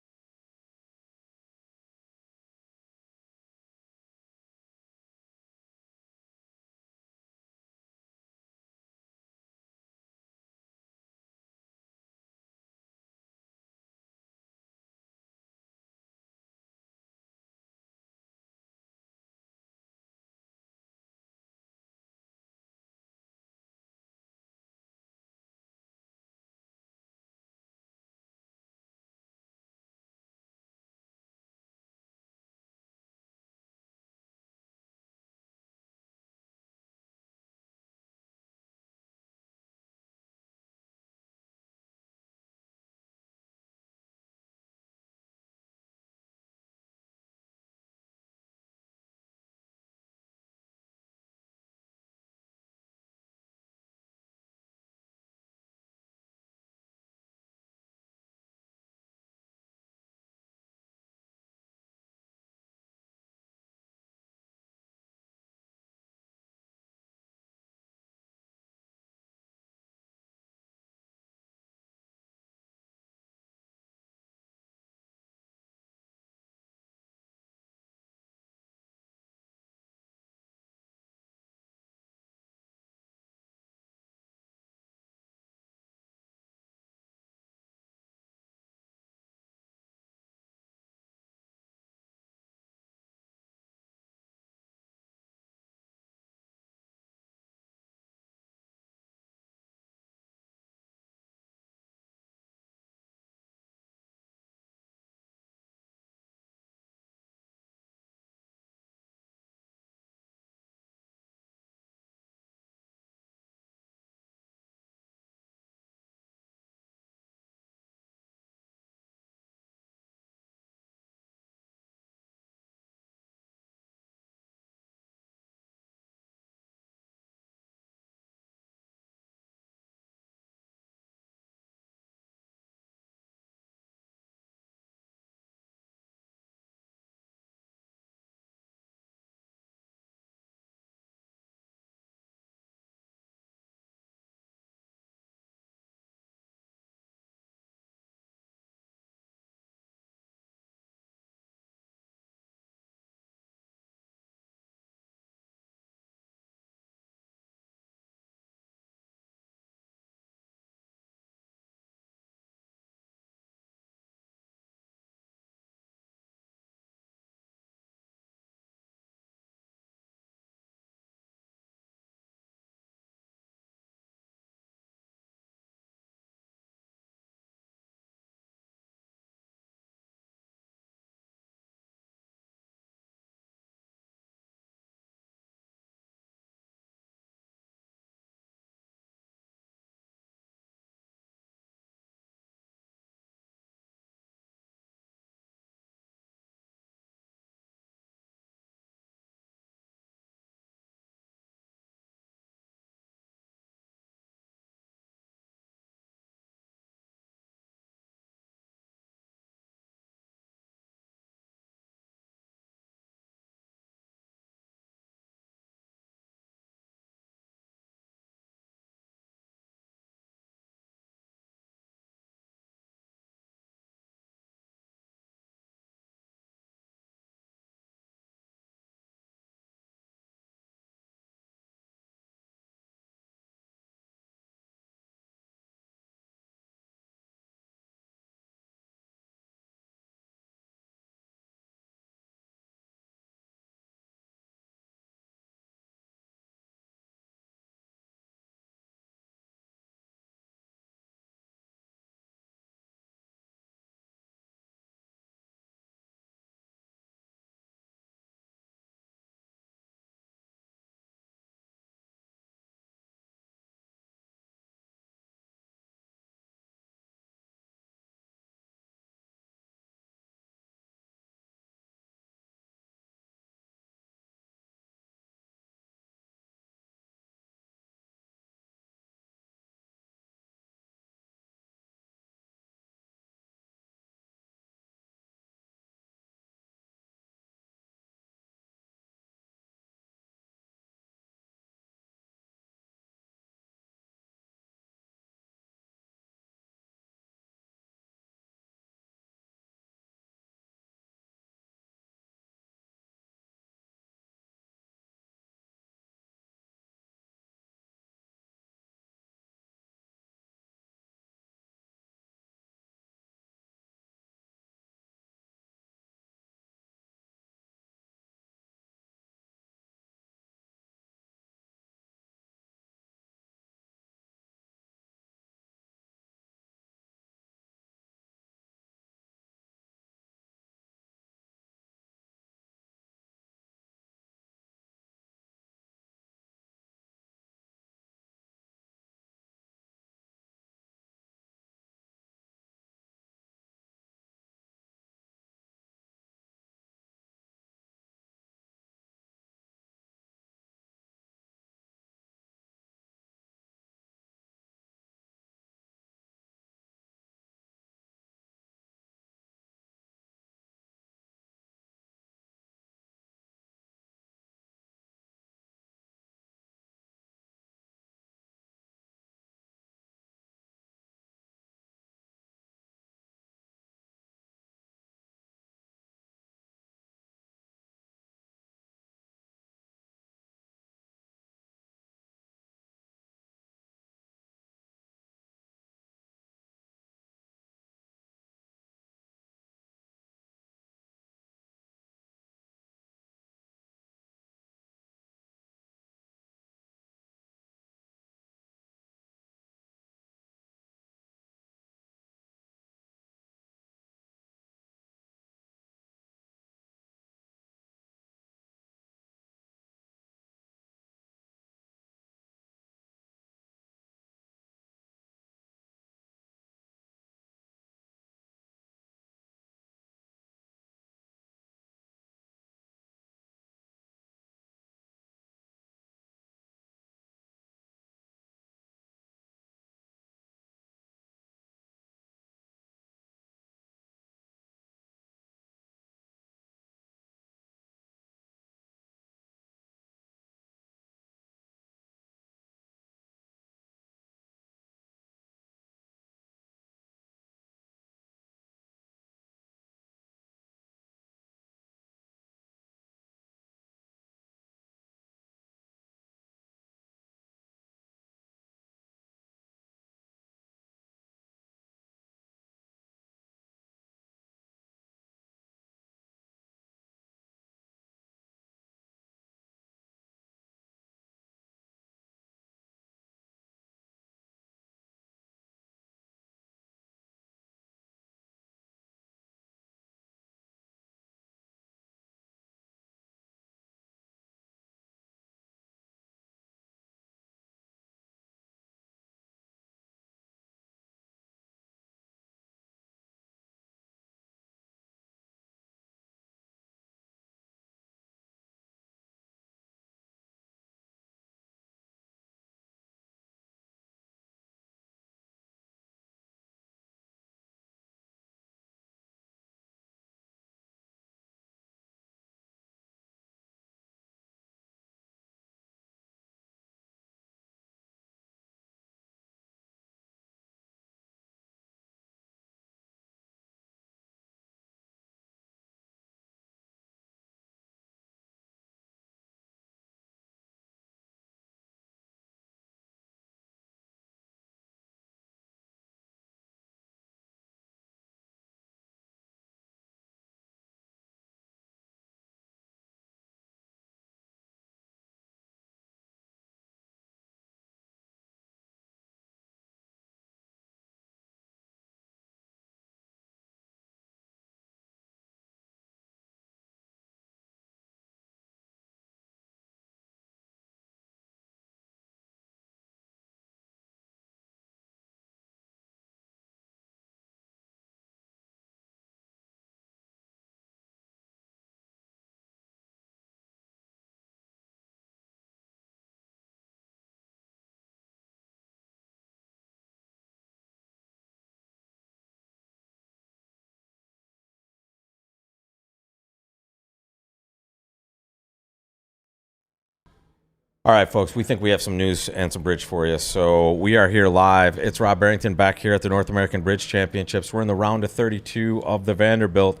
All right, folks, we think we have some news and some bridge for you. So we are here live. It's Rob Barrington back here at the North American Bridge Championships. We're in the round of 32 of the Vanderbilt.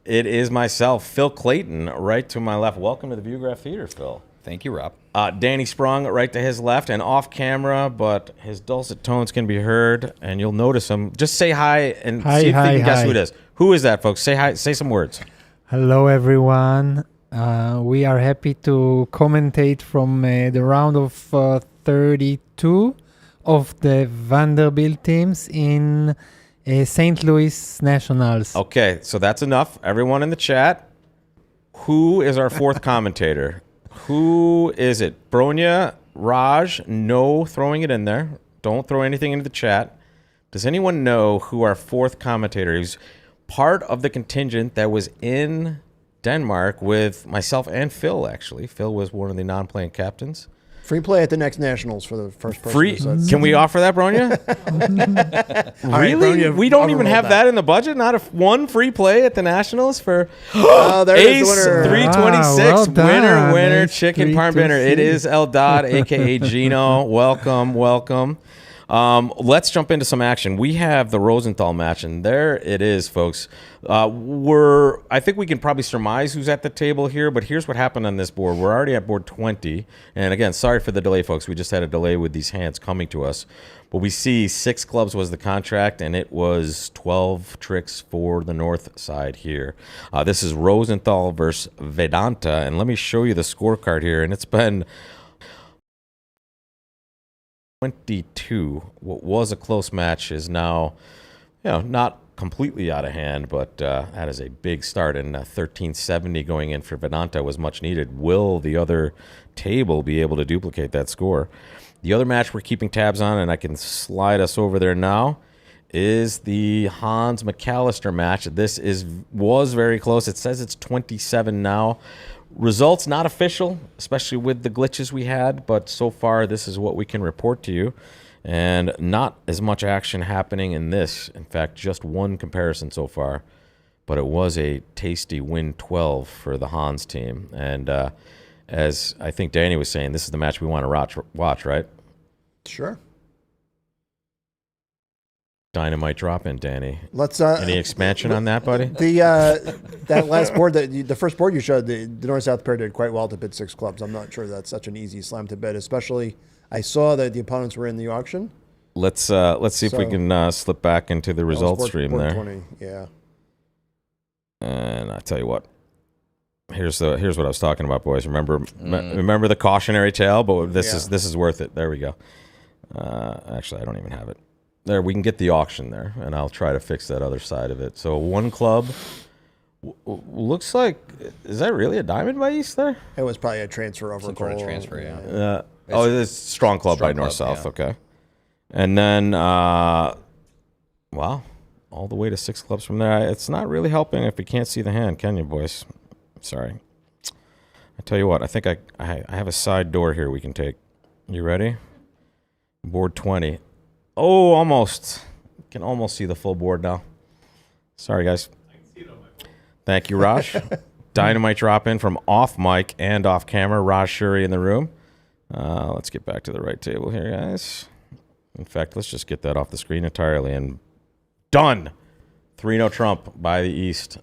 It is myself, Phil Clayton, right to my left. Welcome to the Viewgraph Theater, Phil. Thank you, Rob. Danny Sprung right to his left and off camera, but his dulcet tones can be heard, and you'll notice him. Just say hi and see if you can guess who it is. Who is that, folks? Say hi. Say some words. Hello, everyone. We are happy to commentate from the round of 32 of the Vanderbilt Teams in St. Louis Nationals. Okay, so that's enough. Everyone in the chat, who is our fourth commentator? Who is it? Bronia, Raj, no throwing it in there. Don't throw anything into the chat. Does anyone know who our fourth commentator is? He's part of the contingent that was in Denmark with myself and Phil, actually. Phil was one of the non-playing captains. Free play at the next Nationals for the first person. Free? Can we offer that, Bronia? Right, Really? Bronia, We don't even overruled have that in the budget? Not one free play at the Nationals for there is Ace the winner. 326. Wow, well done. Winner, Ace chicken parm dinner. It 326. is Eldad, a.k.a. Gino. Welcome. Let's jump into some action. We have the Rosenthal match, and there it is, folks. I think we can probably surmise who's at the table here, but here's what happened on this board. We're already at board 20, and again, sorry for the delay, folks. We just had a delay with these hands coming to us, but we see 6 clubs was the contract, and it was 12 tricks for the north side here. This is Rosenthal versus Vedanta, and let me show you the scorecard here, and it's been 22. What was a close match is now, not completely out of hand, but that is a big start. And 1370 going in for Vedanta was much needed. Will the other table be able to duplicate that score? The other match we're keeping tabs on, and I can slide us over there now, is the Hans McAllister match. This was very close. It says it's 27 now. Results not official, especially with the glitches we had, but so far this is what we can report to you. And not as much action happening in this. In fact, just one comparison so far. But it was a tasty win 12 for the Hans team. And as I think Danny was saying, this is the match we want to watch, right? Sure. Dynamite drop in, Danny. Let's. Any expansion on that, buddy? That last board, the first board you showed, the north-south pair did quite well to bid 6 clubs. I'm not sure that's such an easy slam to bid, especially I saw that the opponents were in the auction. Let's see if we can slip back into the results stream board there. 20, yeah. And I tell you what, here's what I was talking about, boys. Remember the cautionary tale, but this is worth it. There we go. Actually, I don't even have it. There, we can get the auction there, and I'll try to fix that other side of it. So one club looks like, is that really a diamond by East there? It was probably a transfer over. Some sort of transfer, yeah. It's strong club by north-south, yeah. okay. And then, wow, all the way to 6 clubs from there. It's not really helping if you can't see the hand, can you, boys? Sorry. I tell you what, I think I have a side door here we can take. You ready? Board 20. Oh, almost. Can almost see the full board now. Sorry, guys. I can see it on my phone. Thank you, Raj. Dynamite drop in from off mic and off camera. Raj Shuri in the room. Let's get back to the right table here, guys. In fact, let's just get that off the screen entirely. And done. 3-0 Trump by the East.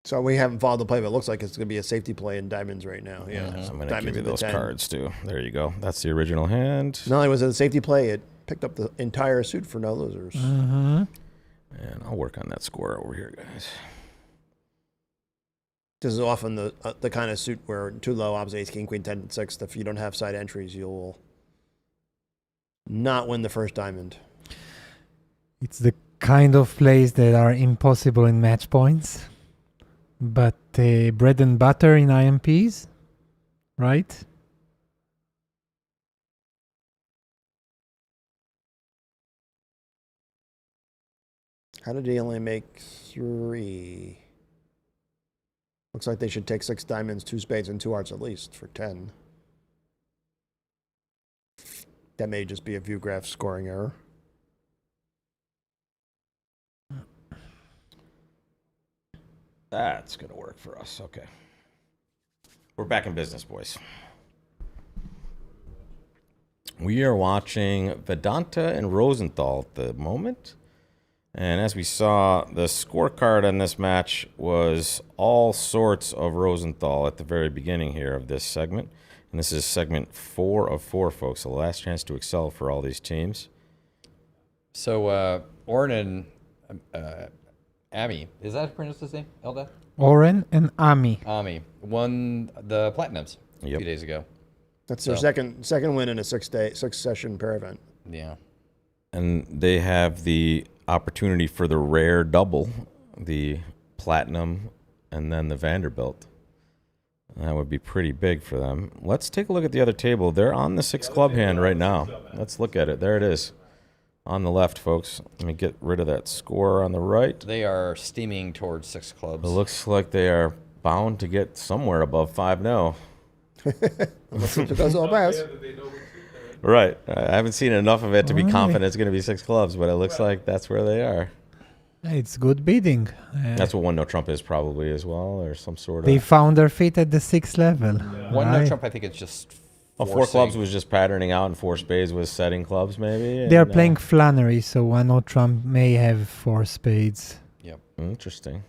So we haven't followed the play, but it looks like it's going to be a safety play in diamonds right now. Yeah, So I'm going to Diamonds give you in the those 10. cards, too. There you go. That's the original hand. Not only was it a safety play, it picked up the entire suit for no losers. And I'll work on that score over here, guys. This is often the kind of suit where 2 low, opposite ace, king, queen, 10, and 6. If you don't have side entries, you'll not win the first diamond. It's the kind of plays that are impossible in match points, but bread and butter in IMPs, right? How did he only make 3? Looks like they should take 6 diamonds, 2 spades, and 2 hearts at least for 10. That may just be a view graph scoring error. That's going to work for us. Okay. We're back in business, boys. We are watching Vedanta and Rosenthal at the moment. And as we saw, the scorecard on this match was all sorts of Rosenthal at the very beginning here of this segment. And this is segment 4 of 4, folks. The last chance to excel for all these teams. So, Orrin and Ami, is that how to pronounce his name, Elda? Oren and Ami. Ami won the Platinums a Yep. few days ago. That's their So- second win in a 6-session pair event. Yeah. And they have the opportunity for the rare double, the Platinum and then the Vanderbilt. That would be pretty big for them. Let's take a look at the other table. They're on the 6 club hand right now. Let's look at it. There it is. On the left, folks. Let me get rid of that score on the right. They are steaming towards 6 clubs. It looks like they are bound to get somewhere above 5-0. Unless it goes all pass. Right. I haven't seen enough of it to be Really? confident it's going to be 6 clubs, but it looks like that's where they are. It's good bidding. That's what 1-0 Trump is probably as well, or some sort They of... found their feet at the 6th level. One no right? Trump, I think it's just Well, 4 forcing- clubs was just patterning out, and 4 spades was setting clubs, maybe. They are and, playing Flannery, so 1-0 Trump may have 4 spades. Interesting.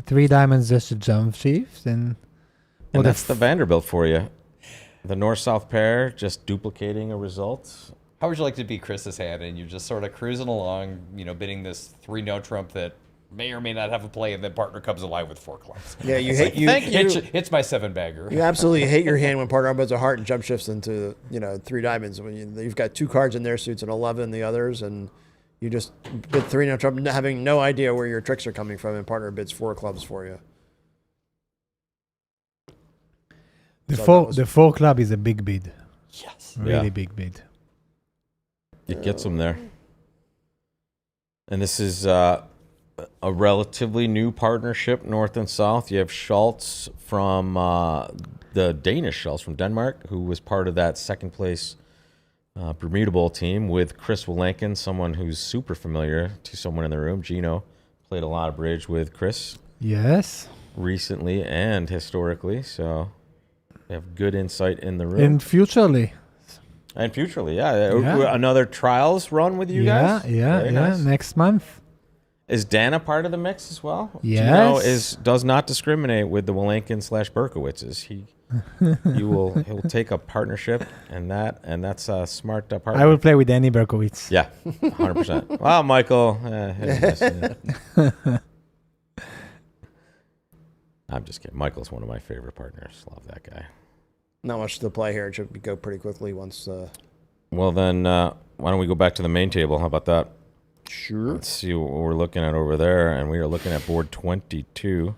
3 diamonds just a jump shift, and And well, that's the Vanderbilt for you. The north-south pair just duplicating a result. How would you like to be Chris's hand and you're just sort of cruising along, bidding this 3-no Trump that may or may not have a play, and then partner comes alive with 4 clubs. Yeah, you It's hate like, you. thank you. It's my 7-bagger. You absolutely hate your hand when partner opens a heart and jump shifts into 3 diamonds. When you've got 2 cards in their suits and 11 in the others, and you just bid 3 no Trump, having no idea where your tricks are coming from, and partner bids 4 clubs for you. the So four that was- the 4 club is a big bid, Yes. really Yeah. big bid. It gets them there. And this is a relatively new partnership, north and south. You have Schultz from the Danish Schultz from Denmark, who was part of that second place Bermuda Bowl team with Chris Willankin, someone who's super familiar to someone in the room. Gino played a lot of bridge with Chris Yes, recently and historically, so they have good insight in the room. and futurely. And futurely, yeah. Yeah. Another trials run with you guys? Yeah, Very yeah. nice. Next month. Is Dan a part of the mix as well? Yes. Gino does not discriminate with the Willankin/Berkowitzes. He'll take a partnership and that's a smart partner. I will play with Danny Berkowitz. Yeah, 100%. Wow, Michael. Hit or miss, yeah. I'm just kidding. Michael's one of my favorite partners. Love that guy. Not much to play here. It should go pretty quickly once. Well, then, why don't we go back to the main table? How about that? Sure. Let's see what we're looking at over there. And we are looking at board 22.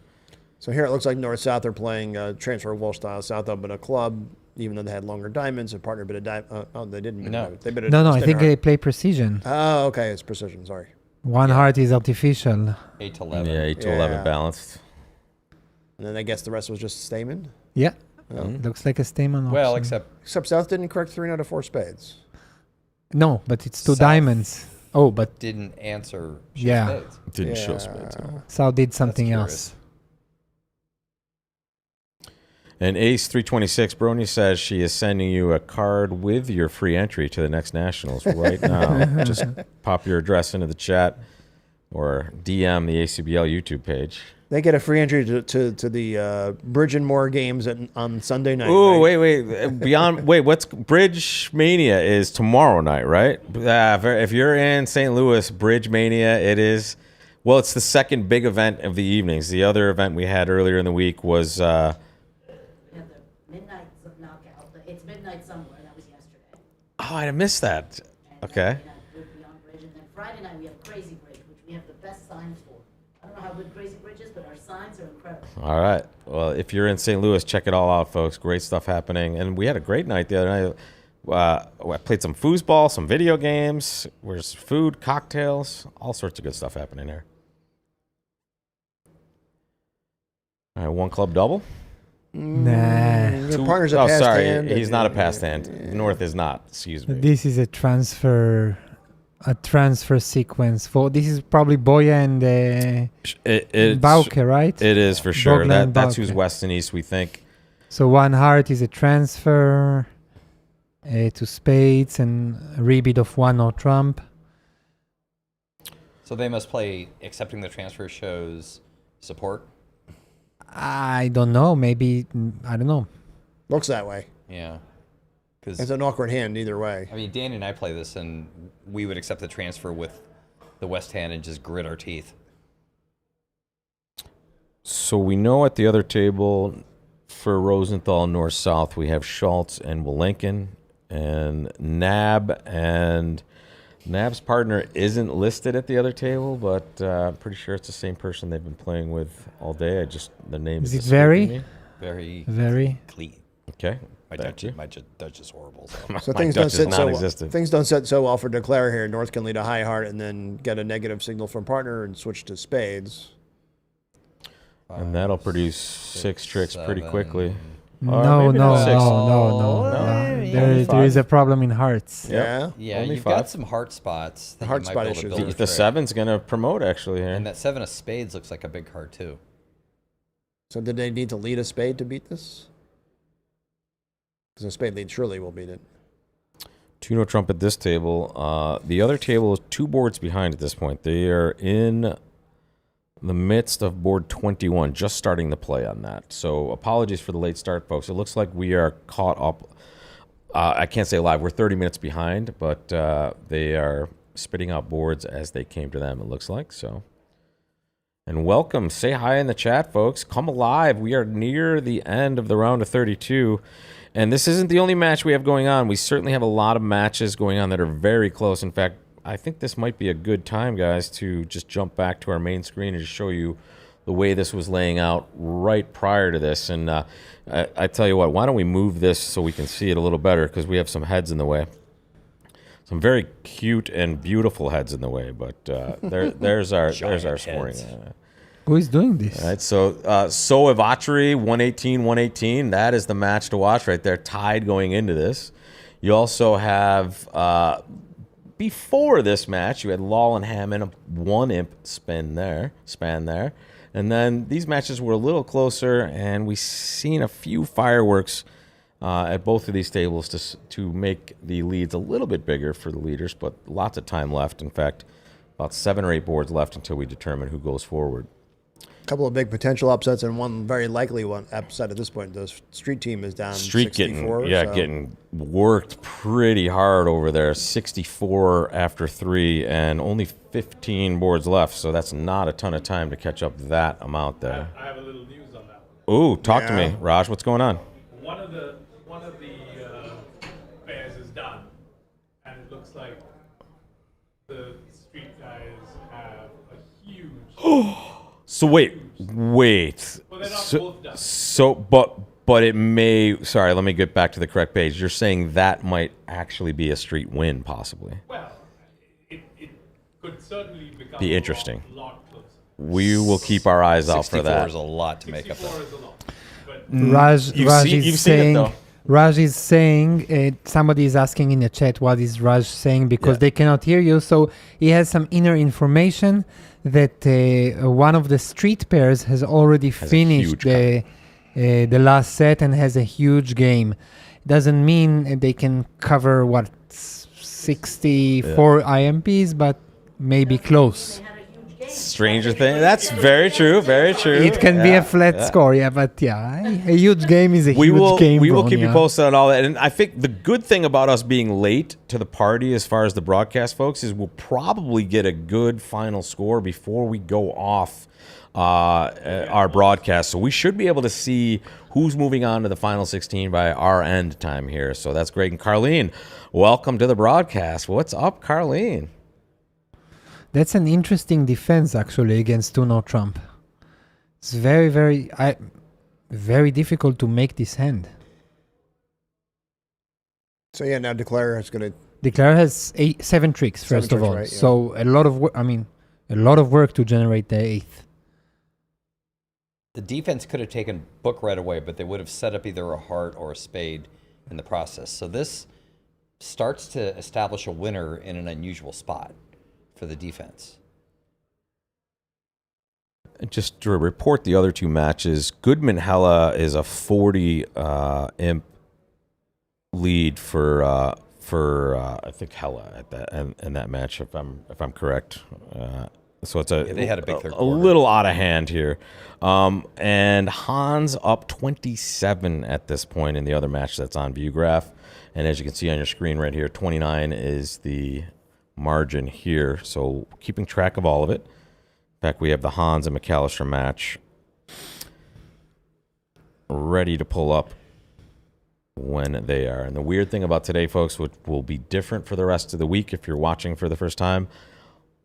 So here it looks like north-south are playing transfer wall style. South opened a club, even though they had longer diamonds. A partner bid a diamond. Oh, they didn't. Bid a No. diamond. They bid a No, I standard think they heart. play precision. Oh, okay. It's precision. Sorry. 1 heart is artificial. 8 to 11. Yeah, 8 to 11 Yeah. balanced. And then I guess the rest was just Stamen. Yeah, Oh. looks like a stamen. Well, option. Except South didn't correct 3 out of 4 spades. No, but it's 2 South. diamonds. Oh, but Didn't answer. Yeah. spades. Didn't show Yeah. spades. No. South did something curious. else. And Ace 326, Bronia says she is sending you a card with your free entry to the next Nationals right now. Just pop your address into the chat or DM the ACBL YouTube page. They get a free entry to the Bridge and More games on Sunday night. Ooh, right? wait. What's Bridge Mania is tomorrow night, right? If you're in St. Louis, Bridge Mania, it is. Well, it's the second big event of the evenings. The other event we had earlier in the week was. We have the midnight knockout. It's midnight somewhere. That was yesterday. Oh, I missed that. And, Okay. Good Beyond Bridge. And then Friday night we have Crazy Bridge, which we have the best signs for. I don't know how good Crazy Bridge is, but our signs are incredible. All right. Well, if you're in St. Louis, check it all out, folks. Great stuff happening. And we had a great night the other night. I played some foosball, some video games. There's food, cocktails, all sorts of good stuff happening there. All right, 1 club double. Nah. Your partner's a passed sorry. hand. He's and- not a passed hand. North is not. Excuse me. This is a transfer sequence for. This is probably Boya and It's- Bauke, right? It is for sure. Boglan and That's who's Bauke. west and east, we think. So one heart is a transfer to spades and a rebid of one no trump. So they must play accepting the transfer shows support. I don't know. Maybe, I don't know. Looks that way. Yeah. It's Because an awkward hand either way. I mean, Danny and I play this, and we would accept the transfer with the West hand and just grit our teeth. So we know at the other table for Rosenthal North-South, we have Schultz and Willinkin and Nab, and Nab's partner isn't listed at the other table, but I'm pretty sure it's the same person they've been playing with all day. The name Is is it very? escaping me. Very. Clean. Okay. My Thank you. Dutch is horrible. So. So My things Dutch don't is sit so well. non-existent. Things don't sit so well for Declare here. North can lead a high heart and then get a negative signal from partner and switch to spades. And that'll produce 6 tricks pretty quickly. Or No, maybe no, not six. no. No, There is a problem in hearts. Yeah. Yeah, Only you've 5. got some heart spots. That Heart you might spot be able to issues. build a The trick. 7's going to promote, actually, here. And that 7 of spades looks like a big card, too. So did they need to lead a spade to beat this? Because a spade lead surely will beat it. 2-no trump at this table. The other table is 2 boards behind at this point. They are in the midst of board 21, just starting the play on that. So apologies for the late start, folks. It looks like we are caught up. I can't say live. We're 30 minutes behind, but they are spitting out boards as they came to them, it looks like. So, and welcome. Say hi in the chat, folks. Come alive. We are near the end of the round of 32. And this isn't the only match we have going on. We certainly have a lot of matches going on that are very close. In fact, I think this might be a good time, guys, to just jump back to our main screen and just show you the way this was laying out right prior to this. And I tell you what, why don't we move this so we can see it a little better, because we have some heads in the way. Some very cute and beautiful heads in the way, but there's our scoring. Who is doing this? All right, so Ivatri, 118-118. That is the match to watch right there, tied going into this. You also have, before this match, you had Law and Hammond, a 1-imp span there. And then these matches were a little closer, and we've seen a few fireworks at both of these tables to make the leads a little bit bigger for the leaders, but lots of time left. In fact, about 7 or 8 boards left until we determine who goes forward. Couple of big potential upsets and one very likely one upset at this point. The Street team is down Street 64. getting worked pretty hard over there. 64 after 3 and only 15 boards left, so that's not a ton of time to catch up that amount there. I have a little news on that one. Ooh, talk to me, Raj. What's going on? One of the pairs is done, and it looks like the Street guys have a huge. So wait. Well, they're not both done. So, but it may. Sorry, let me get back to the correct page. You're saying that might actually be a street win, possibly. Well, it could certainly become Be interesting. a lot closer. We will keep our eyes out for 64 that. is a lot to make up 64 that. is a lot. But Raj You've seen it, saying. though. Raj is saying. Somebody is asking in the chat what is Raj saying because they cannot hear you. So he has some inner information that one of the street pairs has already finished the last set and has a huge game. Doesn't mean they can cover 64 IMPs, but maybe close. Stranger thing. That's very true. Very true. It can be a flat score, but a huge game is a We huge game. We will keep you Bronia. posted on all that. And I think the good thing about us being late to the party as far as the broadcast, folks, is we'll probably get a good final score before we go off our broadcast. So we should be able to see who's moving on to the final 16 by our end time here. So that's great. And Carlene, welcome to the broadcast. What's up, Carlene? That's an interesting defense, actually, against 2-no trump. It's very, very difficult to make this hand. So yeah, now Declare is going to. Declare has 7 tricks, first of tricks, all. right, yeah. So a lot of a lot of work to generate the 8th. The defense could have taken book right away, but they would have set up either a heart or a spade in the process. So this starts to establish a winner in an unusual spot for the defense. just to report the other two matches, Goodman Hella is a 40 imp lead for I think Hella at that in that match, if I'm correct. So it's they had a big third quarter. little out of hand here. And Hans up 27 at this point in the other match that's on view graph. And as you can see on your screen right here, 29 is the margin here. So keeping track of all of it. In fact, we have the Hans and McAllister match ready to pull up when they are. And the weird thing about today, folks, which will be different for the rest of the week if you're watching for the first time,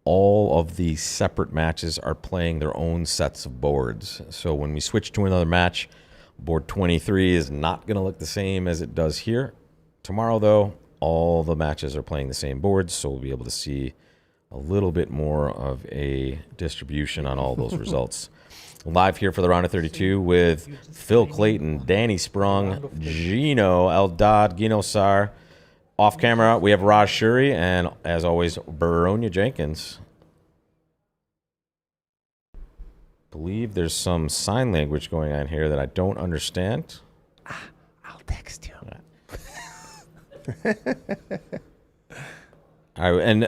all of the separate matches are playing their own sets of boards. So when we switch to another match, board 23 is not going to look the same as it does here. Tomorrow, though, all the matches are playing the same boards, so we'll be able to see a little bit more of a distribution on all those results. Live here for the round of 32 with Phil Clayton, Danny Sprung, Gino Eldad, Gino Sar. Off camera, we have Raj Shuri, and as always, Bronia Jenkins. Believe there's some sign language going on here that I don't understand. I'll text you. All right, and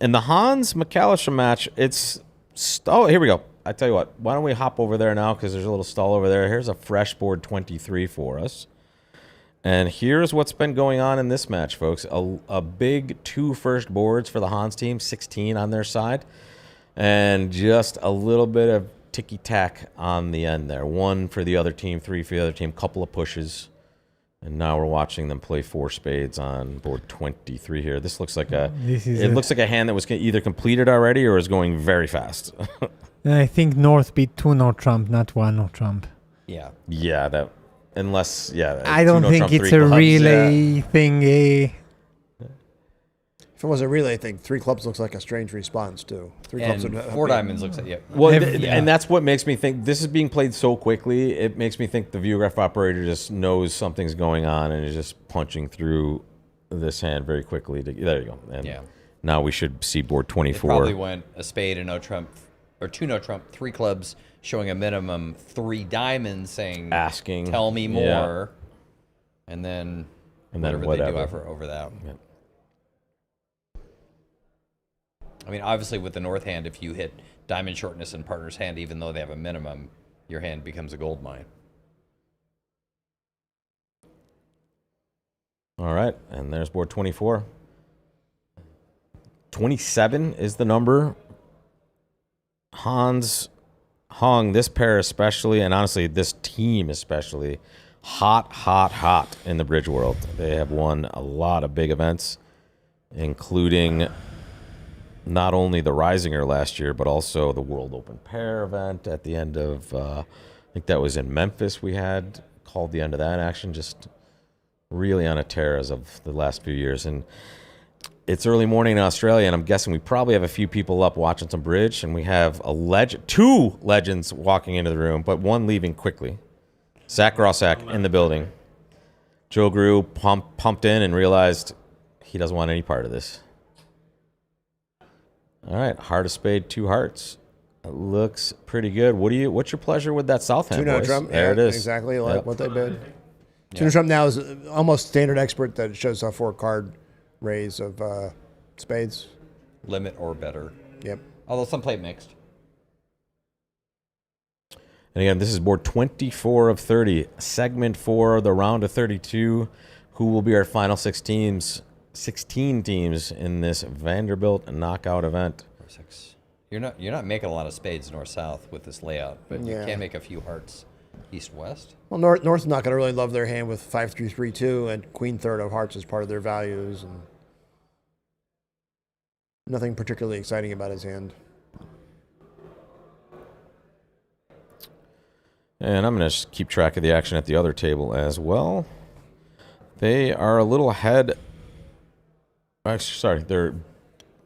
in the Hans McAllister match, it's here we go. I tell you what, why don't we hop over there now because there's a little stall over there. Here's a fresh board 23 for us. And here's what's been going on in this match, folks. A big 2 first boards for the Hans team, 16 on their side. And just a little bit of ticky-tack on the end there. 1 for the other team, 3 for the other team, couple of pushes. And now we're watching them play 4 spades on board 23 here. This looks like looks like a hand that was either completed already or is going very fast. I think North beat 2 no trump, not 1 no trump. Yeah. Yeah, that unless I don't think it's a relay thing. If it was a relay thing, 3 clubs looks like a strange response too. 3 clubs And would 4 diamonds looks like Well, and that's what makes me think this is being played so quickly. It makes me think the viewgraph operator just knows something's going on and is just punching through this hand very quickly. There you go. And now we should see board 24. It probably went a spade, a no trump, or 2 no trump, 3 clubs showing a minimum, 3 diamonds saying, asking, tell me more, and then whatever they do over that. Yeah. I mean, obviously with the North hand, if you hit diamond shortness in partner's hand, even though they have a minimum, your hand becomes a gold mine. All right, and there's board 24. 27 is the number. Hans hung this pair especially, and honestly this team especially, hot in the bridge world. They have won a lot of big events, including not only the Risinger last year, but also the World Open Pair event at the end of, I think that was in Memphis we had, called the end of that action, just really on a tear as of the last few years. And it's early morning in Australia, and I'm guessing we probably have a few people up watching some bridge, and we have 2 legends walking into the room, but 1 leaving quickly. Zach Grossack in the building. Joe Grew pumped in and realized he doesn't want any part of this. All right, heart of spade, 2 hearts. It looks pretty good. What's your pleasure with that south hand, 2 no boys? trump. There it is. Exactly like what they bid. 2 no trump now is almost standard expert that shows a 4 card raise of spades. Limit or better. Yep. Although some play mixed. And again, this is board 24 of 30, segment 4 of the round of 32. Who will be our final 16 teams in this Vanderbilt knockout event? 6. You're not making a lot of spades north-south with this layout, but you Yeah. can make a few hearts east-west. Well, North's not going to really love their hand with 5-3-3-2 and Queen third of hearts as part of their values, and nothing particularly exciting about his hand. And I'm going to keep track of the action at the other table as well. They are a little ahead. Actually, sorry,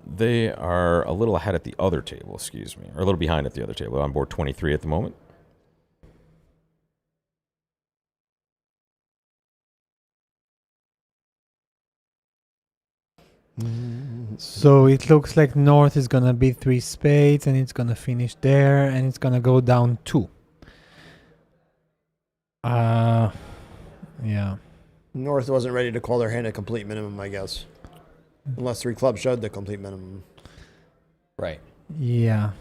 they are a little ahead at the other table, excuse me, or a little behind at the other table. On board 23 at the moment. So it looks like North is gonna be 3 spades, and it's gonna finish there, and it's gonna go down 2. Yeah. North wasn't ready to call their hand a complete minimum, I guess. Unless 3 clubs showed the complete minimum. Right. Yeah.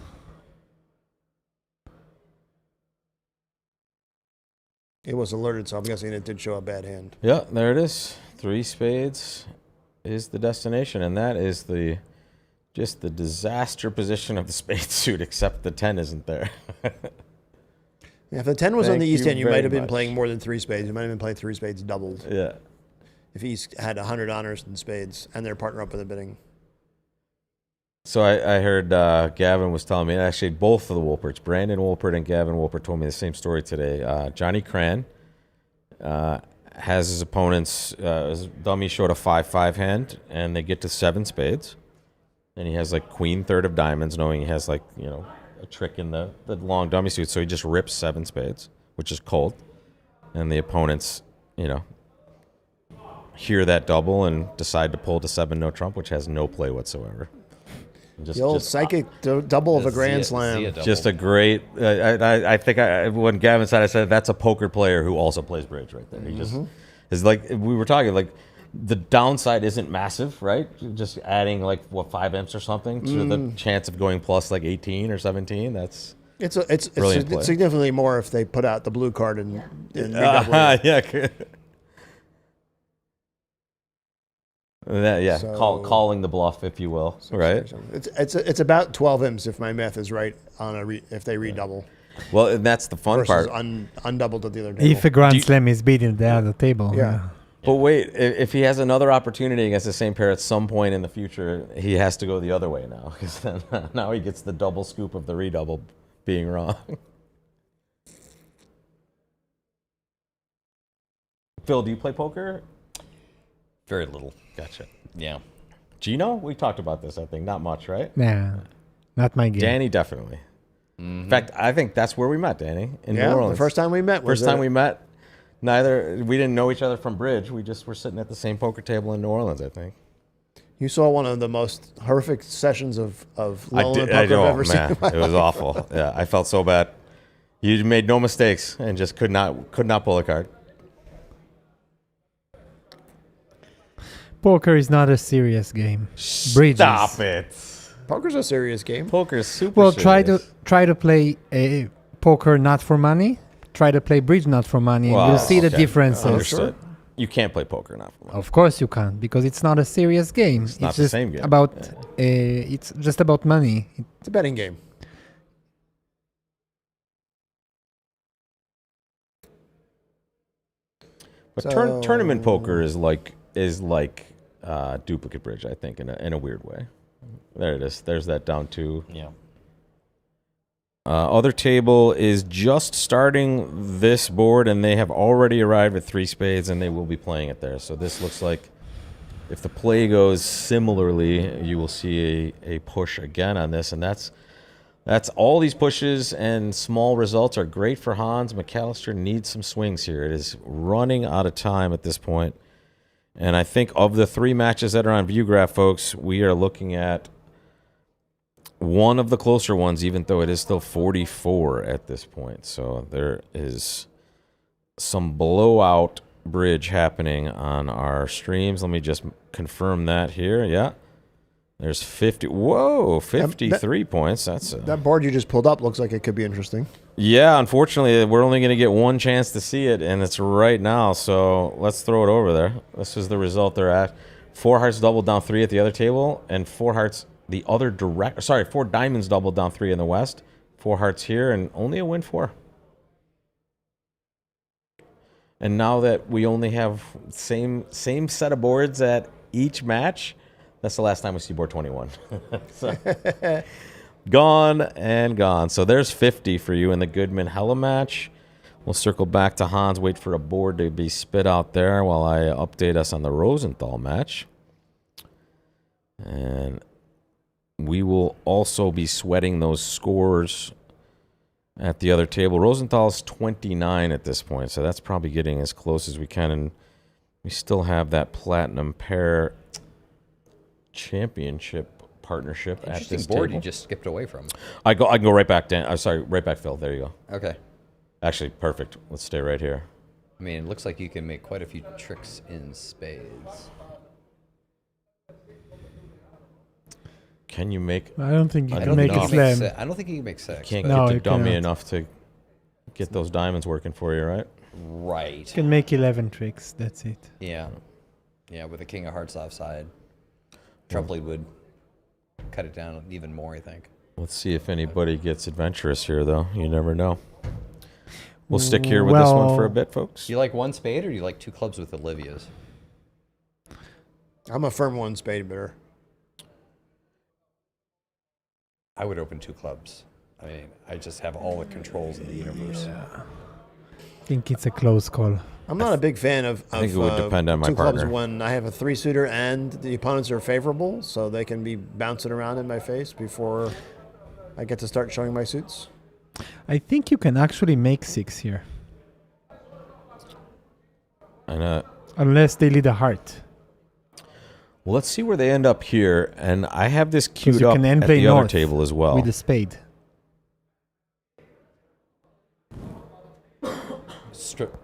It was alerted, so I'm guessing it did show a bad hand. Yeah, there it is. 3 spades is the destination, and that is just the disaster position of the spade suit, except the 10 isn't there. Yeah, if the 10 was on Thank the East you end, you might have very been much. playing more than 3 spades. You might have been playing 3 spades doubled. Yeah. If East had 100 honors in spades and their partner up in the bidding. So I heard Gavin was telling me, actually both of the Wolperts, Brandon Wolpert and Gavin Wolpert, told me the same story today. Johnny Cran has his opponent's his dummy showed a 5-5 hand, and they get to 7 spades. And he has like queen third of diamonds, knowing he has like, a trick in the long dummy suit. So he just rips 7 spades, which is cold. And the opponents, hear that double and decide to pull to 7 no trump, which has no play whatsoever. The old psychic double of a grand slam. Just a great. I think when Gavin said, I said that's a poker player who also plays bridge right there. He just is like we were talking like the downside isn't massive, right? Just adding like 5 imps or something to the chance of going plus like 18 or 17. That's It's brilliant play. significantly more if they put out the blue card and redouble it. Yeah. So- calling the bluff, if you will, right? It's about 12 imps if my math is right on if they redouble. Well, and that's the fun versus part. undoubled at the other table. If a Grand Slam is beaten, they are the table. Yeah. But wait, if he has another opportunity against the same pair at some point in the future, he has to go the other way now, because then now he gets the double scoop of the redouble being wrong. Phil, do you play poker? Very little. Gotcha. Yeah. Gino? We talked about this, I think. Not much, right? Nah, not my game. Danny, definitely. In fact, I think that's where we met, Danny, in New Yeah, Orleans. the first time we met. First time we met, we didn't know each other from bridge. We just were sitting at the same poker table in New Orleans, I think. You saw one of the most horrific sessions of Lowland I poker I've ever man, seen. it was awful. Yeah, I felt so bad. You made no mistakes and just could not pull a card. Poker is not a serious game. Bridge Stop is. it. Poker's a serious game. Poker is super Well, serious. try to play poker not for money. Try to play bridge not for money, and you'll see the okay. differences. Understood. You can't play poker now. Of course you can't, because it's not a serious game. It's not the just same game. about it's just about money. It's a betting game. But So- tournament poker is like duplicate bridge, I think, in a weird way. There it is. There's that down 2. Yeah. Other table is just starting this board, and they have already arrived at 3 spades, and they will be playing it there. So this looks like if the play goes similarly, you will see a push again on this, and that's all these pushes and small results are great for Hans. McAllister needs some swings here. It is running out of time at this point. And I think of the 3 matches that are on ViewGraph, folks, we are looking at one of the closer ones, even though it is still 44 at this point. So there is some blowout bridge happening on our streams. Let me just confirm that here. Yeah. There's 53 points. That board you just pulled up looks like it could be interesting. Yeah, unfortunately, we're only going to get one chance to see it, and it's right now. So let's throw it over there. This is the result they're at. 4 hearts doubled down 3 at the other table, and 4 hearts the other direct. Sorry, 4 diamonds doubled down 3 in the west. 4 hearts here, and only a win 4. And now that we only have same set of boards at each match, that's the last time we see board 21. So, gone and gone. So there's 50 for you in the Goodman-Hella match. We'll circle back to Hans, wait for a board to be spit out there while I update us on the Rosenthal match. And we will also be sweating those scores at the other table. Rosenthal's 29 at this point, so that's probably getting as close as we can. And we still have that platinum pair championship partnership at Interesting this board table. you just skipped away from. I can go right back down. I'm sorry, right back, Phil. There you go. Okay. Actually, perfect. Let's stay right here. I mean, it looks like you can make quite a few tricks in spades. Can you make? I don't think you I can don't make think a you slam. I don't think you can make six. Can't but- No, get the you dummy cannot. enough to get those diamonds working for you, right? Right. You can make 11 tricks. That's it. Yeah. Yeah, with the king of hearts offside. Trump lead would cut it down even more, I think. Let's see if anybody gets adventurous here, though. You never know. We'll stick here with this one for a Well- bit, folks. Do you like one spade or do you like two clubs with Olivia's? I'm a firm one spade bidder. I would open two clubs. I mean, I just have all the controls in the universe. I think it's a close call. I'm not a big fan of I think it would depend on my two clubs partner. when I have a 3-suiter and the opponents are favorable, so they can be bouncing around in my face before I get to start showing my suits. I think you can actually make 6 here. And Unless they lead a heart. well, let's see where they end up here. And I have this 'Cause queued you up can end at play the other north table as well. with a spade. Strip.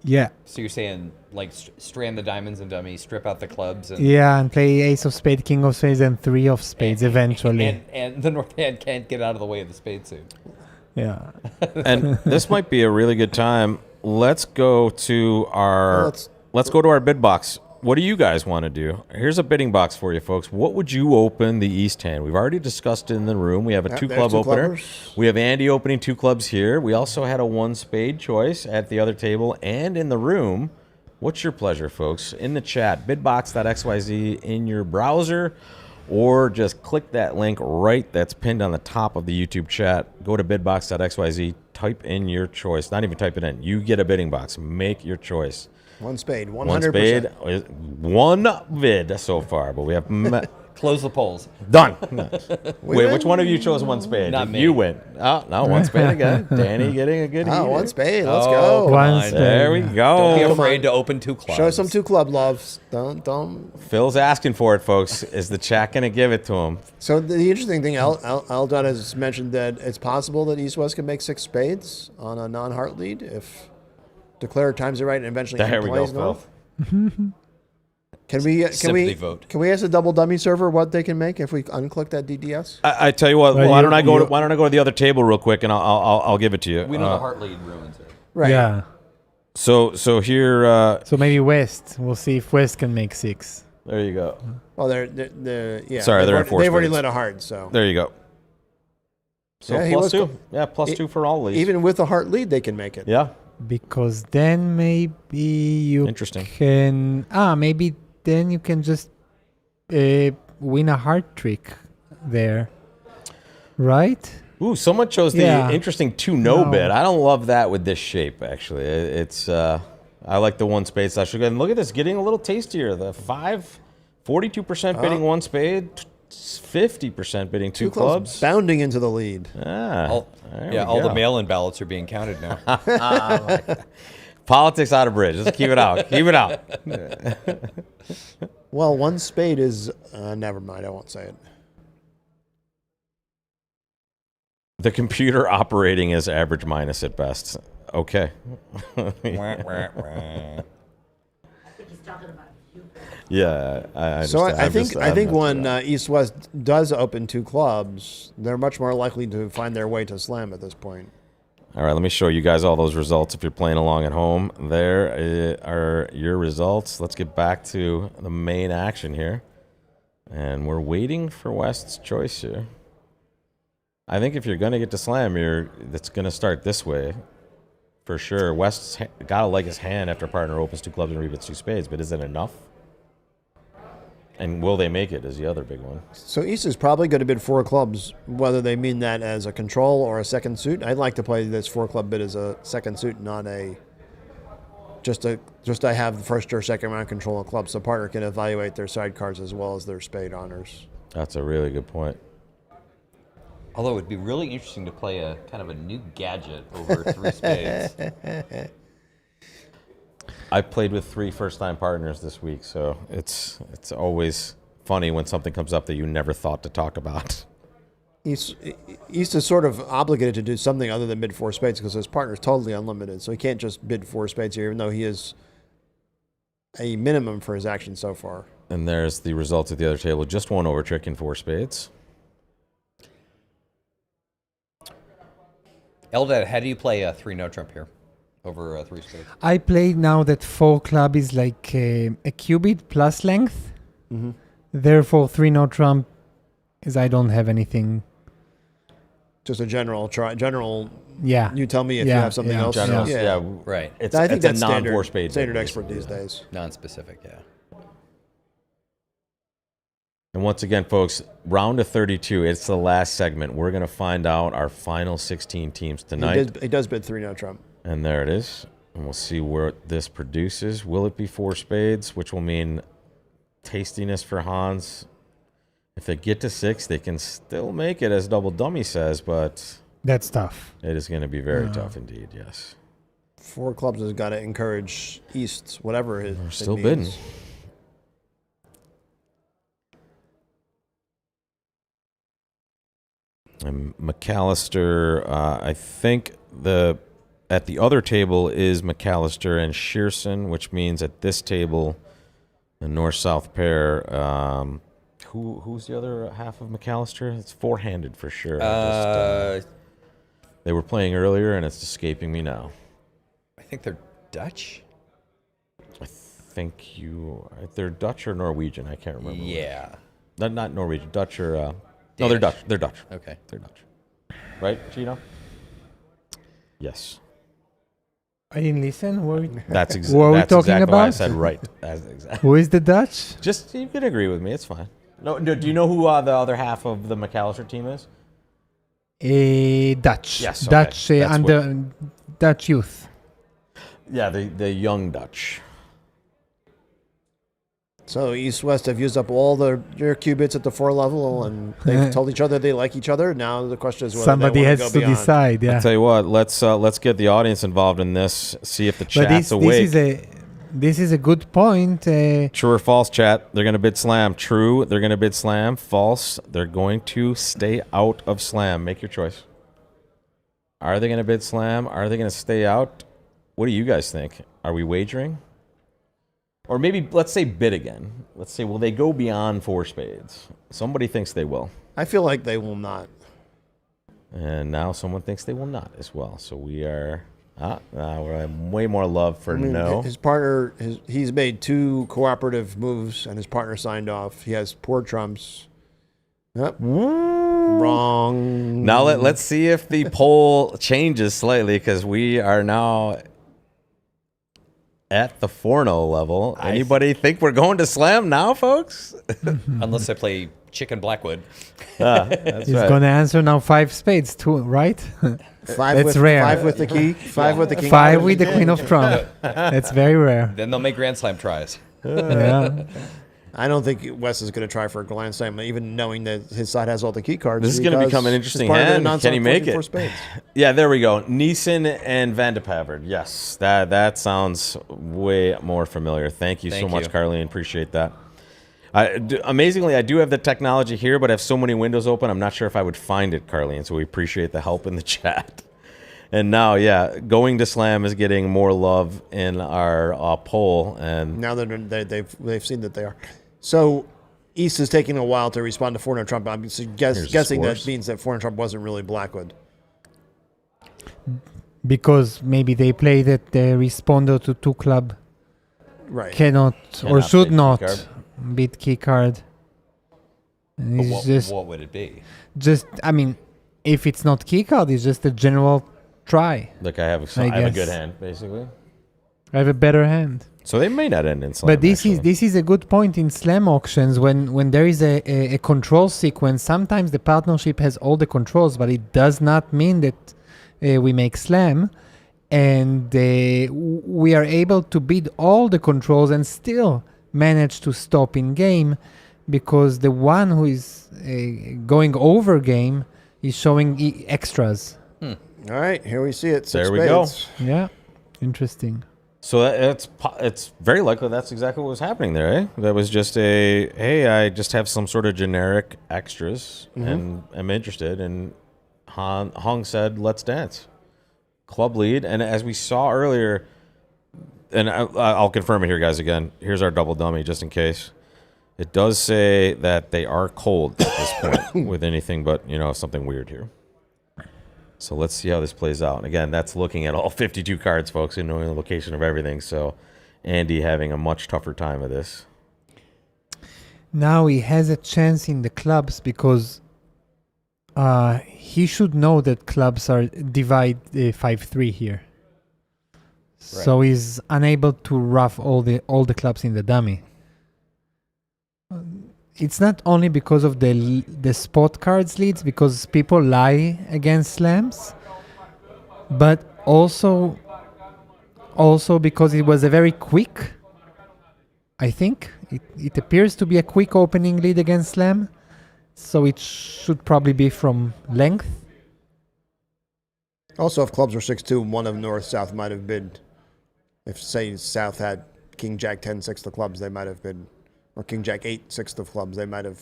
Yeah. So you're saying, like, strand the diamonds and dummy, strip out the clubs, and Yeah, and play ace of spades, king of spades, and 3 of spades eventually. and the north hand can't get out of the way of the spade suit. Yeah. And this might be a really good time. Let's go to our Well, let's go to our bid box. What do you guys want to do? Here's a bidding box for you, folks. What would you open the East hand? We've already discussed it in the room. We have a Yep, 2-club there's two opener. clubbers. We have Andy opening 2 clubs here. We also had a 1 spade choice at the other table and in the room. What's your pleasure, folks? In the chat, bidbox.xyz in your browser, or just click that link right that's pinned on the top of the YouTube chat. Go to bidbox.xyz, type in your choice. Not even type it in. You get a bidding box. Make your choice. One spade, 100%. 1 spade, 1 bid so far, but we have Close the polls. done. We Wait, win. which one of you chose 1 spade? Not me. You win. Oh, no, 1 spade again. Danny getting a good Oh, heater. 1 spade. Let's Oh, go. come One on. spade. There we Don't be go. afraid to open two clubs. Show some 2 club loves. Don't. Phil's asking for it, folks. Is the chat going to give it to him? So the interesting thing, Aldon has mentioned that it's possible that East West can make 6 spades on a non-heart lead if Declare times it right and eventually There we go, plays Phil. north. Can we Simply vote. Can we ask the double dummy server what they can make if we unclick that DDS? I tell you what. Well, Why you- don't I go? you- Why don't I go to the other table real quick and I'll give it to you. We know the heart lead ruins it. Right. Yeah. So here. So maybe West. We'll see if West can make 6. There you go. Well, they're yeah. Sorry, they're at they've 4 already spades. let a heart, so There you go. So Yeah, he plus was 2. co- Yeah, plus 2 for all these. even with a heart lead, they can make it. Yeah. Because then maybe you Interesting. can... maybe then you can just win a heart trick there. Right? Ooh, someone chose the Yeah. interesting 2-no No. bid. I don't love that with this shape. Actually, it's. I like the 1 spade slash. And look at this, getting a little tastier. The 42% bidding 1 spade, 50% bidding 2 clubs. bounding into the lead. All All the mail-in ballots are being counted now. Politics out of bridge. Just keep it out. Keep it out. Well, 1 spade is never mind. I won't say it. The computer operating is average minus at best. Okay. Wah, wah, wah. I think he's talking about you. Yeah, I So understand. I think when East West does open 2 clubs, they're much more likely to find their way to slam at this point. All right, let me show you guys all those results if you're playing along at home. There are your results. Let's get back to the main action here. And we're waiting for West's choice here. I think if you're going to get to slam, it's going to start this way. For sure. West's got to like his hand after partner opens 2 clubs and rebits 2 spades, but is it enough? And will they make it is the other big one. So East is probably going to bid 4 clubs, whether they mean that as a control or a second suit. I'd like to play this 4 club bid as a second suit, not a just I have the first or second round control of clubs, so partner can evaluate their side cards as well as their spade honors. That's a really good point. Although it would be really interesting to play a kind of a new gadget over 3 spades. I played with 3 first-time partners this week, so it's always funny when something comes up that you never thought to talk about. East is sort of obligated to do something other than bid 4 spades because his partner's totally unlimited. So he can't just bid 4 spades here, even though he is a minimum for his action so far. And there's the results at the other table. Just one over trick in 4 spades. Eldad, how do you play a 3-no trump here over 3 spades? I play now that 4 club is like a cubit plus length. Mm-hmm. Therefore, 3-no trump is I don't have anything. Just a general try. General. Yeah. You tell me if you have something else. General, yeah. Right. It's, I think it's that's a standard, non-4 spade. standard expert these days. Non-specific, yeah. And once again, folks, round of 32. It's the last segment. We're going to find out our final 16 teams tonight. He does bid 3-no trump. And there it is. And we'll see where this produces. Will it be 4 spades, which will mean tastiness for Hans? If they get to 6, they can still make it, as Double Dummy says, but That's tough. it is going to be very tough indeed, yes. 4 clubs has got to encourage East, whatever it We're still means. bidding. And McAllister, I think at the other table is McAllister and Shearson, which means at this table, the north-south pair, who's the other half of McAllister? It's 4-handed for sure. They were playing earlier, and it's escaping me now. I think they're Dutch. I think they're Dutch or Norwegian. I can't remember. Yeah. Not Norwegian. Dutch or no, they're Dutch. They're Dutch. Okay. They're Dutch. Right, Gino? Yes. I didn't listen. That's What are we that's talking exactly why I about? said right. That's exactly. Who is the Dutch? Just you can agree with me. It's fine. No, do you know who the other half of the McAllister team is? Dutch. Yes, okay. Dutch That's under Dutch youth. Yeah, the young Dutch. So East-West have used up all their qubits at the 4 level, and they've told each other they like each other. Now the question is whether Somebody they want has to to go beyond. decide. Yeah. I'll tell you what. Let's get the audience involved in this. See if the But chat's awake. this is a good point. True or false, chat? They're going to bid slam. True, they're going to bid slam. False, they're going to stay out of slam. Make your choice. Are they going to bid slam? Are they going to stay out? What do you guys think? Are we wagering? Or maybe let's say bid again. Let's say, will they go beyond 4 spades? Somebody thinks they will. I feel like they will not. And now someone thinks they will not as well. So we are... we're having way more love for no. His partner, he's made 2 cooperative moves, and his partner signed off. He has poor trumps. Yep. Wrong. Now let's see if the poll changes slightly, because we are now at the 4-0 level. Anybody think we're going to slam now, folks? Unless I play Chicken Blackwood. That's He's right. gonna answer now 5 spades too, right? 5 That's with, rare. 5 with the key. 5 with the king. 5 with the queen of trump. That's very rare. Then they'll make Grand Slam tries. Yeah. I don't think Wes is going to try for a grand slam, even knowing that his side has all the key cards. This is going to because become an his interesting partner hand. non-stop Can he make forcing it? 4 spades. Yeah, there we go. Neeson and Vandepaverd. Yes, that sounds way more familiar. Thank you so Thank much, you. Carleen. Appreciate that. Amazingly, I do have the technology here, but I have so many windows open, I'm not sure if I would find it, Carleen. So we appreciate the help in the chat. And now, yeah, going to slam is getting more love in our poll. And Now that they've seen that they are. So East is taking a while to respond to 4-0 Trump. I'm guessing that scores. means that 4-0 Trump wasn't really Blackwood. Because maybe they play that the responder to 2 club Right. cannot or Cannot should bid not key card. beat key card. And But it's what would it be? I mean, if it's not key card, it's just a general try. look, I have a guess. good hand, basically. I have a better hand. So they may not end in slam. But this actually. is a good point in slam auctions when there is a control sequence. Sometimes the partnership has all the controls, but it does not mean that we make slam, and we are able to bid all the controls and still manage to stop in game, because the one who is going over game is showing extras. All right, here we see it. 6 There we go. spades. Yeah, interesting. So it's very likely that's exactly what was happening there, eh? That was just hey, I just have some sort of generic extras and I'm interested. And Hung said, let's dance. Club lead. And as we saw earlier, and I'll confirm it here, guys, again. Here's our double dummy, just in case. It does say that they are cold at this point with anything but, something weird here. So let's see how this plays out. And again, that's looking at all 52 cards, folks, and knowing the location of everything. So Andy having a much tougher time with this. Now he has a chance in the clubs because he should know that clubs are divide 5-3 here. Right. So he's unable to rough all the clubs in the dummy. It's not only because of the spot cards leads, because people lie against slams, but also because it was a very quick, I think, it appears to be a quick opening lead against slam, so it should probably be from length. Also, if clubs were 6-2, one of North-South might have bid. If, say, South had King Jack 10 6 of clubs, they might have bid. Or King Jack 8 6 of clubs, they might have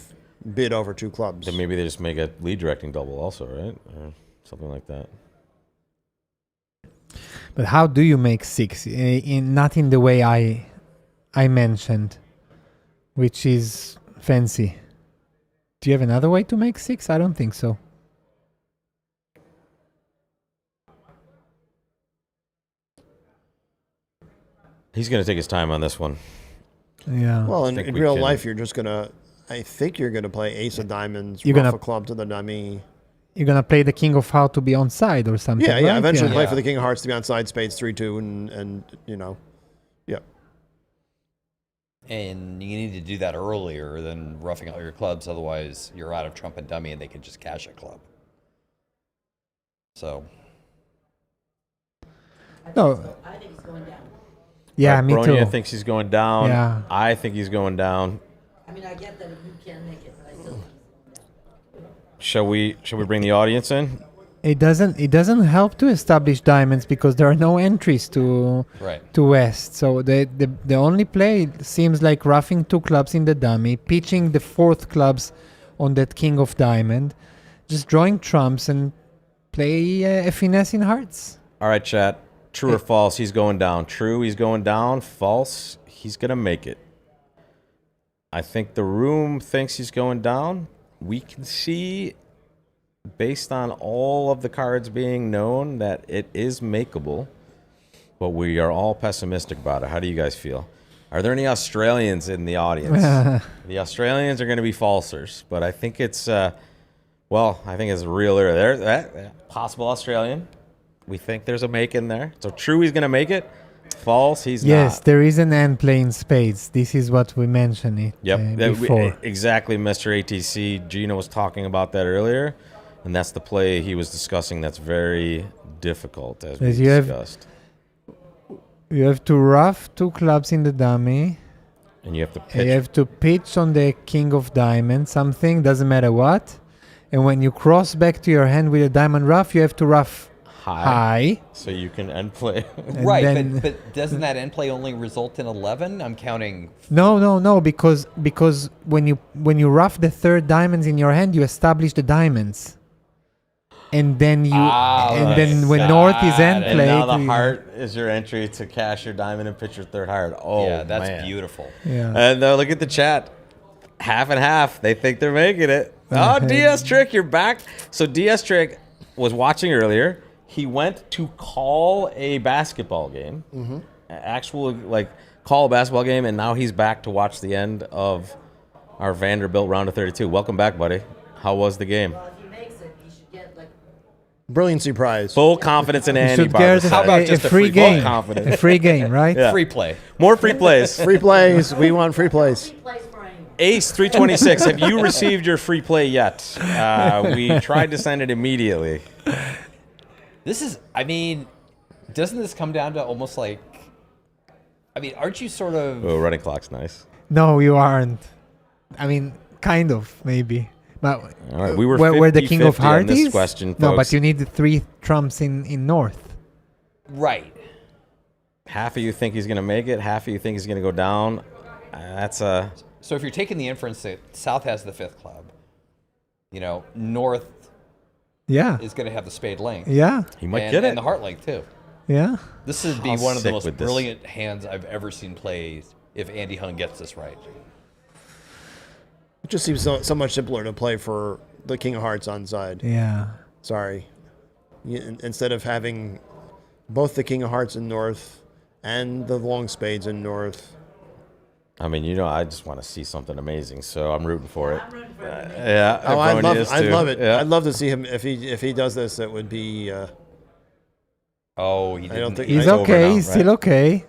bid over 2 clubs. Then maybe they just make a lead directing double also, right? Or something like that. But how do you make 6? Not in the way I mentioned, which is fancy. Do you have another way to make 6? I don't think so. He's going to take his time on this one. Yeah. Well, in real life, you're just going to... I think you're going to play ace of diamonds, rough a club to the dummy. You're going to play the king of hearts to be on side or something, Yeah, right? Eventually play for the king of hearts to be on side, spades 3-2, and yeah. And you need to do that earlier than roughing out your clubs. Otherwise, you're out of trump and dummy, and they can just cash a club. So... No. I think he's going down. Yeah, me too. Bronia thinks he's going down. Yeah. I think he's going down. I mean, I get that if you can make it, but I still think he's going down. Shall we bring the audience in? It doesn't help to establish diamonds because there are no entries to West. So the only play seems like roughing 2 clubs in the dummy, pitching the 4th clubs on that king of diamond, just drawing trumps and play a finesse in hearts. All right, chat. True or false? He's going down. True, he's going down. False, he's going to make it. I think the room thinks he's going down. We can see, based on all of the cards being known, that it is makeable. But we are all pessimistic about it. How do you guys feel? Are there any Australians in the audience? The Australians are going to be falsers. But I think it's, I think it's real. There's that possible Australian. We think there's a make in there. So true, he's going to make it. False, he's not. Yes, there is an end play in spades. This is what we mentioned before. Exactly, Mr. ATC. Gino was talking about that earlier. And that's the play he was discussing that's very difficult, as we discussed. You have to rough 2 clubs in the dummy. And you have to pitch. You have to pitch on the king of diamonds, something, doesn't matter what. And when you cross back to your hand with a diamond rough, you have to rough high. So you can end play. Right, but doesn't that end play only result in 11? I'm counting... No, because when you rough the 3rd diamonds in your hand, you establish the diamonds. And then when North is end play... And now the heart is your entry to cash your diamond and pitch your 3rd heart. Oh, yeah, that's beautiful. Yeah. And look at the chat. Half and half. They think they're making it. Oh, DS Trick, you're back. So DS Trick was watching earlier. He went to call a basketball game, call a basketball game, and now he's back to watch the end of our Vanderbilt round of 32. Welcome back, buddy. How was the game? Well, if he makes it, he should get Brilliancy prize. Full confidence in Andy. How about just a free game? A free game, right? Yeah. Free play. More free plays. Free plays. We want free plays. Ace 326. Have you received your free play yet? We tried to send it immediately. This is, doesn't this come down to almost like, aren't you sort of... Oh, running clock's nice. No, you aren't. Kind of, maybe. But all right, we were where the king of hearts on this is? question, folks. No, but you need the 3 trumps in North. Right. half of you think he's going to make it, half of you think he's going to go down. That's a... So if you're taking the inference that South has the 5th club, North is going to have the spade length. Yeah. He might get it. And the heart length, too. Yeah. This would be one of the most brilliant hands I've ever seen played if Andy Hung gets this right. It just seems so much simpler to play for the King of Hearts on side. Yeah. Sorry. Instead of having both the King of Hearts in North and the long spades in North. I mean, I just want to see something amazing, so I'm rooting for it. I'm rooting for it. Yeah. Oh, I'd love it. Yeah. I'd love to see him if he does this. It would be. Oh, he I don't didn't. think He's over okay. now, He's right? still okay.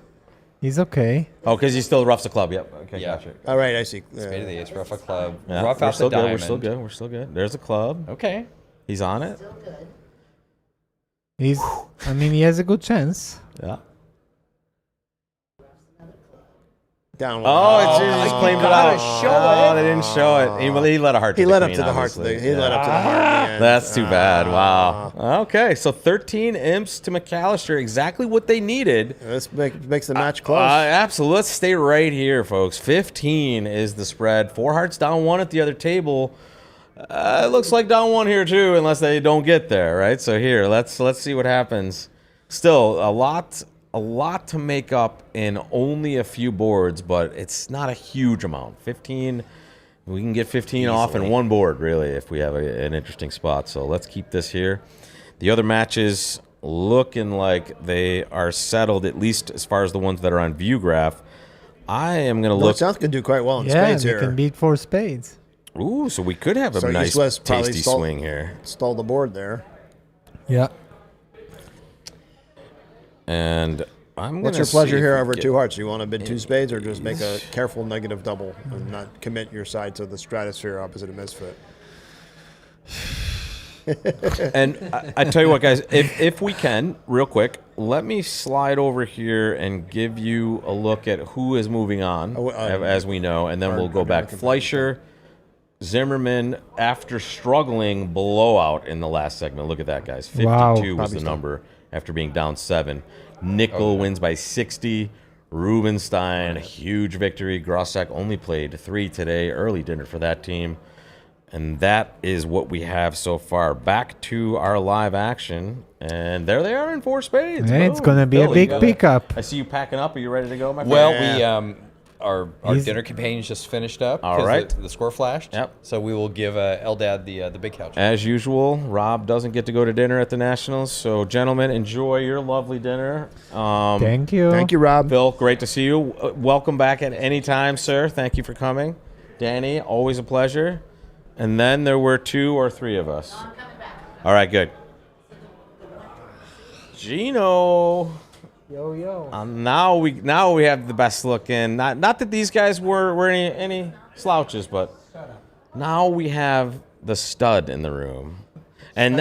He's okay. Oh, because he still roughs the club. Yep. Okay, Yeah. gotcha. All right, I see. Spade of the ace, rough a club, Yeah, rough we're out still the good. diamond. We're still good. We're still good. There's a club. Okay. He's on it. Still good. He has a good chance. Yeah. Down one. Oh, it's just claimed it out. show Oh, they didn't show it. He let a heart. He to led the up to queen, the heart. obviously. He led up to the heart. In the end. That's too bad. Wow. Okay, so 13 imps to McAllister, exactly what they needed. This makes the match close. Absolutely. Let's stay right here, folks. 15 is the spread. 4 hearts down 1 at the other table. It looks like down 1 here too, unless they don't get there, right? So here, let's see what happens. Still a lot to make up in only a few boards, but it's not a huge amount. 15, we can get 15 off in 1 board, really, if we have an interesting spot. So let's keep this here. The other matches looking like they are settled, at least as far as the ones that are on view graph. I am going to look. North-South can do quite well in Yeah, spades they here. can beat 4 spades. Ooh, so we could have a So nice, East-West probably tasty swing here. Stall the board there. Yeah. And I'm What's gonna your pleasure see here if we over get- 2 hearts? Do you want to bid 2 spades or just make a careful negative double and not commit your side to the stratosphere opposite of misfit? And I tell you what, guys, if we can, real quick, let me slide over here and give you a look at who is moving on, as we know, and then we'll go back. Fleischer, Zimmerman, after struggling blowout in the last segment. Look at that, guys. 52 Wow. was the number after being down 7. Nickel wins by 60. Rubenstein, a huge victory. Grossack only played 3 today. Early dinner for that team. And that is what we have so far. Back to our live action. And there they are in 4 spades. Yeah, it's Boom. going to be a Billy, big pickup. I see you packing up. Are you ready to go, my friend? Well, Yeah. our He's- dinner campaigns just finished up. All 'cause right. The score flashed. Yep. So we will give Eldad the big couch. As usual, Rob doesn't get to go to dinner at the Nationals. So, gentlemen, enjoy your lovely dinner. Thank you. Thank you, Rob. Bill, great to see you. Welcome back at any time, sir. Thank you for coming. Danny, always a pleasure. And then there were 2 or 3 of us. I'm coming back. All right, good. Gino. Yo. Now we have the best looking. Not that these guys were any slouches, but now we have the stud in the room. And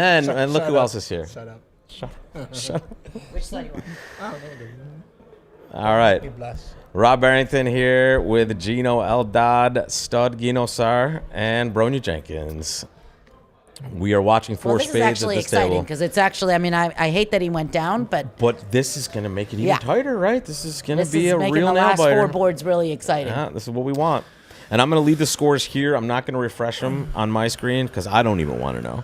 look who else is here. Shut up. Which side you want? All right. Rob Barrington here with Gino Eldad, stud Gino Sar, and Bronia Jenkins. We are watching 4 Well, this is spades at actually this exciting table. because it's actually. I mean, I hate that he went down, but But this is going to make it even Yeah. tighter, right? This is going to this be is a making real the nail last biter. 4 boards really exciting. Yeah, this is what we want. And I'm going to leave the scores here. I'm not going to refresh them on my screen because I don't even want to know.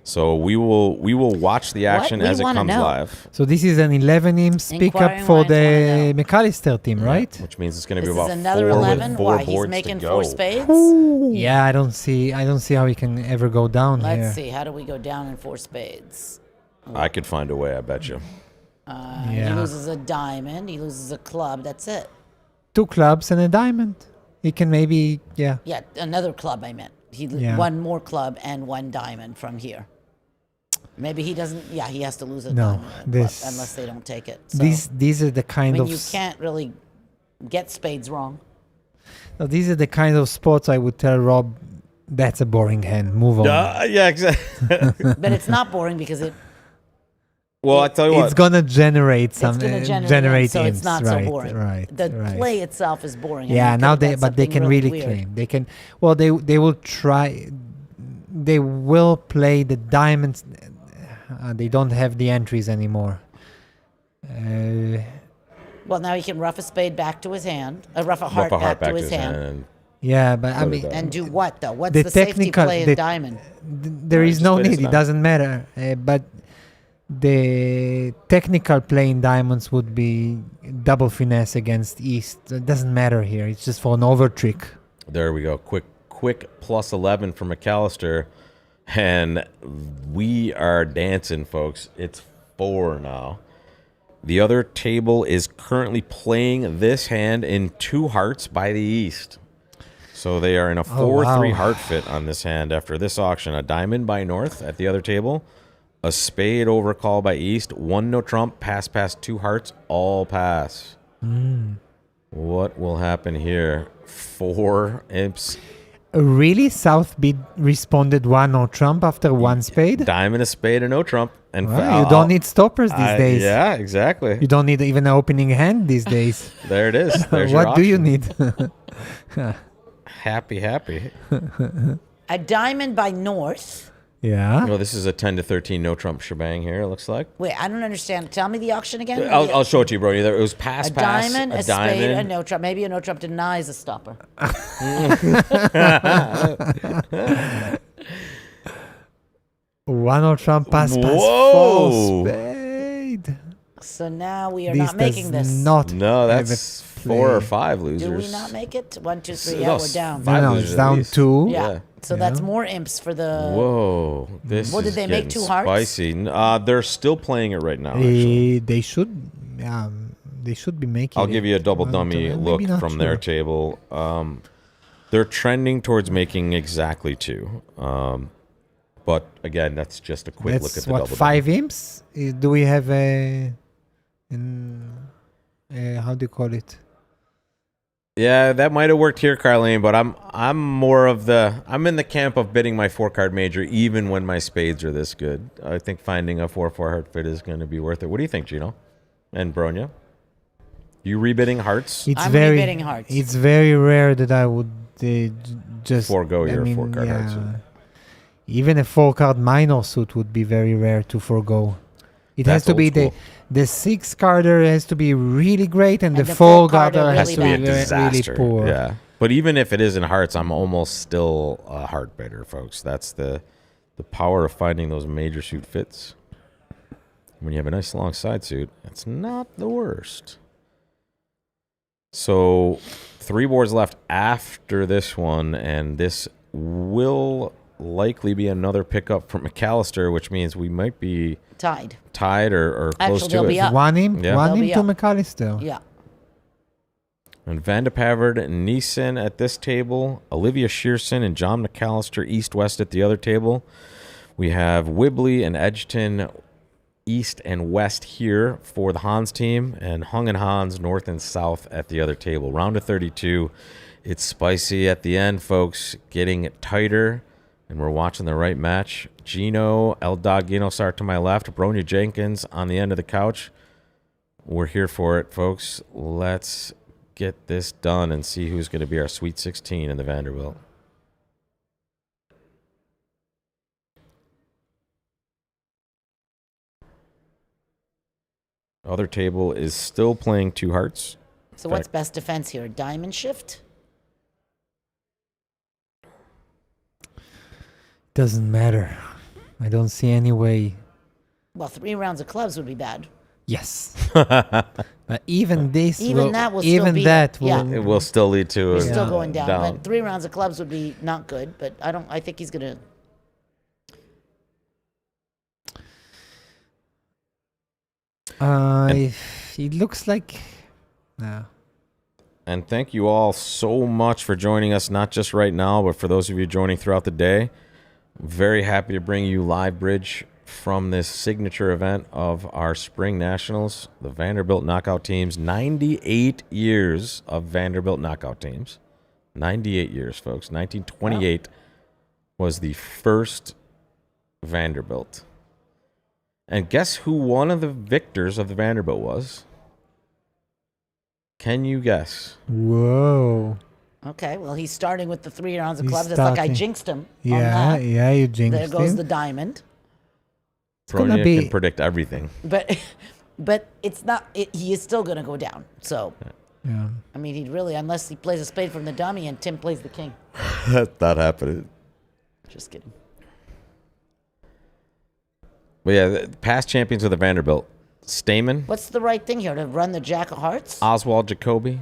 So we will watch the action We as it wanna comes know. live, So this is an 11 imps pickup Inquiring for minds wanna the McAllister team, right? which means it's going to be This about is another 4 11. with 4 Why? He's boards making to 4 go. spades. Yeah, I don't see how he can ever go down here. Let's see. How do we go down in 4 spades? I could find a way, I bet you. He Yeah. loses a diamond. He loses a club. That's it. 2 clubs and a diamond. He can maybe, yeah. Yeah, another club. I meant Yeah. 1 more club and 1 diamond from here. Maybe he doesn't. Yeah, he has to lose a No, diamond and a club this- unless they don't take it. So, These are the I kind mean, of you can't really get spades wrong. no, these are the kind of spots I would tell Rob. That's a boring hand. Move on. Yeah, exactly. But it's not boring because Well, I tell you what. It's gonna generate some it's going to generate so imps, it's not right, so boring. Right. The right. play itself is boring. Yeah, and now they they can really weird. claim. They can. Well, they will try. They will play the diamonds. They don't have the entries anymore. Well, now he can rough a spade back to his hand, rough a heart back to his hand. and Yeah, but I mean, And do what, though? What's The the safety technical- play in the- diamond? there is just no play this need. It down. doesn't matter. But the technical play in diamonds would be double finesse against East. It doesn't matter here. It's just for an over trick. there we go. Quick plus 11 for McAllister. And we are dancing, folks. It's 4 now. The other table is currently playing this hand in 2 hearts by the East. So they are in a 4-3 wow. heart fit on this hand after this auction. A diamond by North at the other table. A spade overcall by East. 1 no trump. Pass, 2 hearts. All pass. What will happen here? 4 imps. Really? South Beat responded 1 no trump after 1 spade? Diamond, a spade, and no trump. And Well, you don't need stoppers these days. Yeah, exactly. You don't need even an opening hand these days. There it is. There's your What do you option. need? Happy. A diamond by North. Yeah. Well, this is a 10-13 no trump shebang here, it looks like. Wait, I don't understand. Tell me the auction again. I'll show it to you, bro. It was pass, a diamond, a a spade, a diamond. no trump. Maybe a no trump denies a stopper. One no trump pass, Whoa. 4 spade. So now we are This not making does this. not No, have that's a 4 or play. 5 Do losers. we not make it? 1, 2, 3. No, Yeah, we're down. five No, losers it's at down least. 2. Yeah. So that's more imps for the. Whoa. This What, did is they make getting 2 hearts? Spicy. They're still playing it right now, actually. They should be making I'll give you a double dummy Maybe look not from their sure. table. They're trending towards making exactly 2. But again, that's just a quick look at That's the what, double 5 imps? Do we have how do you call it? Yeah, that might have worked here, Carlene, but I'm more of I'm in the camp of bidding my 4-card major even when my spades are this good. I think finding a 4-4 heart fit is going to be worth it. What do you think, Gino? And Bronia? You rebidding hearts? It's I'm very rebidding hearts. It's very rare that I would just Forego your 4-card heart suit. Even a 4-card minor suit would be very rare to forego. It has That's to old be school. the 6-carder has to be really great, and the the 4-carder 4-carder has really to be bad. really Disaster. poor. Yeah. But even if it is in hearts, I'm almost still a heart bidder, folks. That's the power of finding those major suit fits. When you have a nice long side suit, it's not the worst. So 3 boards left after this one, and this will likely be another pickup from McAllister, which means we might be Tied. or close Actually, to they'll it. be up. One imp, Yeah. one They'll imp be to up. McAllister. Yeah. And Vanda Pavard and Neeson at this table. Olivia Shearson and John McAllister east-west at the other table. We have Wibley and Edgerton east and west here for the Hans team. And Hung and Hans north and south at the other table. Round of 32. It's spicy at the end, folks. Getting tighter. And we're watching the right match. Gino, El Dog Ginosar to my left. Bronia Jenkins on the end of the couch. We're here for it, folks. Let's get this done and see who's going to be our Sweet 16 in the Vanderbilt. Other table is still playing 2 hearts. So what's best defense here? Diamond shift? Doesn't matter. I don't see any way. Well, 3 rounds of clubs would be bad. Yes. But even this Even will, that will still even be- that yeah. will It will still lead to He's a still going down. But 3 rounds of clubs would be not good. But I think he's gonna. it looks like And thank you all so much for joining us, not just right now, but for those of you joining throughout the day. Very happy to bring you live bridge from this signature event of our Spring Nationals, the Vanderbilt Knockout Teams. 98 years of Vanderbilt Knockout Teams. 98 years, folks. 1928 was the first Vanderbilt. And guess who one of the victors of the Vanderbilt was? Can you guess? whoa. Okay, well, he's starting with the 3 rounds of He's clubs. It's like I starting. jinxed him. on Yeah, that. yeah, you jinxed There goes him. the diamond. It's gonna Bronia be can predict everything. But But it's not. He is still going to go down. So, Yeah. I mean, he'd really, unless he plays a spade from the dummy and Tim plays the king. That's not happening. Just kidding. But yeah, the past champions of the Vanderbilt. Stamen, What's the right thing here? To run the jack of hearts? Oswald Jacoby,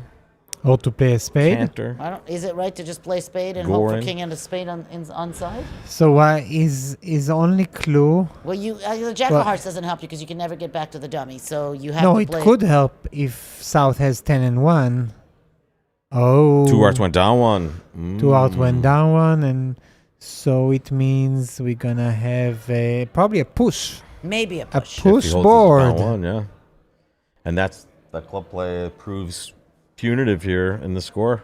Or to play a spade. Cantor. Is it right to just play spade and hope for Gorin. king and a spade on side? So his only clue? Well, the jack Well- of hearts doesn't help you because you can never get back to the dummy. So you have No, to it play. could help if South has 10 and 1. Oh. 2 hearts went down one. 2 out went down one, and so it means we're gonna have probably a push. Maybe a A push. If he push holds his board. down one, yeah. And that's the club play proves punitive here in the score.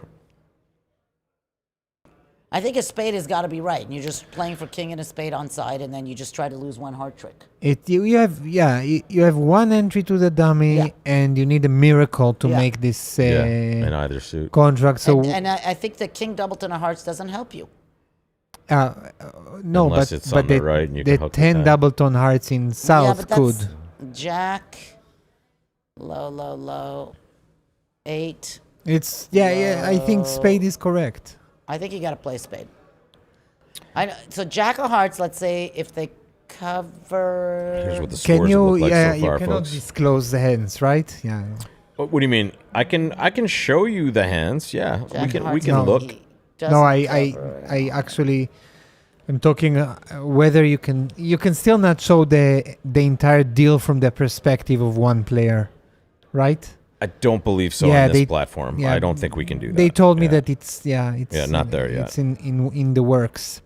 I think a spade has got to be right. And you're just playing for king and a spade on side, and then you just try to lose one heart trick. You have one entry to the dummy, Yeah. and you need a miracle to Yeah. make this In either suit. contract. So And I think the king doubleton of hearts doesn't help you. no, Unless but it's on the right and you can the hook the 10 10. Doubleton hearts in South yeah, but could. that's Jack, low, 8. It's I think spade is correct. I think you got to play spade. So jack of hearts. Let's say if they cover. Here's what the Can scores you? look like Yeah, so far, you cannot folks. disclose the hands, right? Yeah. What do you mean? I can show you the hands. Yeah, Jack of we hearts can No. look. doesn't No, cover. I actually, I'm talking whether you can still not show the entire deal from the perspective of one player, right? I don't believe so Yeah, on this they- platform. yeah, I don't think we can do that. They told me Yeah. that it's not there yet. It's in the works.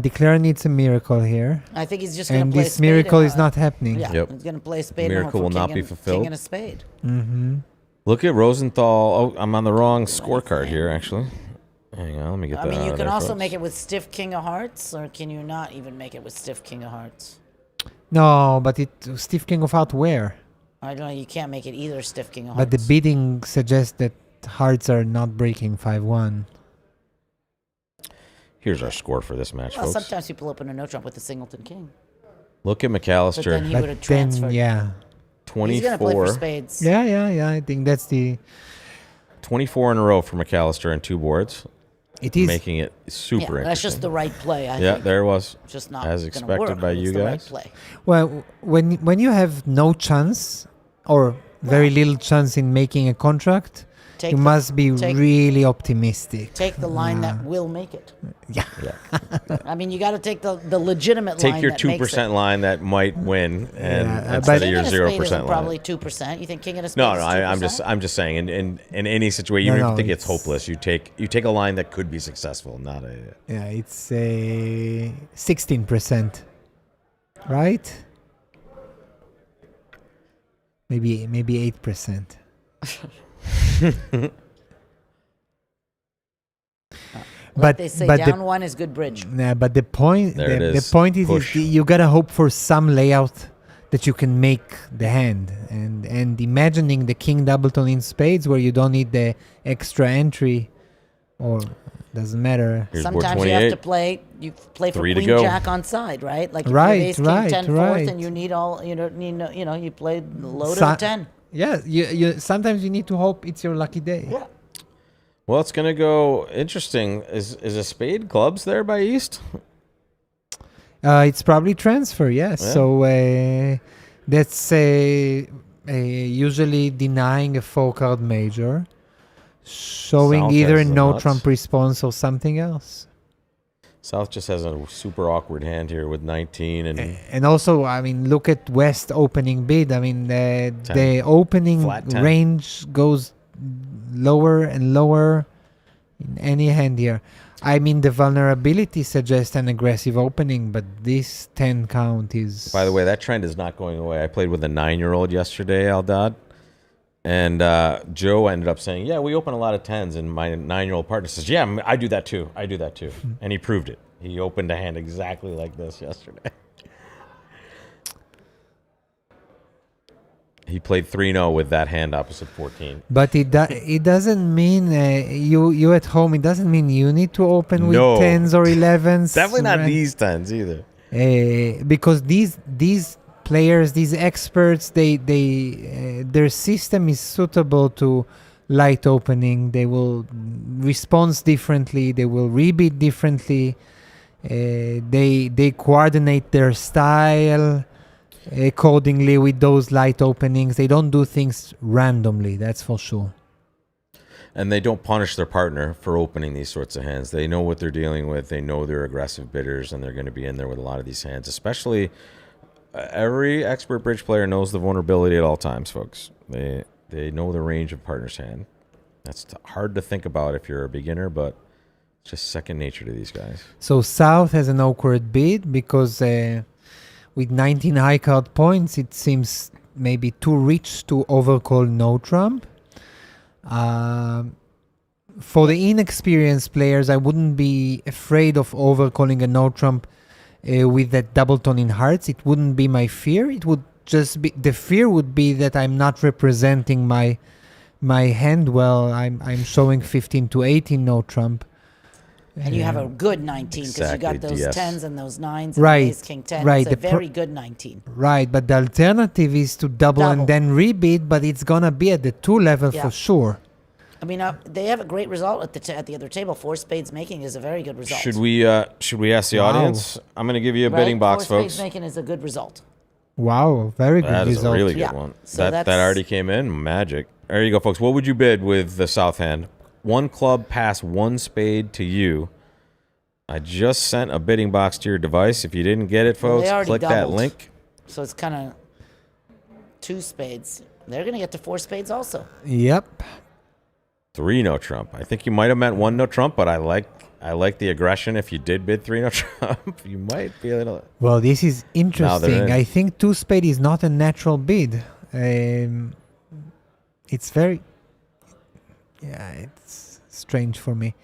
Declare needs a miracle here, I think he's just going to and play this spade miracle and, is not happening. Yeah, Yep. he's going to play spade. Miracle will and hope not for be king fulfilled. and a spade. Mm-hmm. Look at Rosenthal. Oh, I'm on the wrong scorecard here, actually. Hang on, let me get I that mean, out you of can there, also folks. make it with stiff king of hearts, or can you not even make it with stiff king of hearts? No, but stiff king of out where? I don't know. You can't make it either stiff king of hearts. But the bidding suggests that hearts are not breaking 5-1. Here's our score for this match, Well, folks. sometimes people open a no trump with a singleton king. Look at But then McAllister, he would But have then, transferred. yeah. He's going to play for 24. spades. Yeah. I think that's the. 24 in a row for McAllister and 2 boards, It is. making it super Yeah, interesting. that's just the right play. I Yeah, think. there it was. It's just not As gonna expected work, by but you it's the right guys. play. Well, when you have no chance or very little chance in making a contract, Take you the- must be take- really optimistic. Take the line that will make it. Yeah. I mean, you got to take the legitimate Take line your that makes 2% it. line that might win, and Yeah, instead but- of King your and a spade 0% isn't line. probably 2%. You think king and a spade No, is no, 2%? I'm just saying. In any situation, No, even if no, you think it's it's- hopeless, you take a line that could be successful, not a. Yeah, it's a 16%, right? Maybe 8%. Like they say, but down the, one is good bridge. nah, but the point There it the is. point is Push. you gotta hope for some layout that you can make the hand, and imagining the king doubleton in spades where you don't need the extra entry, or doesn't matter. Here's board Sometimes you have to 28. play for 3 to queen go. jack on side, right? Like if Right, you have ace king right, 10 fourth right. and you need all you don't need no, you played low to So- the 10. Yeah, you sometimes you need to hope it's your lucky day. Yeah. Well, it's gonna go interesting. Is a spade clubs there by East? It's probably transfer, yes. Yeah. So that's usually denying a 4-card major, showing South either has the no nuts. trump response or something else. South just has a super awkward hand here with 19 and And also, I mean, look at West opening bid. I mean, the opening Flat 10. range goes lower and lower in any hand here. I mean, the vulnerability suggests an aggressive opening, but this 10 count is... By the way, that trend is not going away. I played with a 9-year-old yesterday, Aldad, and Joe ended up saying, "Yeah, we open a lot of 10s," and my 9-year-old partner says, "Yeah, I do that too. I do that too," and he proved it. He opened a hand exactly like this yesterday. He played 3-0 with that hand opposite 14. But it doesn't mean you at home. It doesn't mean you need to open with No. 10s or 11s. Definitely not right? these 10s either. Because these players, these experts, their system is suitable to light opening. They will respond differently. They will rebeat differently. They coordinate their style accordingly with those light openings. They don't do things randomly. That's for sure. And they don't punish their partner for opening these sorts of hands. They know what they're dealing with. They know they're aggressive bidders, and they're going to be in there with a lot of these hands. Especially, every expert bridge player knows the vulnerability at all times, folks. They know the range of partner's hand. That's hard to think about if you're a beginner, but it's just second nature to these guys. So South has an awkward bid because with 19 high card points, it seems maybe too rich to overcall no trump. For the inexperienced players, I wouldn't be afraid of overcalling a no trump with that double tone in hearts. It wouldn't be my fear. It would just be, the fear would be that I'm not representing my hand well. I'm showing 15 to 18 no trump. And you have a good 19 because you got Exactly, those DS. 10s and those 9s and Right, ace king 10. right. It's a The very good 19. Right, but the alternative is to double and Double. then rebeat, but it's gonna be at the 2 level Yeah. for sure. I mean, they have a great result at the other table. 4 spades making is a very good result. Should we ask the Wow. audience? I'm going to give you a Right? bidding box, 4 folks. spades making is a good result. Wow, very good That is result. a really good Yeah. one. So that that's- already came in. Magic. There you go, folks. What would you bid with the South hand? 1 club pass, 1 spade to you. I just sent a bidding box to your device. If you didn't get it, Well, they folks, already click that doubled. link. So it's kind of 2 spades. They're going to get to 4 spades also. Yep. 3 no trump. I think you might have meant 1 no trump, but I like the aggression. If you did bid 3 no trump, you might be a little. Well, this is interesting. in. I think 2 spade is not a natural bid. It's very, it's strange for me.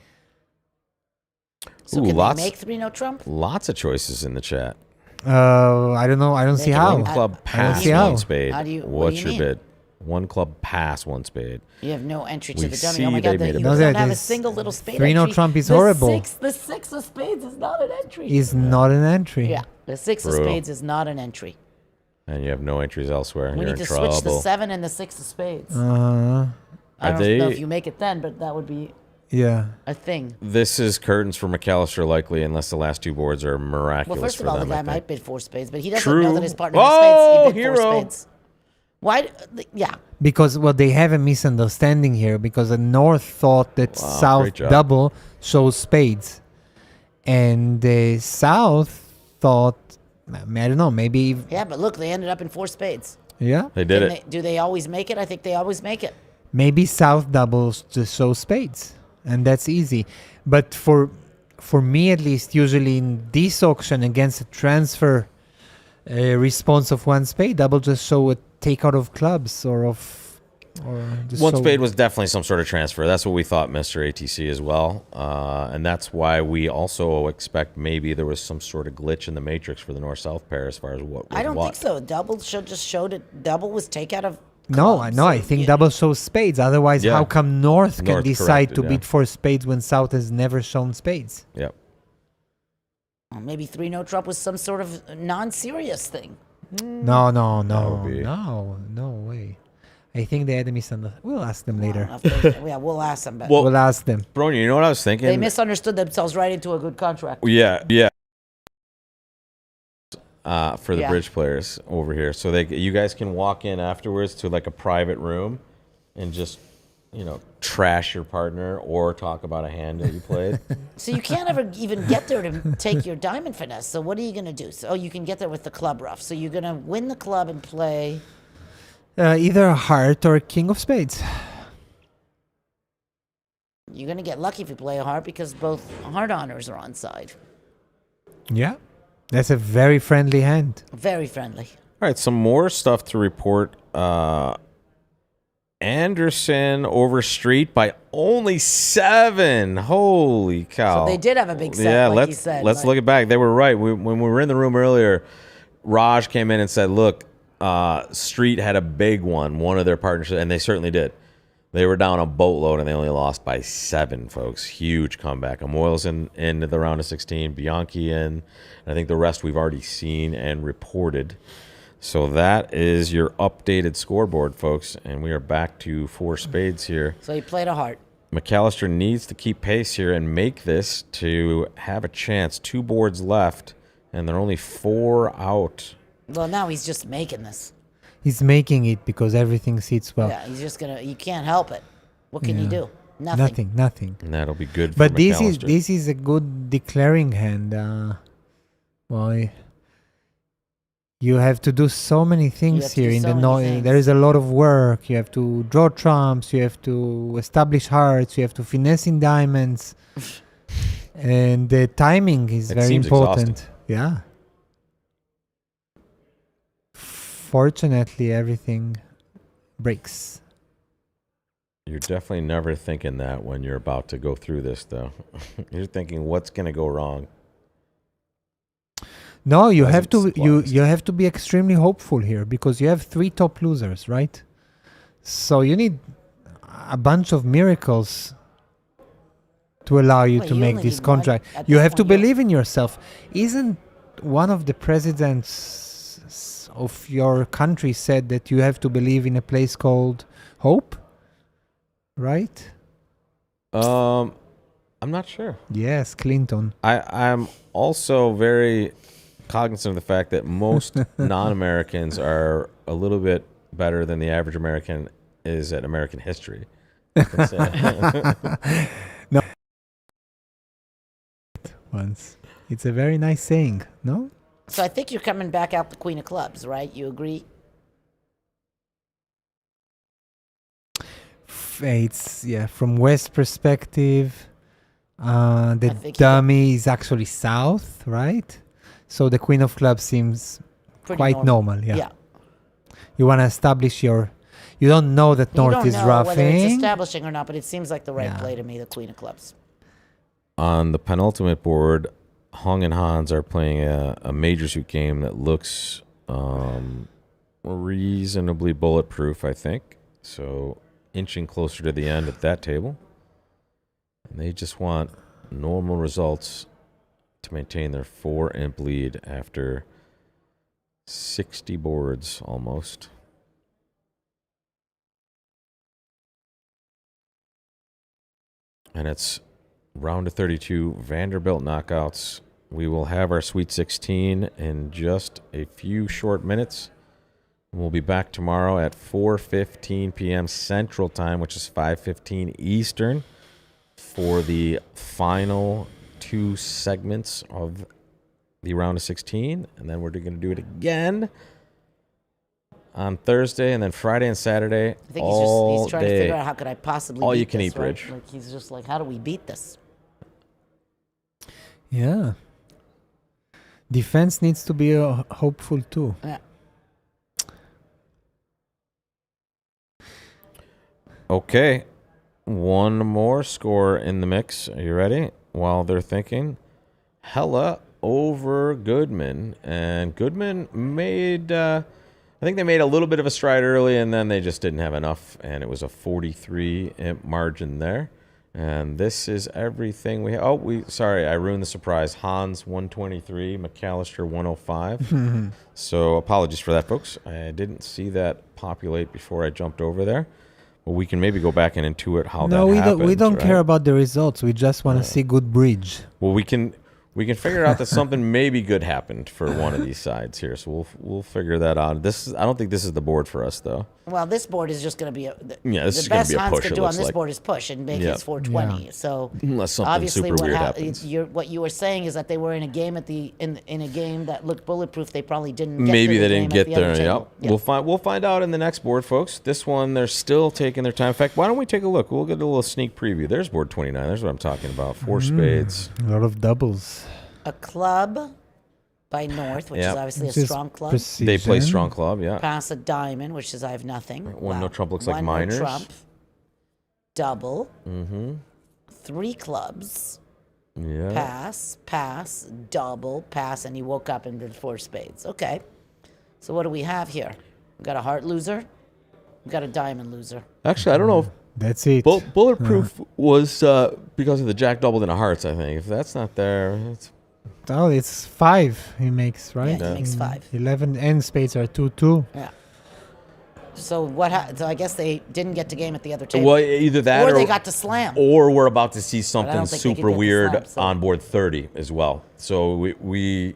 So Ooh, can lots- they make 3 no trump? Lots of choices in the chat. I don't know. I don't They see can how. win. One club I don't pass, see how. 1 spade. How do you- what do What's you your mean? bid? 1 club pass, 1 spade. You have no entry We to the dummy. see Oh my they God, made a you No, don't have a there's single little spade 3 no entry. trump is The horrible. the 6 of spades is not an entry. Is not an entry. Yeah, the 6 of Brutal. spades is not an entry. And you have no entries elsewhere, and We you're need in to trouble. switch the 7 and the 6 of spades. Uh, I Are don't they- know if you make it then, but that would be yeah. a thing. This is curtains for McAllister, likely, unless the last 2 boards are miraculous Well, first for of all, them. the guy I think. might bid 4 spades, but he doesn't True. know that his partner Oh, has spades. He bid hero. 4 spades. Why? Yeah. Because well, they have a misunderstanding here. Because the North thought that Wow, South great job. double shows spades, and the South thought, I don't know, maybe Yeah, but look, they ended up in 4 spades. yeah, They did Can it. do they always make it? I think they always make it. maybe South doubles to show spades, and that's easy. But for me at least, usually in this auction against a transfer response of 1 spade, double just show a take out of clubs or just 1 show- spade was definitely some sort of transfer. That's what we thought, Mr. ATC, as well. And that's why we also expect maybe there was some sort of glitch in the matrix for the North-South pair as far as what was I don't what. think so. Double just showed it. Double was take out of. No, clubs. I think double shows spades. Otherwise, Yeah. how come North can North decide corrected, to yeah. bid for spades when South has never shown spades? Yep. Well, maybe 3 no trump was some sort of non-serious thing. No, would be- no way. I think they had a misunderstanding. We'll ask them later. Yeah, we'll ask them. But Well, We'll ask them. Bronia, you know what I was thinking? they misunderstood themselves right into a good contract. Yeah. For the Yeah. bridge players over here, so you guys can walk in afterwards to like a private room, and just trash your partner or talk about a hand that you played. So you can't ever even get there to take your diamond finesse. So what are you going to do? So you can get there with the club rough. So you're going to win the club and play. Either a heart or a king of spades. You're going to get lucky if you play a heart because both heart honors are on side. Yeah. That's a very friendly hand. Very friendly. All right, some more stuff to report. Anderson over Street by only 7. Holy cow! So they did have a big set, Yeah, like let's you said. let's but- look it back. They were right. When we were in the room earlier, Raj came in and said, "Look, Street had a big one of their partnerships," and they certainly did. They were down a boatload and they only lost by 7, folks. Huge comeback. Amoyle's into the round of 16, Bianchi in, and I think the rest we've already seen and reported. So that is your updated scoreboard, folks, and we are back to 4 spades here. So he played a heart. McAllister needs to keep pace here and make this to have a chance. 2 boards left, and they're only 4 out. Well, now he's just making this. He's making it because everything sits well. Yeah, he's just gonna. You can't help it. What can you do? Nothing. Nothing. And that'll be good for But McAllister. this is a good declaring hand. Well, you have to do so many things here in the things. There is a lot of work. You have to draw trumps. You have to establish hearts. You have to finesse in diamonds, and the timing is It very seems important. exhausting. Yeah. Fortunately, everything breaks. You're definitely never thinking that when you're about to go through this, though. You're thinking, what's going to go wrong? No, you have to Doesn't you have to be extremely hopeful here because you have 3 top losers, right? So you need a bunch of miracles to allow you Well, to you make only this need one. contract. At You that have to point, you- believe in yourself. Isn't one of the presidents of your country said that you have to believe in a place called hope? Right? I'm not sure. Yes, Clinton. I'm also very cognizant of the fact that most non-Americans are a little bit better than the average American is at American history. No. Once. It's a very nice saying, no? So I think you're coming back out the Queen of Clubs, right? You agree? It's from West perspective. I The think dummy is actually south, right? So the Queen of Clubs seems Pretty quite normal. Yeah. Yeah. You want to establish your. You don't know that You North don't is know whether it's roughing. establishing or not, but it seems like the right Yeah. play to me, the Queen of Clubs. On the penultimate board, Hung and Hans are playing a major suit game that looks reasonably bulletproof, I think. So inching closer to the end at that table. And they just want normal results to maintain their 4-imp lead after 60 boards almost. And it's round of 32 Vanderbilt knockouts. We will have our Sweet 16 in just a few short minutes. We'll be back tomorrow at 4:15 p.m. Central Time, which is 5:15 Eastern, for the final 2 segments of the round of 16. And then we're going to do it again on Thursday, and then Friday and Saturday. I think all he's trying day. to figure out how could I possibly All beat you can this, eat, right? Bridge. Like he's just like, how do we beat this? Yeah. Defense needs to be hopeful too. Yeah. Okay, one more score in the mix. Are you ready? While they're thinking, Hella over Goodman, and Goodman made. I think they made a little bit of a stride early, and then they just didn't have enough, and it was a 43 imp margin there. And this is everything we. Sorry, I ruined the surprise. Hans 123, McAllister 105. So apologies for that, folks. I didn't see that populate before I jumped over there. Well, we can maybe go back and intuit how that happened. We don't right? care about the results. We just want to see good bridge. Well, we can figure out that something maybe good happened for one of these sides here. So we'll figure that out. I don't think this is the board for us though. Well, this board is just going to be This is the gonna best be a Hans push, could it do on looks this like. board is push and make Yeah. his 420. So Unless something obviously super weird happens. what you were saying is that they were in a game in a game that looked bulletproof. They probably didn't. Get Maybe to the they didn't game at get the other there. table. Yep. We'll find out in the next board, folks. This one they're still taking their time. In fact, why don't we take a look? We'll get a little sneak preview. There's board 29. There's what I'm talking about. 4 spades. A lot of doubles. A club by North, which is Yep. obviously Which a is strong club. precision. They play strong club. Yeah. Pass a diamond, which is I have nothing. One no trump looks like One minors. No trump. Double. Mm-hmm. 3 clubs. Yeah. Pass, double, pass, and he woke up and did 4 spades. Okay. So what do we have here? We got a heart loser. We got a diamond loser. Actually, I don't know. That's it. Bulletproof was because of the jack doubled into hearts, I think. If that's not there, It's 5 he makes, right? Yeah, he makes 5. 11 and spades are 2-2. Yeah. So so I guess they didn't get to game at the other table. well, either that or they got to slam. or we're about to see I something don't think they could super get the weird slam, so- on board 30 as well. So we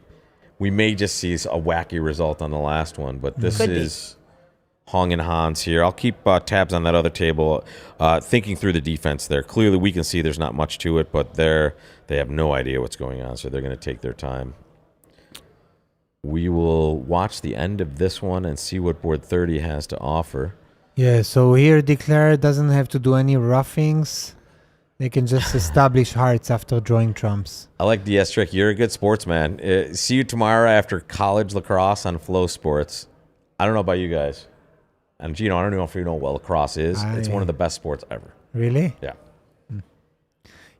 may just see a wacky result on the last one, but this Could be. is Hong and Hans here. I'll keep tabs on that other table, thinking through the defense there. Clearly, we can see there's not much to it, but they have no idea what's going on, so they're going to take their time. We will watch the end of this one and see what board 30 has to offer. Yeah, so here Declare doesn't have to do any roughings. They can just establish hearts after drawing trumps. I like DS Trick. You're a good sportsman. See you tomorrow after college lacrosse on Flow Sports. I don't know about you guys. And Gino, I don't know if you know what lacrosse is. It's one of the best sports ever. Really? Yeah.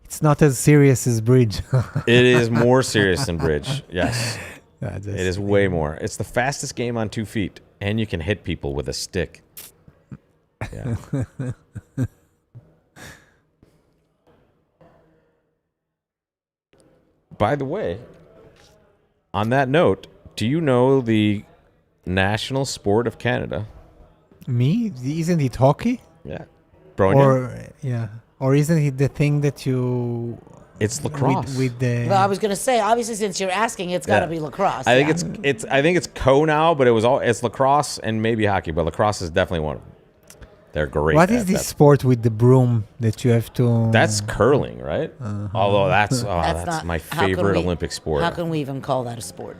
It's not as serious as bridge. It is more serious than bridge. Yes. That's It is way more. It's the fastest game on 2 feet, and you can hit people with a stick. Yeah. By the way, on that note, do you know the national sport of Canada? Me? Isn't it hockey? Yeah. Bronia? Or isn't it the thing that you... It's lacrosse. With the... Well, I was going to say, obviously, since you're asking, it's got to be lacrosse. I think it's co now, but it's lacrosse and maybe hockey, but lacrosse is definitely one of them. They're great. What is this sport with the broom that you have to... That's curling, right? Although that's not, my favorite Olympic sport. How can we even call that a sport?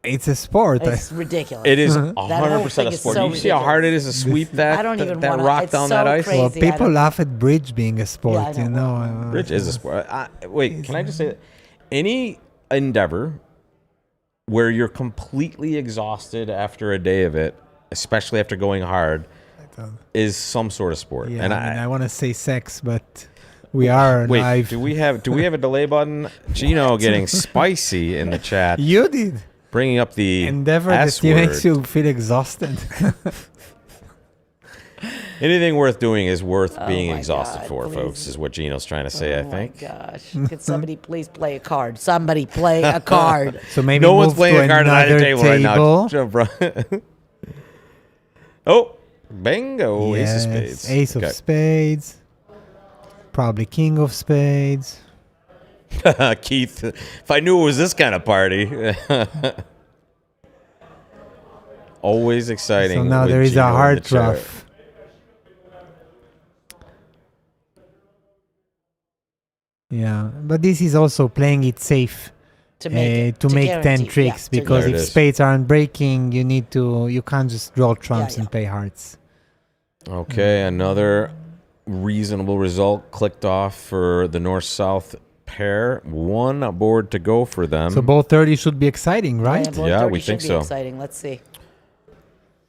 It's a sport. It's ridiculous. It is That whole 100% thing a is sport. so You see how hard it is to sweep that, I don't even that wanna- rock it's down so that ice? crazy. Well, I people don't- laugh at bridge being a sport, Yeah, I you know. Bridge is a sport. Wait, can I just say that? Any endeavor where you're completely exhausted after a day of it, especially after going hard, is some sort of sport. Yeah, And I want to say sex, but we are wait, live. do we have a delay button? Gino getting spicy in the chat. You did. Bringing up the Endeavor S that makes word. you feel exhausted. Anything worth doing is worth being my exhausted God, for, please. folks, is what Gino's trying to say, I think. Oh, my gosh. Could somebody please play a card? Somebody play a card. So maybe No move one's playing to a card at either another table right now. table. Jump right. Oh, bingo. Ace of Yes, spades. Ace Okay. of spades. Probably king of spades. Keith, if I knew it was this kind of party. Always exciting. So now with there is Gino a in the heart chair. rough. Yeah, but this is also playing it safe To make, to make 10 guarantee- tricks, yeah, to because There it if is. spades aren't breaking, you can't just draw trumps yeah. and play hearts. Okay, another reasonable result clicked off for the north-south pair. One board to go for them. So both 30 should be exciting, right? board Yeah, 30 we should think be so. Exciting. Let's see.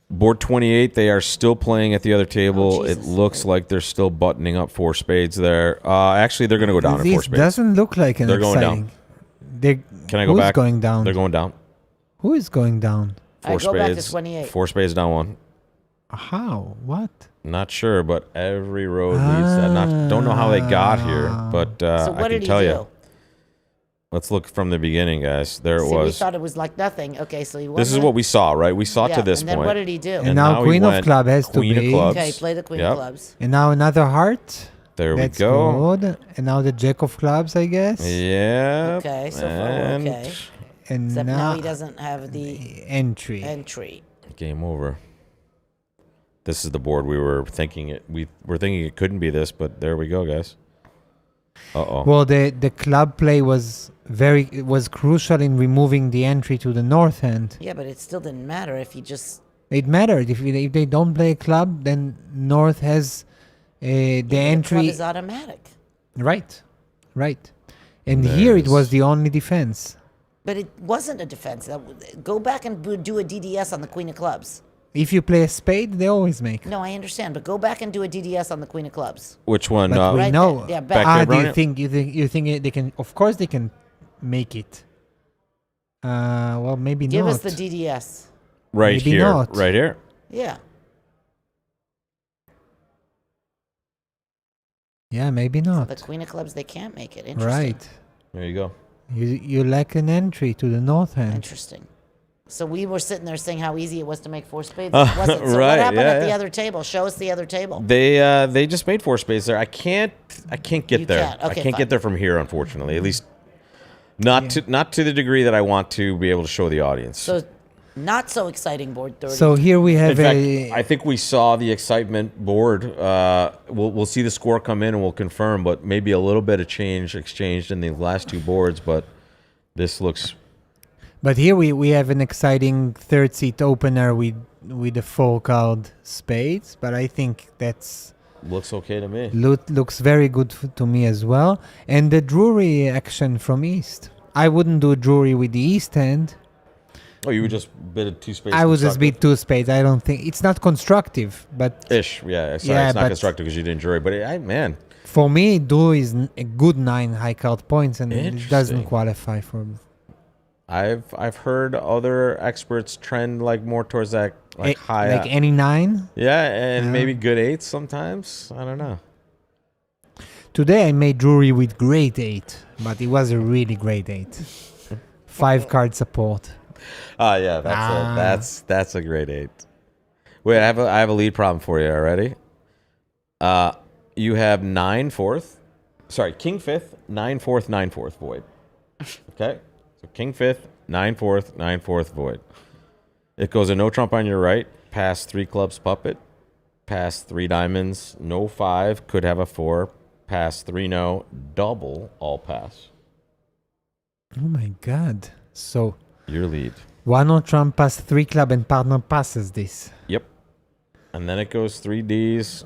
Board 28, they are still playing at the other table. It Jesus. looks like they're still buttoning up 4 spades there. Actually, they're going to go down in 4 This spades. doesn't look like an They're going down. exciting. They're, Can I go who's back? going down? They're going down. Who is going down? 4 I go back to spades. 28. 4 spades down 1. How? What? Not sure, but every road leads to that. Don't know how they got here, but So I what can did he tell do? you. Let's look from the beginning, guys. There it See, we was. thought it was like nothing. Okay, so he won. This is what we saw, right? We saw yeah, to this and then point. what did he do? And now he Queen of went Club has to Queen be. of Clubs. Okay, play the Queen Yep. of Clubs. And now another heart. There That's we go. good. And now the Jack of Clubs, I guess. Yeah. Okay, so far we're and okay. And Except now now he doesn't have the entry. entry. Game over. This is the board we were thinking it. We were thinking it couldn't be this, but there we go, guys. Uh-oh. Well, the club play was crucial in removing the entry to the north end. Yeah, but it still didn't matter if he just. It mattered if they don't play a club, then north has the The entry. club is automatic. Right. And There here it it was is. the only defense. But it wasn't a defense. Go back and do a DDS on the Queen of Clubs. If you play a spade, they always make. No, I understand, but go back and do a DDS on the Queen of Clubs. Which one? But we Right know. there. Yeah, back. Back Do here, you think they can? Of course they can make it. Well, maybe Give not. us the DDS. right maybe here. not. Right here. Yeah. Yeah, maybe not. The queen of clubs, they can't make it. Interesting. Right. There you go. You lack an entry to the north hand. Interesting. So we were sitting there saying how easy it was to make 4 spades. It wasn't. So Right, what happened yeah, at the yeah. other table? Show us the other table. They just made 4 spades there. I can't get You there. can't. Okay, I can't fine. get there from here, unfortunately. At least not to the degree that I want to be able to show the audience. So not so exciting board 30. So here we in have fact, a. I think we saw the excitement board. We'll see the score come in and we'll confirm, but maybe a little bit of change exchanged in the last 2 boards. But this looks. But here we have an exciting third seat opener with the 4 card spades. But I think that's Looks okay to me. looks very good to me as well. And the Drury action from East. I wouldn't do Drury with the East hand. Oh, you would just bid 2 spades. I would just constructive? beat 2 spades. I don't think it's not constructive, but Ish, yeah. Sorry, Yeah, it's not but- constructive because you didn't jury. But man, for me, Drury is a good 9 high card points, and it doesn't Interesting. qualify for. I've heard other experts trend like more towards that like high. like any 9. Yeah, and maybe good 8s sometimes. I don't know. Today I made Drury with great 8, but it was a really great 8. 5 card support. Yeah, that's a great 8. Wait, I have a lead problem for you already. You have 9 4th. Sorry, King 5th, 9 4th, 9 4th void. Okay? So King 5th, 9 4th, 9 4th void. It goes a no trump on your right, pass 3 clubs puppet, pass 3 diamonds, no 5, could have a 4, pass 3 no, double, all pass. Oh my god. So Your lead. 1 no trump pass 3 club and partner passes this. Yep. And then it goes 3 Ds.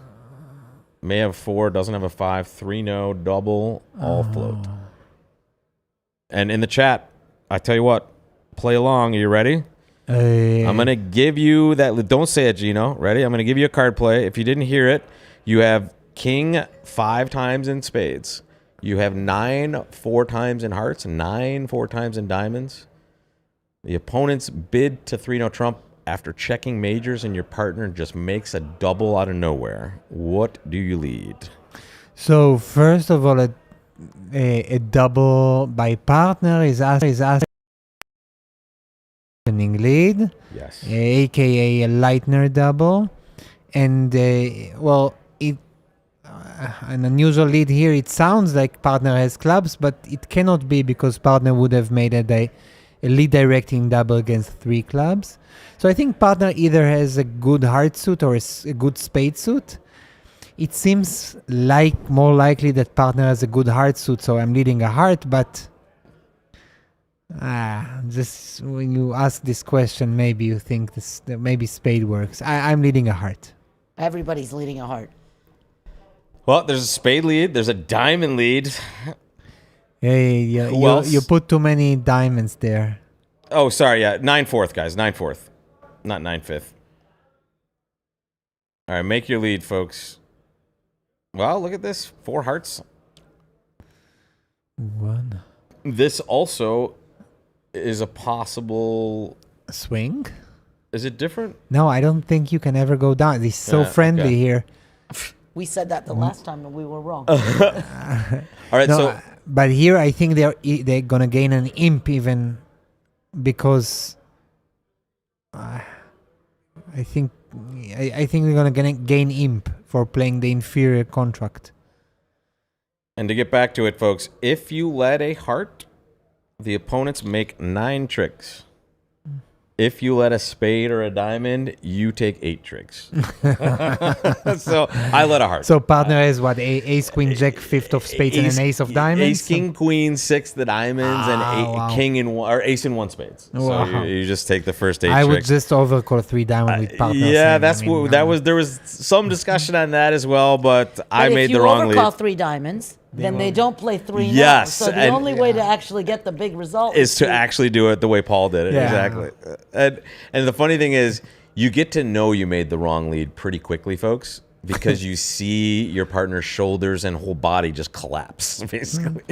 May have 4, doesn't have a 5, 3 no, double, all float. And in the chat, I tell you what, play along. Are you ready? I'm going to give you that. Don't say it, Gino. Ready? I'm going to give you a card play. If you didn't hear it, you have King 5 times in spades. You have 9 4 times in hearts, 9 4 times in diamonds. The opponent's bid to 3 no trump after checking majors, and your partner just makes a double out of nowhere. What do you lead? So first of all, a double by partner is asking lead, Yes. aka a Lightner double, and well, an unusual lead here. It sounds like partner has clubs, but it cannot be because partner would have made a lead directing double against 3 clubs. So I think partner either has a good heart suit or a good spade suit. It seems like more likely that partner has a good heart suit, so I'm leading a heart, but just when you ask this question, maybe you think maybe spade works. I'm leading a heart. Everybody's leading a heart. Well, there's a spade lead. There's a diamond lead. Hey, Who else? you put too many diamonds there. Oh, sorry. Yeah, 9 4th, guys. 9 4th. Not 9 5th. All right, make your lead, folks. Well, look at this. 4 hearts. 1 This also is a possible... swing. Is it different? No, I don't think you can ever go down. It's so friendly okay. here. We said that the last time and we were wrong. All right, No, so... but here I think they're gonna gain an imp even because I think they're gonna gain imp for playing the inferior contract. And to get back to it, folks, if you let a heart, the opponents make 9 tricks. If you let a spade or a diamond, you take 8 tricks. So I let a heart. So partner has what? Ace, queen, jack, 5th of spades, and an ace of diamonds. Ace, king, queen, 6th the diamonds, and wow. king and or ace and 1 spades. Wow. So you just take the first 8 I would tricks. just overcall 3 diamond with partner. Yeah, saying, that's what that was. There was some discussion on that as well, but I made the wrong If you overcall lead. 3 diamonds, then they don't play 3 now. Yes, So the and- only way to actually get the big result Is to actually do it the way Paul did it. Yeah. Exactly. And the funny thing is, you get to know you made the wrong lead pretty quickly, folks, because you see your partner's shoulders and whole body just collapse, basically,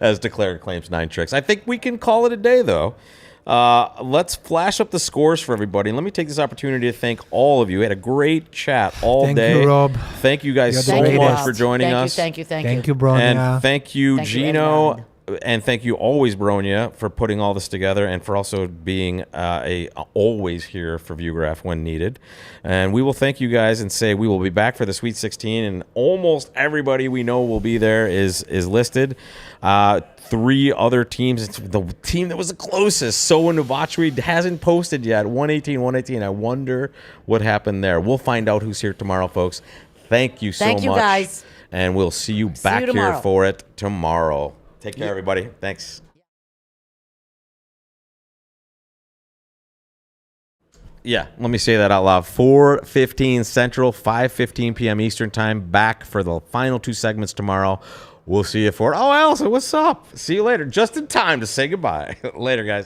as declared claims 9 tricks. I think we can call it a day, though. Let's flash up the scores for everybody. And let me take this opportunity to thank all of you. We had a great chat all Thank day. you, Rob. Thank you guys You're so the much greatest. for joining us. Thank you. Thank you, Bronia. And thank you, Thank you, Gino. everyone. And thank you always, Bronia, for putting all this together and for also being always here for ViewGraph when needed. And we will thank you guys and say we will be back for the Sweet 16, and almost everybody we know will be there is listed. 3 other teams. It's the team that was the closest, Soa Novacri, hasn't posted yet. 118. I wonder what happened there. We'll find out who's here tomorrow, folks. Thank you so much. Thank you, guys. And we'll see you See back you here tomorrow. for it tomorrow. Take care, everybody. Thanks. Yeah, let me say that out loud. 4:15 Central, 5:15 p.m. Eastern Time. Back for the final 2 segments tomorrow. We'll see you for it. Oh, Elsa, what's up? See you later. Just in time to say goodbye. Later, guys.